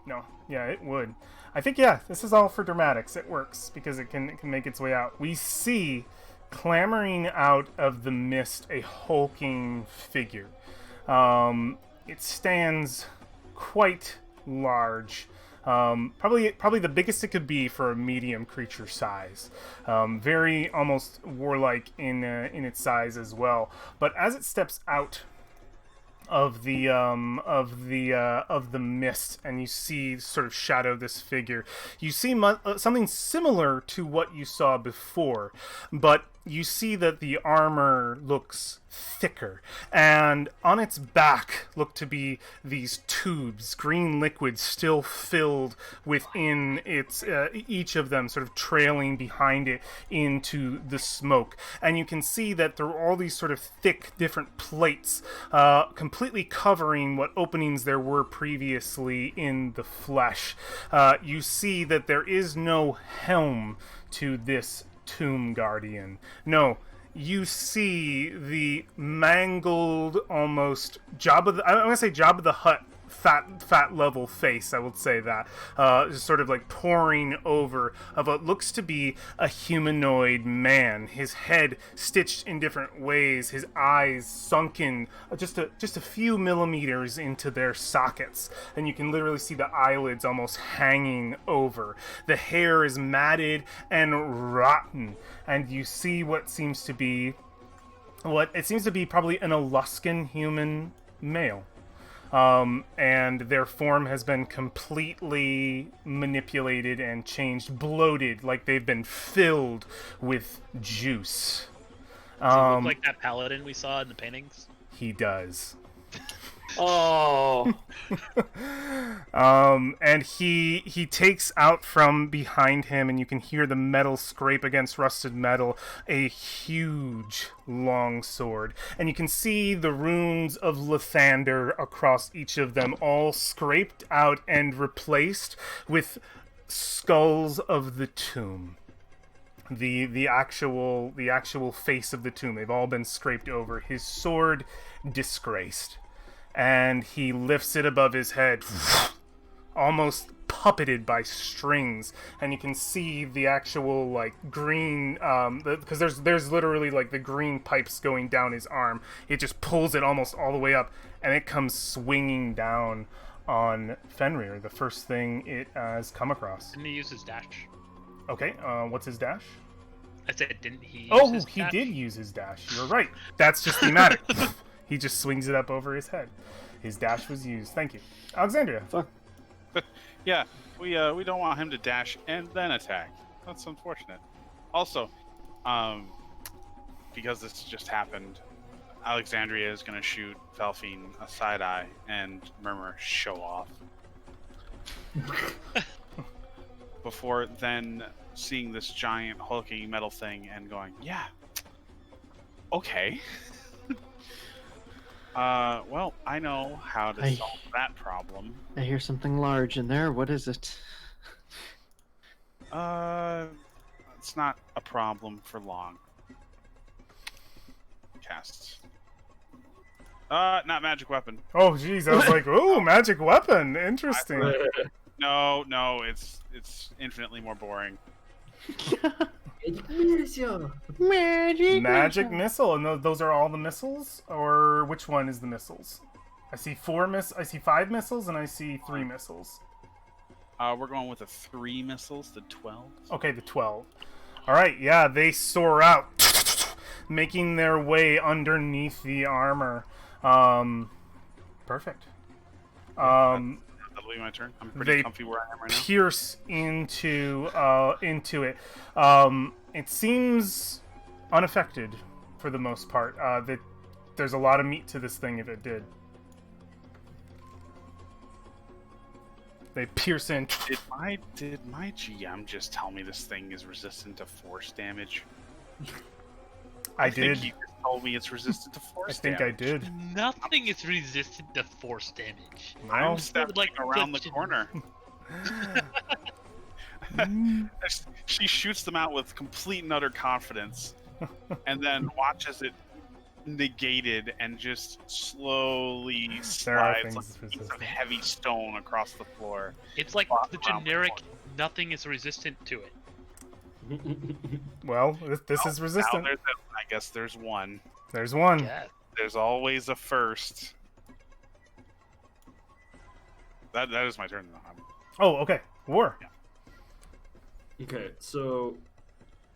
no. Yeah, it would. I think, yeah, this is all for dramatics. It works because it can make its way out. We see clambering out of the mist a hulking figure. It stands quite large. Probably the biggest it could be for a medium creature size. Very almost warlike in its size as well. But as it steps out of the mist, and you see sort of shadow this figure, you see something similar to what you saw before, but you see that the armor looks thicker, and on its back look to be these tubes, green liquid still filled within its each of them, sort of trailing behind it into the smoke. And you can see that there are all these sort of thick different plates completely covering what openings there were previously in the flesh. You see that there is no helm to this tomb guardian. No, you see the mangled, almost I'm gonna say Jabba the Hutt fat level face, I would say that, just sort of like pouring over of what looks to be a humanoid man. His head stitched in different ways, his eyes sunken just a few millimeters into their sockets, and you can literally see the eyelids almost hanging over. The hair is matted and rotten, and you see what seems to be probably an Aluskan human male. And their form has been completely manipulated and changed, bloated, like they've been filled with juice. Does he look like that paladin we saw in the paintings? He does. Oh. And he takes out from behind him, and you can hear the metal scrape against rusted metal, a huge long sword. And you can see the runes of Lathander across each of them, all scraped out and replaced with skulls of the tomb. The actual face of the tomb. They've all been scraped over. His sword disgraced. And he lifts it above his head, almost puppeted by strings, and you can see the actual like green, because there's literally like the green pipes going down his arm. It just pulls it almost all the way up, and it comes swinging down on Fenrir. The first thing it has come across. Didn't he use his dash? Okay, what's his dash? I said, didn't he? He did use his dash. You're right. That's just thematic. He just swings it up over his head. His dash was used. Thank you. Alexandria. Fuck. Yeah, we don't want him to dash and then attack. That's unfortunate. Also, because this just happened, Alexandria is going to shoot Felfine a side eye and murmur, "Show off." Before then seeing this giant hulking metal thing and going, "Yeah, okay." Well, I know how to solve that problem. I hear something large in there. What is it? It's not a problem for long. Casts. Not magic weapon. Oh, jeez, I was like, ooh, magic weapon. Interesting. No, it's infinitely more boring. Magic missile, and those are all the missiles, or which one is the missiles? I see I see 5 missiles, and I see 3 missiles. We're going with the 3 missiles, the 12. Okay, the 12. All right, yeah, they soar out, making their way underneath the armor. Perfect. That'll be my turn. I'm pretty comfy where I am right now. Pierce into it. It seems unaffected for the most part. That there's a lot of meat to this thing if it did. They pierce in. Did my GM just tell me this thing is resistant to force damage? I did. Think he just told me it's resistant to force damage. I did. Nothing is resistant to force damage. I'm stepping around the corner. She shoots them out with complete and utter confidence, and then watches it negated and just slowly slides like a piece of heavy stone across the floor. It's like the generic nothing is resistant to it. Well, this is resistant. I guess there's one. There's one. Yeah. There's always a first. That is my turn. Oh, okay. War. Yeah. Okay, so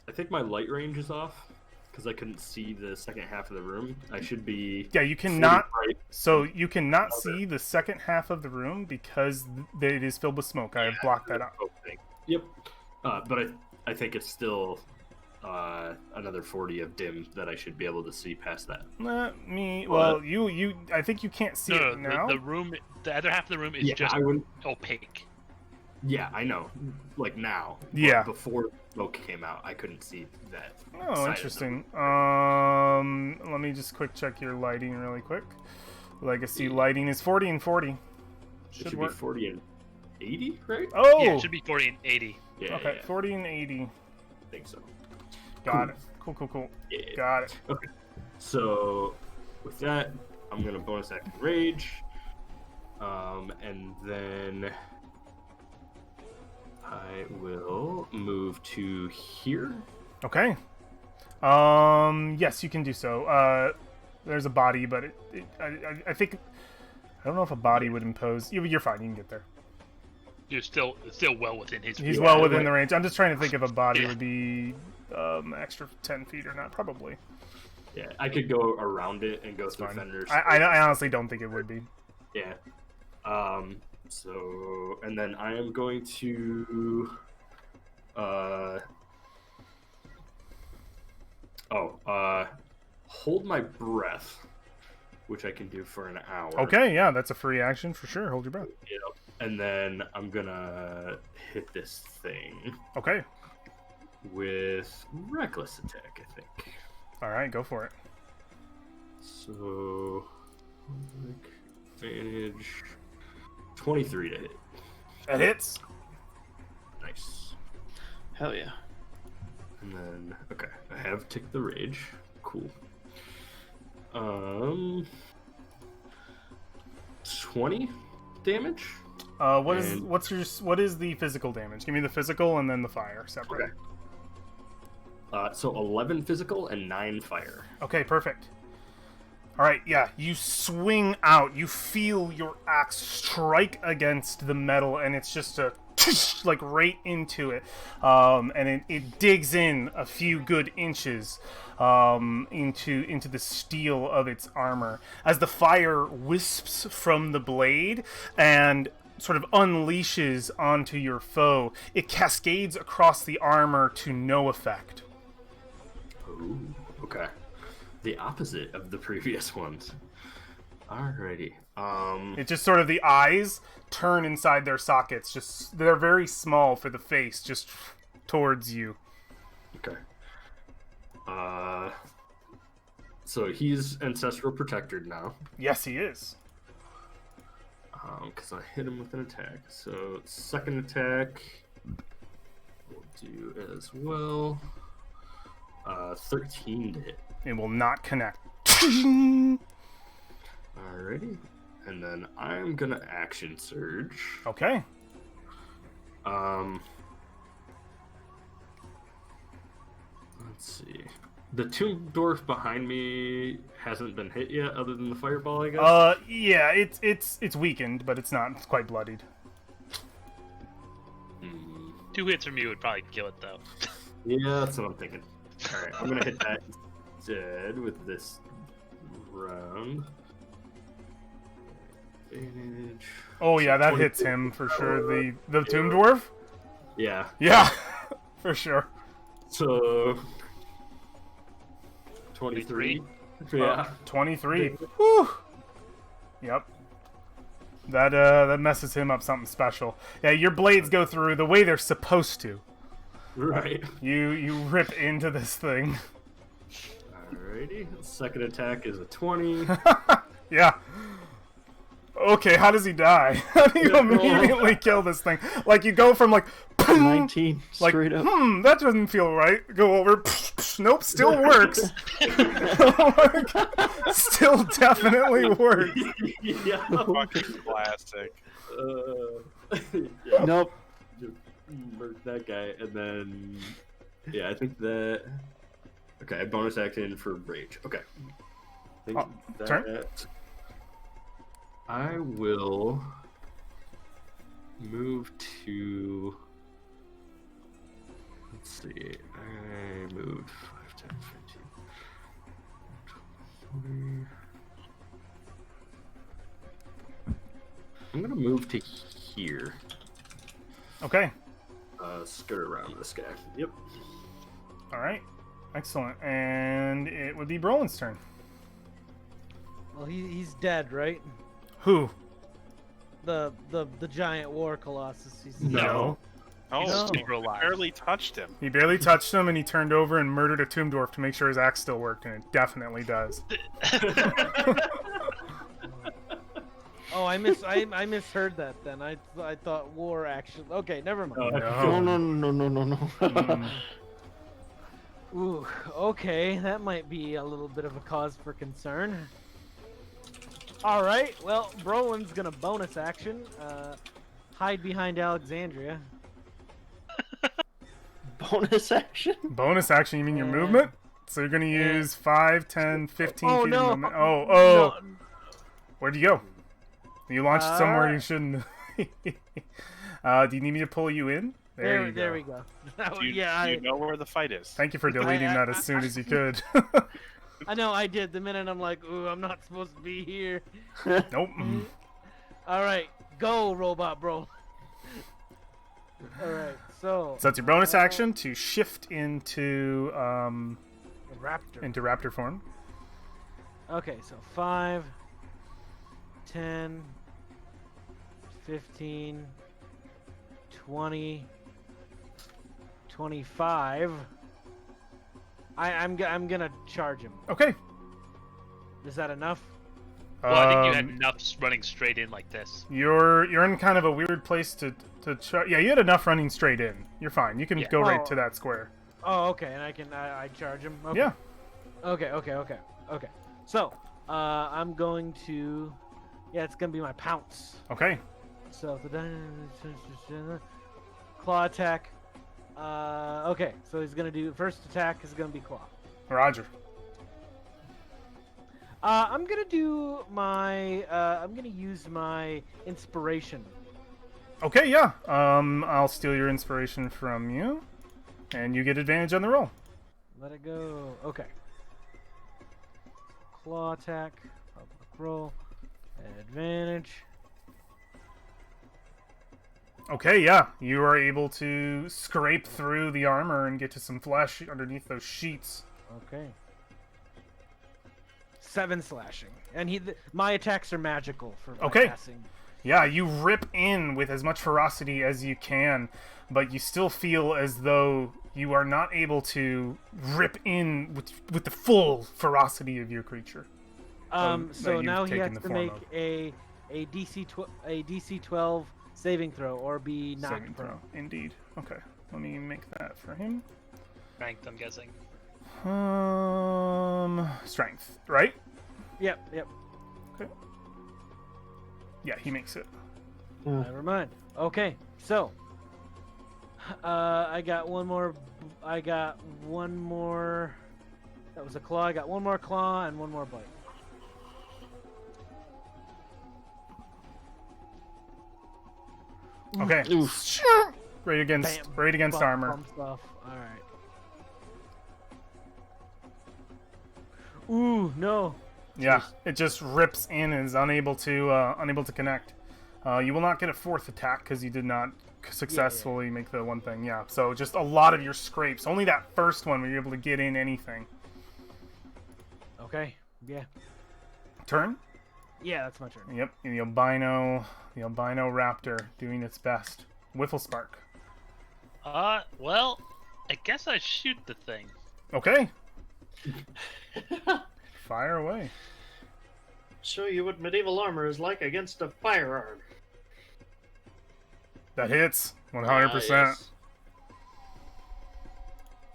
I think my light range is off because I couldn't see the second half of the room. I should be. Yeah, you cannot. Right. So you cannot see the second half of the room because it is filled with smoke. I have blocked that out. Yep. But I think it's still another 40 of dim that I should be able to see past that. Well, you. I think you can't see No, it now. the room, the other half of the room is Yeah, just I wouldn't. opaque. Yeah, I know. Like now. But Yeah. before smoke came out, I couldn't see that. Oh, side of the interesting. room. Let me just quick check your lighting really quick. Legacy lighting is 40 and 40. It Should should work. be 40 and 80, right? Oh. Yeah, it should be 40 and 80. Yeah. Okay, yeah, 40 and 80. I think so. Got it. Cool. Yeah. Got it. Okay. So with that, I'm gonna bonus action rage, and then I will move to here. Okay. Yes, you can do so. There's a body, but I think I don't know if a body would impose. You're fine. You can get there. You're still well within his. He's Yeah, well within right. the range. I'm just trying to think if a body Yeah. would be extra 10 feet or not. Probably. Yeah, I could go around it and go through Fine. fenders. I honestly don't think it would be. Yeah. So, and then I am going to, hold my breath, which I can do for an hour. Okay, yeah, that's a free action for sure. Hold your breath. Yep. And then I'm gonna hit this thing Okay. with reckless attack, I think. All right, go for it. So, advantage 23 to hit. That hits. Nice. Hell yeah. And then, okay, I have Tick the Rage. Cool. 20 damage. What And- what is the physical damage? Give me the physical and then the fire separate. So 11 physical and 9 fire. Okay, perfect. All right, yeah, you swing out. You feel your axe strike against the metal, and it's just a like right into it, and it digs in a few good inches into the steel of its armor as the fire wisps from the blade and sort of unleashes onto your foe. It cascades across the armor to no effect. Ooh, okay. The opposite of the previous ones. Alrighty. It just sort of the eyes turn inside their sockets. Just they're very small for the face, just towards you. Okay. So he's ancestral protected now. Yes, he is. Because I hit him with an attack. So second attack will do as well. 13 to hit. It will not connect. Alrighty. And then I'm gonna action surge. Okay. Let's see. The tomb dwarf behind me hasn't been hit yet, other than the fireball, I guess. Yeah, it's weakened, but it's not quite bloodied. 2 hits from you would probably kill it, though. Yeah, that's what I'm thinking. Alright, I'm gonna hit that instead with this round. Advantage. Oh yeah, that 20. hits him for sure. The tomb dwarf. Yeah. Yeah, for sure. So 23. Yeah. 23. Whew. Yep. That messes him up something special. Yeah, your blades go through the way they're supposed to. Right. You rip into this thing. Alrighty. Second attack is a 20. Yeah. Okay, how does he die? How do you immediately kill this thing? Like you go from like 19 like straight up. that doesn't feel right. Go over. Nope, still works. Still definitely works. Yeah. Fucking classic. Yeah. Nope. Just murk that guy, and then yeah, I think that. Okay, bonus action for rage. Okay. I think turn. I will move to. Let's see. I moved 5, 10, 15, 20. I'm gonna move to here. Okay. Skirt around this guy. Yep. All right. Excellent. And it would be Brolin's turn. Well, he's dead, right? Who? The giant war colossus. He's No. Oh, He's No. super alive. barely touched him. He barely touched him, and he turned over and murdered a tomb dwarf to make sure his axe still worked, and it definitely does. Oh, I misheard that then. I thought war action. Okay, never mind. No, no, no, no, no, no. Mm. Ooh, okay, that might be a little bit of a cause for concern. All right, well, Brolin's gonna bonus action, hide behind Alexandria. Bonus action? Bonus action, you mean your Yeah. movement? So you're going to use 5, 10, 15 Oh feet no! of movement. Oh, No, where'd you go? You launched somewhere you Uh, shouldn't. Do you need me to pull you in? there you we go. That Do you, yeah, do you know where the fight is? Thank you for deleting that as soon as you could. I know I did. The minute I'm like, ooh, I'm not supposed to be here. Nope. All right, go, robot bro. All right, so So that's your bonus action to shift into raptor. raptor form. Okay, so 5, 10, 15, 20, 25. I'm gonna charge him. Okay. Is that enough? Well, I think you had Um, enough running straight in like this. You're in kind of a weird place to yeah, you had enough running straight in. You're fine. You can Yeah. go right Oh. to that square. Oh, okay, and I charge him. Okay. Yeah. Okay. So, I'm going to, yeah, it's gonna be my pounce. Okay. So claw attack. Okay, so he's gonna do first attack is gonna be claw. Roger. I'm gonna do my. I'm gonna use my inspiration. Okay, yeah. I'll steal your inspiration from you, and you get advantage on the roll. Let it go. Okay. Claw attack. Public roll. Advantage. Okay, yeah. You are able to scrape through the armor and get to some flesh underneath those sheets. Okay. 7 slashing, and my attacks are magical for Okay. passing. Yeah, you rip in with as much ferocity as you can, but you still feel as though you are not able to rip in with the full ferocity of your creature. that So you've now he taken has the to form make of. a DC 12 saving throw or be knocked Saving prone. throw. Indeed. Okay, let me make that for him. Strength, I'm guessing. Strength, right? Yep. Okay. Yeah, he makes it. Never mind. Okay, so I got one more. That was a claw. I got one more claw and one more bite. Okay. Oof. Right against Bam, armor. bump stuff. All right. Ooh, no. Yeah, it just rips in and is unable to connect. You will not get a fourth attack because you did not successfully make the one thing. Yeah, so just a lot of your scrapes. Only that first one were you able to get in anything. Okay. Yeah. Turn. Yeah, that's my turn. Yep, the albino raptor doing its best. Whiffle spark. Well, I guess I shoot the thing. Okay. Fire away. Show you what medieval armor is like against a firearm. That hits 100%. Ah, yes.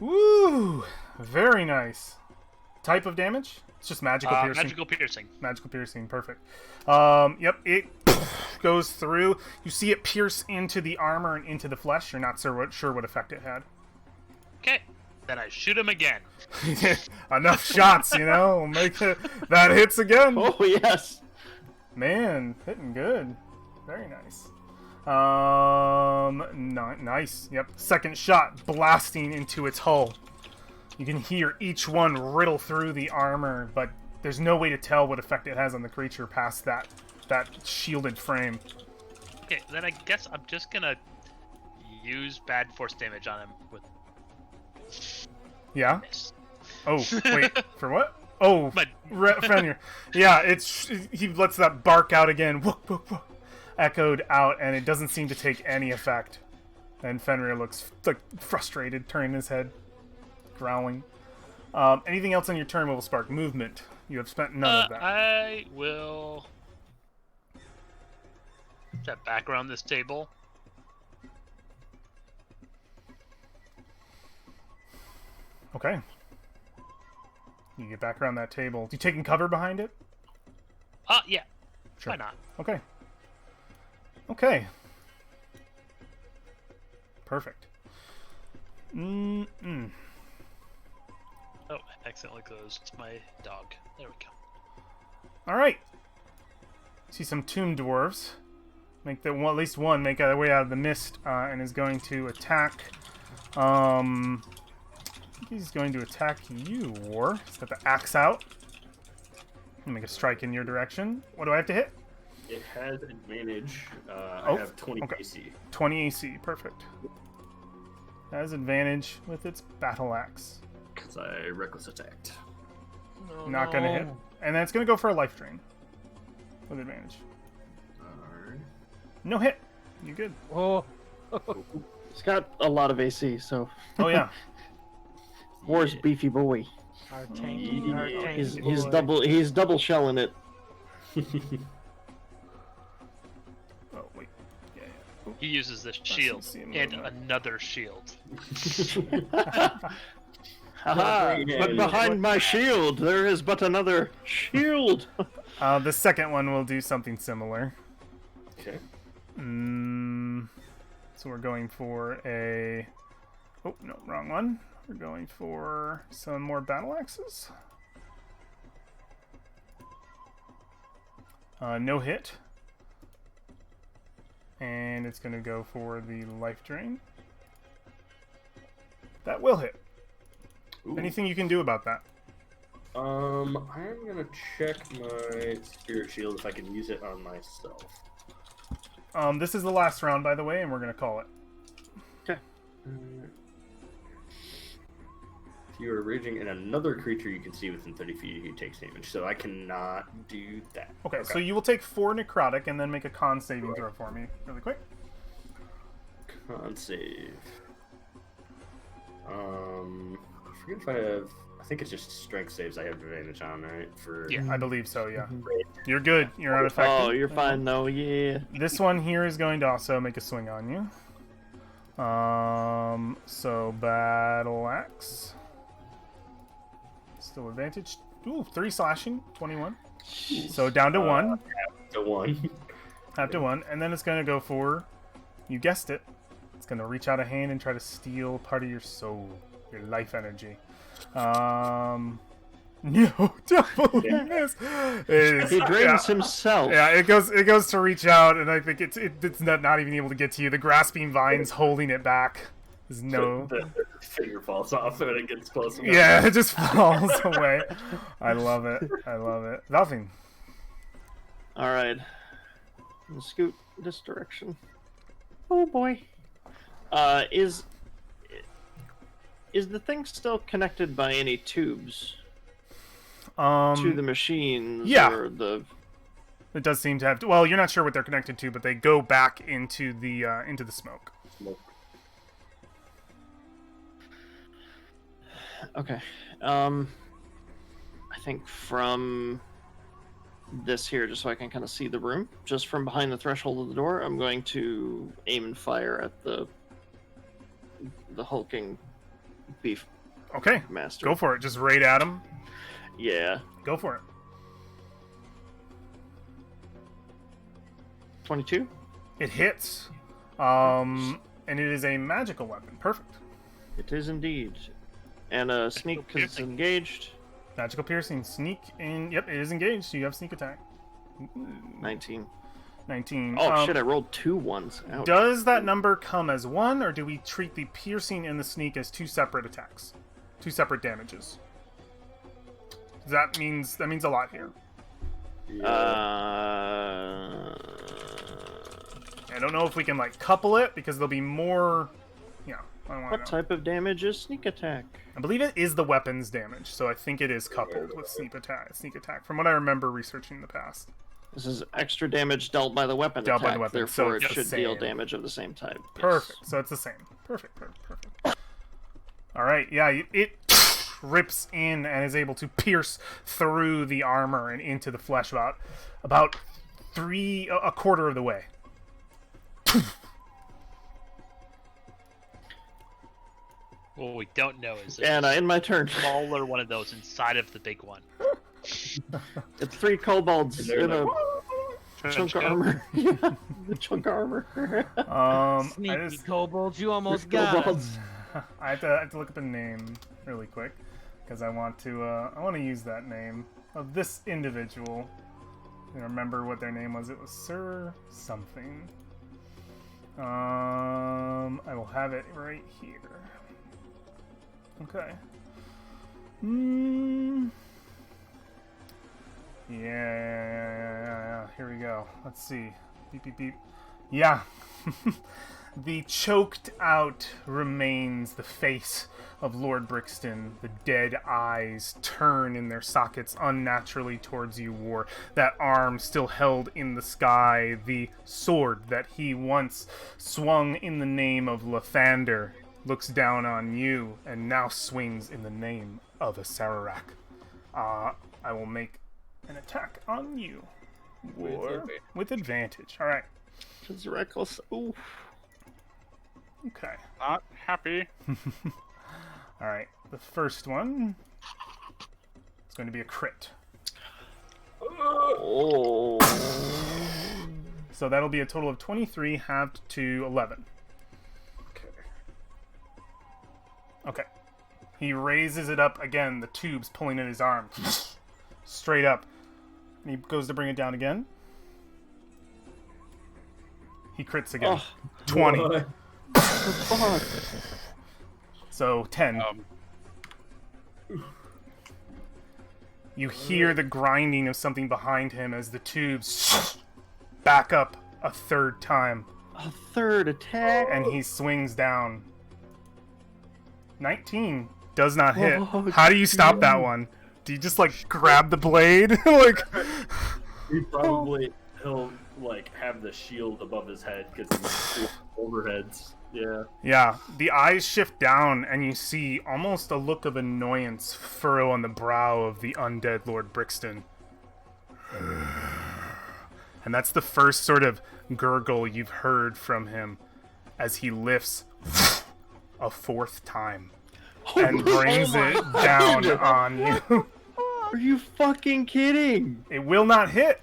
Woo! Very nice. Type of damage? It's just magical piercing. Magical piercing. Magical piercing, perfect. Yep, it goes through. You see it pierce into the armor and into the flesh. You're not sure what effect it had. Okay, then I shoot him again. Enough shots, will make it. That hits again. Oh yes. Man, hitting good. Very nice. Nice. Yep. Second shot blasting into its hull. You can hear each one riddle through the armor, but there's no way to tell what effect it has on the creature past that shielded frame. Okay, then I guess I'm just gonna use bad force damage on him with Yeah. miss. Oh, wait, for what? Oh, But Fenrir. Yeah, he lets that bark out again. Whoop, whoop, whoop, echoed out, and it doesn't seem to take any effect. And Fenrir looks like frustrated, turning his head, growling. Anything else on your turn will spark movement. You have spent none of that. I will step back around this table. Okay. You get back around that table. You taking cover behind it? Yeah. Sure. Why not? Okay. Okay. Perfect. Oh, I accidentally closed my dog. There we go. All right. See some tomb dwarves. Make the at least one make their way out of the mist and is going to attack. I think he's going to attack you, War. He's got the axe out. Make a strike in your direction. What do I have to hit? It has advantage. Oh, I have 20 okay. AC. 20 AC. Perfect. Has advantage with its battle axe. Because I reckless attacked. Oh, Not going to hit. And then it's going to go for a life drain. With advantage. Alright. No hit. You good. Oh, He's got a lot of AC, so Oh, yeah. War's beefy boy. our tanky, our tanky He's boy. double shelling it. Oh, wait. Yeah, yeah. He uses the shield see him and moving. another shield. Haha! But behind my shield, there is but another shield. The second one will do something similar. Okay. So we're going for a... Oh, no, wrong one. We're going for some more battle axes. No hit. And it's going to go for the life drain. That will hit. Ooh. Anything you can do about that? I'm gonna check my spirit shield if I can use it on myself. This is the last round, by the way, and we're going to call it. Okay. If you are raging in another creature you can see within 30 feet, he takes damage. So I cannot do that. Okay, so you will take 4 necrotic and then make a con saving throw for me really quick. Con save. I forget if I have. I think it's just strength saves I have advantage on, right? For Yeah. I believe so, yeah. You're good. You're unaffected. Oh, you're fine though. Yeah. This one here is going to also make a swing on you. So battle axe. Still advantage. Ooh, 3 slashing, 21. So down to 1. to 1. Half to 1. And then it's going to go for, you guessed it, it's going to reach out a hand and try to steal part of your soul, your life energy. No, don't believe this. He drains himself. Yeah, it goes to reach out, and I think it's not even able to get to you. The grasping vines holding it back. There's no. The finger falls off when it gets close enough. Yeah, it just falls away. I love it. I love it. Nothing. All right. I'll scoot this direction. Oh boy. Is the thing still connected by any tubes to the machines? yeah. Or the... It does seem to have. Well, you're not sure what they're connected to, but they go back into the smoke. Okay. I think from this here, just so I can kind of see the room, just from behind the threshold of the door, I'm going to aim and fire at the hulking beef Okay, master. go for it. Just raid at him. Yeah. Go for it. 22? It hits. And it is a magical weapon. Perfect. It is indeed. And sneak because it's piercing. engaged. Magical piercing. Sneak in. Yep, it is engaged. So you have sneak attack. 19. 19. Oh shit, I rolled 2 ones. Ouch. Does that number come as 1, or do we treat the piercing and the sneak as 2 separate attacks? 2 separate damages? That means a lot here. Uh, I don't know if we can, like, couple it, because there'll be more... Yeah. I want What to know. type of damage is sneak attack? I believe it is the weapons damage, so I think it is coupled with sneak attack. Sneak attack, from what I remember researching in the past. This is extra damage dealt by the weapon Dealt by attack, the weapon, so therefore it's it the should deal same. damage of the same type. Yes. Perfect. So it's the same. Perfect. All right. Yeah, it rips in and is able to pierce through the armor and into the flesh about a quarter of the way. What we don't know is And there's in my turn, a smaller one of those inside of the big one. it's 3 kobolds in a chunk of coat. armor. Yeah, the chunk of armor. Sneaky kobolds, you almost got us. Kobolds. I have to look up a name really quick because I want to use that name of this individual. I remember what their name was. It was Sir something. I will have it right here. Okay. Yeah. Here we go. Let's see. Beep, beep, beep. Yeah. The choked out remains, the face of Lord Brixton. The dead eyes turn in their sockets unnaturally towards you, War. That arm still held in the sky. The sword that he once swung in the name of Lathander looks down on you and now swings in the name of a Sararak. I will make an attack on you, War, with advantage. All right. It's reckless. Ooh. Okay. Not happy. All right. The first one is going to be a crit. Oh. So that'll be a total of 23 halved to 11. Okay. He raises it up again, the tubes pulling at his arm. Straight up. And he goes to bring it down again. He crits again. Oh, 20. What? fuck. So 10. You hear the grinding of something behind him as the tubes back up a third time. A third attack. And he swings down. 19 does not hit. Oh, How do you stop that one? Do you just like grab the blade? Like, He'll like have the shield above his head because he's overheads. Yeah. yeah, the eyes shift down and you see almost a look of annoyance furrow on the brow of the undead Lord Brixton. And that's the first sort of gurgle you've heard from him as he lifts a fourth time and brings it down on you. Are you fucking kidding? It will not hit.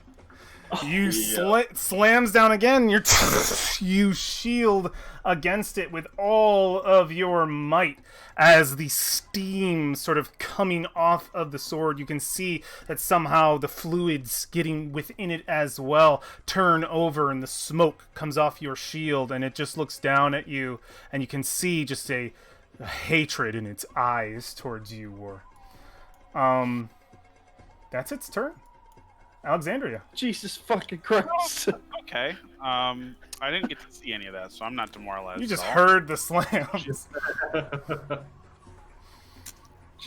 You slams down again. You shield against it with all of your might as the steam sort of coming off of the sword. You can see that somehow the fluids getting within it as well turn over and the smoke comes off your shield and it just looks down at you and you can see just a hatred in its eyes towards you, War. That's its turn. Alexandria. Jesus fucking Christ. Okay. I didn't get to see any of that, so I'm not demoralized. You just at all. heard the slams. Just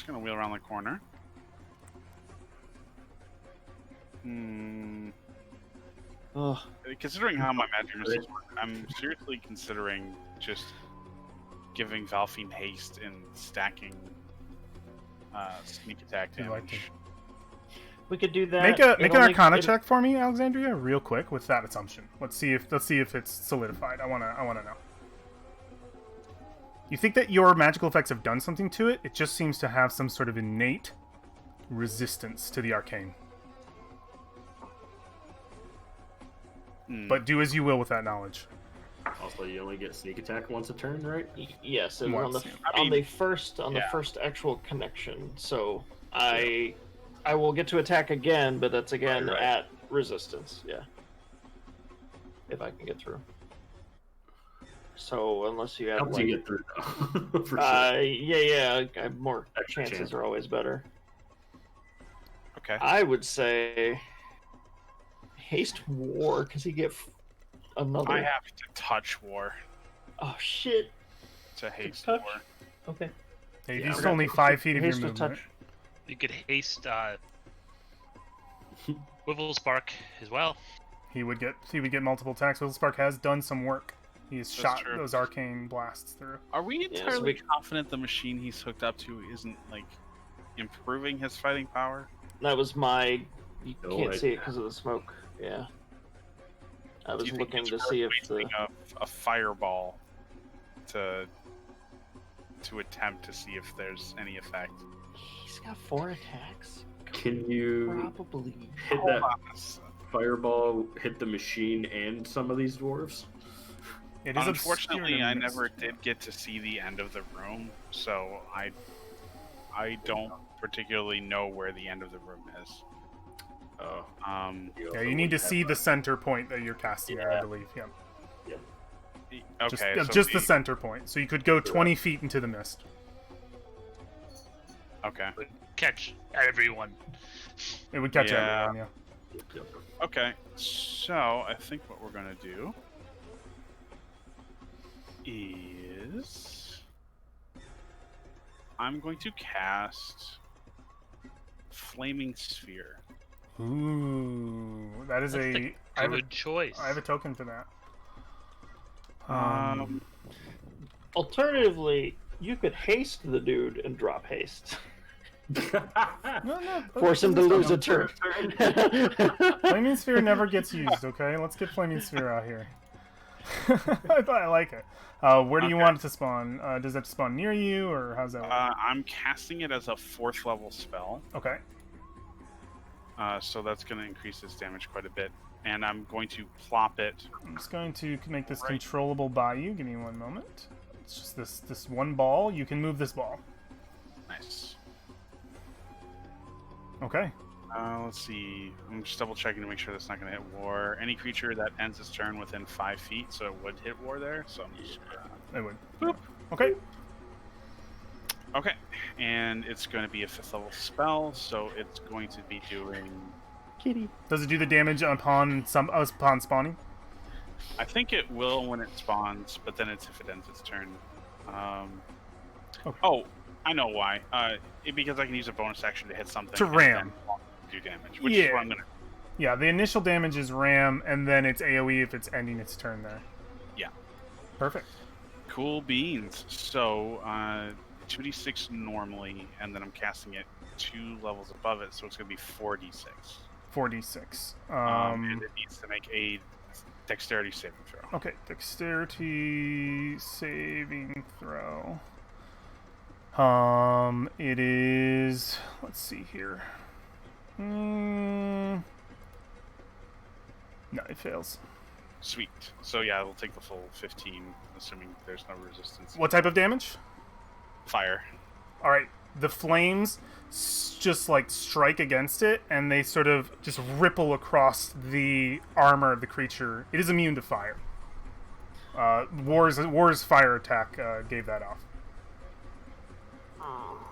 gonna wheel around the corner. Ugh. Considering how my magic missiles work, I'm seriously considering just giving Valfine haste and stacking sneak attack You'd like damage. We could do that. Make an Arcana it- check for me, Alexandria, real quick with that assumption. Let's see if it's solidified. I wanna know. You think that your magical effects have done something to it? It just seems to have some sort of innate resistance to the arcane. But do as you will with that knowledge. Also, you only get sneak attack once a turn, right? Yes, and Once, on the yeah. I mean, on the yeah. first actual connection. So I will get to attack again, but that's again Right. at resistance. Yeah, if I can get through. So unless you have Helps like, you get through though. For sure. yeah, more Extra chances chance. are always better. Okay. I would say haste war because he get another. I have to touch war. Oh shit! to haste touch. for. Okay. Hey, Yeah, he's we're gonna only take 5 feet of your haste to movement. touch. You could haste Wivel Spark as well. He would get multiple attacks. Spark has done some work. He has That's shot true. those arcane blasts through. Are we so entirely we- confident the machine he's hooked up to isn't like improving his fighting power? That was my. You No, can't I- see it because of the smoke. Yeah. I Do was you think looking it's to worth see if the. wasting a fireball to attempt to see if there's any effect? He's got 4 attacks. Can you Probably. hit Hold that on a s- fireball, hit the machine and some of these dwarves? It is Unfortunately, obscured I in mist. never did get to see the end of the room, so I don't particularly know where the end of the room is. Oh. Yeah, you need to see the center point that you're casting at, I Yeah. believe. Yeah. Okay, Just so the center point. So you could go 20 feet into the mist. Okay. Catch everyone. It would catch Yeah. everyone, yeah. Okay, so I think what we're gonna do is I'm going to cast Flaming Sphere. Ooh, that is That's a. the I have a, good choice. I have a token for that. Alternatively, you could haste the dude and drop haste. No, Force him to lose a turn. Flaming Sphere never gets used, okay? Let's get Flaming Sphere out here. I like it. Where do you Okay. want it to spawn? Does that spawn near you, or how's that work? I'm casting it as a 4th level spell, Okay. so that's going to increase its damage quite a bit. And I'm going to plop it. I'm just going to make this Right. controllable by you. Give me one moment. It's just this one ball. You can move this ball. Nice. Okay. Let's see. I'm just double checking to make sure that's not going to hit war. Any creature that ends its turn within 5 feet, so it would hit war there. So I'm just It would. Boop. Okay. okay. And it's going to be a 5th level spell, so it's going to be doing. Kitty. Does it do the damage upon spawning? I think it will when it spawns, but then it's if it ends its turn. Okay. Oh, I know why. Because I can use a bonus action to hit something To and ram. then do damage, which is Yeah. what I'm gonna. Yeah, the initial damage is ram, and then it's AoE if it's ending its turn there. Yeah. Perfect. Cool beans. So 2d6 normally, and then I'm casting it 2 levels above it, so it's gonna be 4d6. 4d6. And it needs to make a dexterity saving throw. Okay, dexterity saving throw. It is. Let's see here. No, it fails. Sweet. So yeah, it'll take the full 15, assuming there's no resistance. What type of damage? Fire. All right, the flames just like strike against it, and they sort of just ripple across the armor of the creature. It is immune to fire. War's fire attack gave that off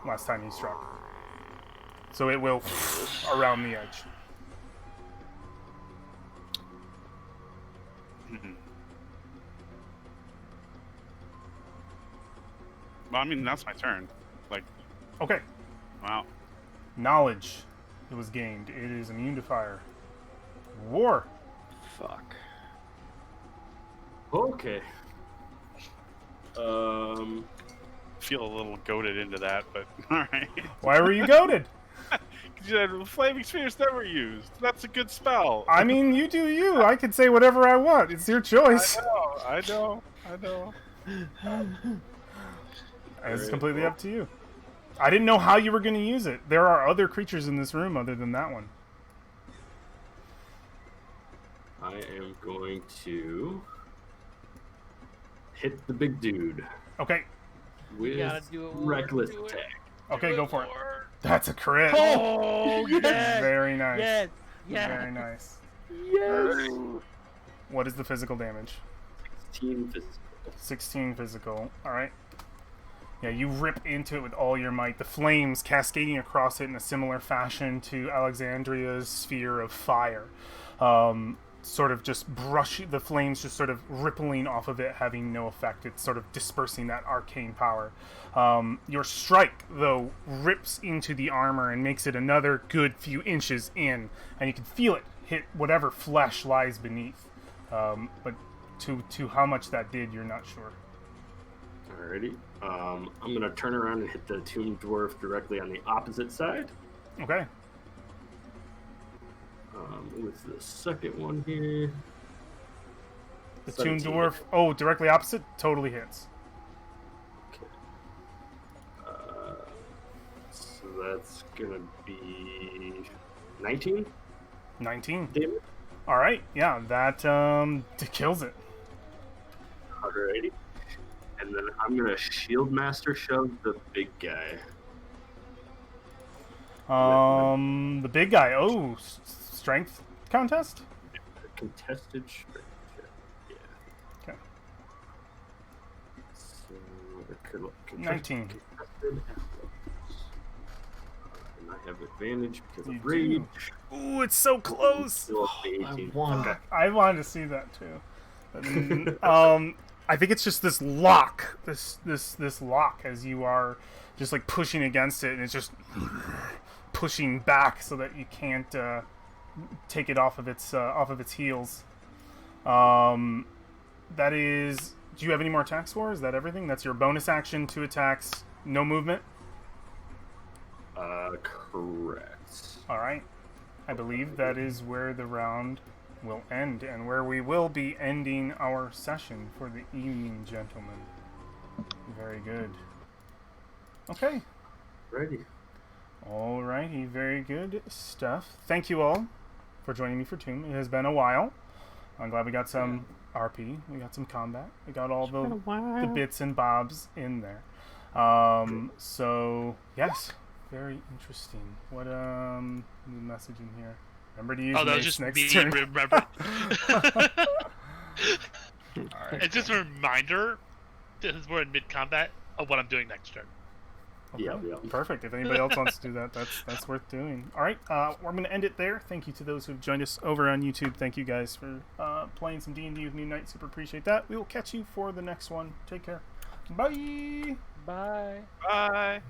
last time he struck. So it will around the edge. Mhm. Well, I mean, that's my turn. Like, Okay, wow. knowledge. It was gained. It is immune to fire. War. Fuck. Okay. Feel a little goaded into that, but alright. Why were you goaded? Flaming Sphere's never used. That's a good spell. I mean, you do you. I can say whatever I want. It's your choice. I know. It's completely up to you. I didn't know how you were going to use it. There are other creatures in this room other than that one. I am going to hit the big dude Okay. with gotta do it, War. reckless Do it. attack. Okay, go for it. That's a crit. Oh, yes! Very nice. Yes! Yes! Very nice. Yes. What is the physical damage? 16 physical. 16 physical. Alright. Yeah, you rip into it with all your might. The flames cascading across it in a similar fashion to Alexandria's sphere of fire. sort of just the flames just sort of rippling off of it, having no effect. It's sort of dispersing that arcane power. Your strike, though, rips into the armor and makes it another good few inches in, and you can feel it hit whatever flesh lies beneath. But to how much that did, you're not sure. Alrighty. I'm gonna turn around and hit the tomb dwarf directly on the opposite side. Okay. With the second one here. The tomb 17. dwarf. Oh, directly opposite. Totally hits. Okay. So that's gonna be 19 19. damage. All right. Yeah, that kills it. Alrighty. And then I'm gonna shield master shove the big guy. The big guy. Oh, strength contest. Contested strength check. Yeah. Okay. So 19. Contested and I have advantage because You of rage. do. Ooh, it's so close. Still up to 18. won. Okay. I wanted to see that too. I think it's just this lock, this lock, as you are just like pushing against it, and it's just pushing back so that you can't take it off of its heels. That is. Do you have any more attacks for? Is that everything? That's your bonus action, 2 attacks, no movement. Correct. All right. I believe that is where the round will end, and where we will be ending our session for the evening, gentlemen. Very good. Okay. Ready. Alrighty, very good stuff. Thank you all for joining me for Tomb. It has been a while. I'm glad we got some RP, we got some combat, we got all the bits and bobs in there. So yes, very interesting. What the message in here? Remember to use Oh, that was mace just next me turn. remember. It's just a reminder, because we're in mid-combat, of what I'm doing next turn. Okay. Yeah. Perfect. If anybody else wants to do that, that's worth doing. All right, we're going to end it there. Thank you to those who've joined us over on YouTube. Thank you guys for playing some D&D with me tonight. Super appreciate that. We will catch you for the next one. Take care. Bye. Bye. Bye.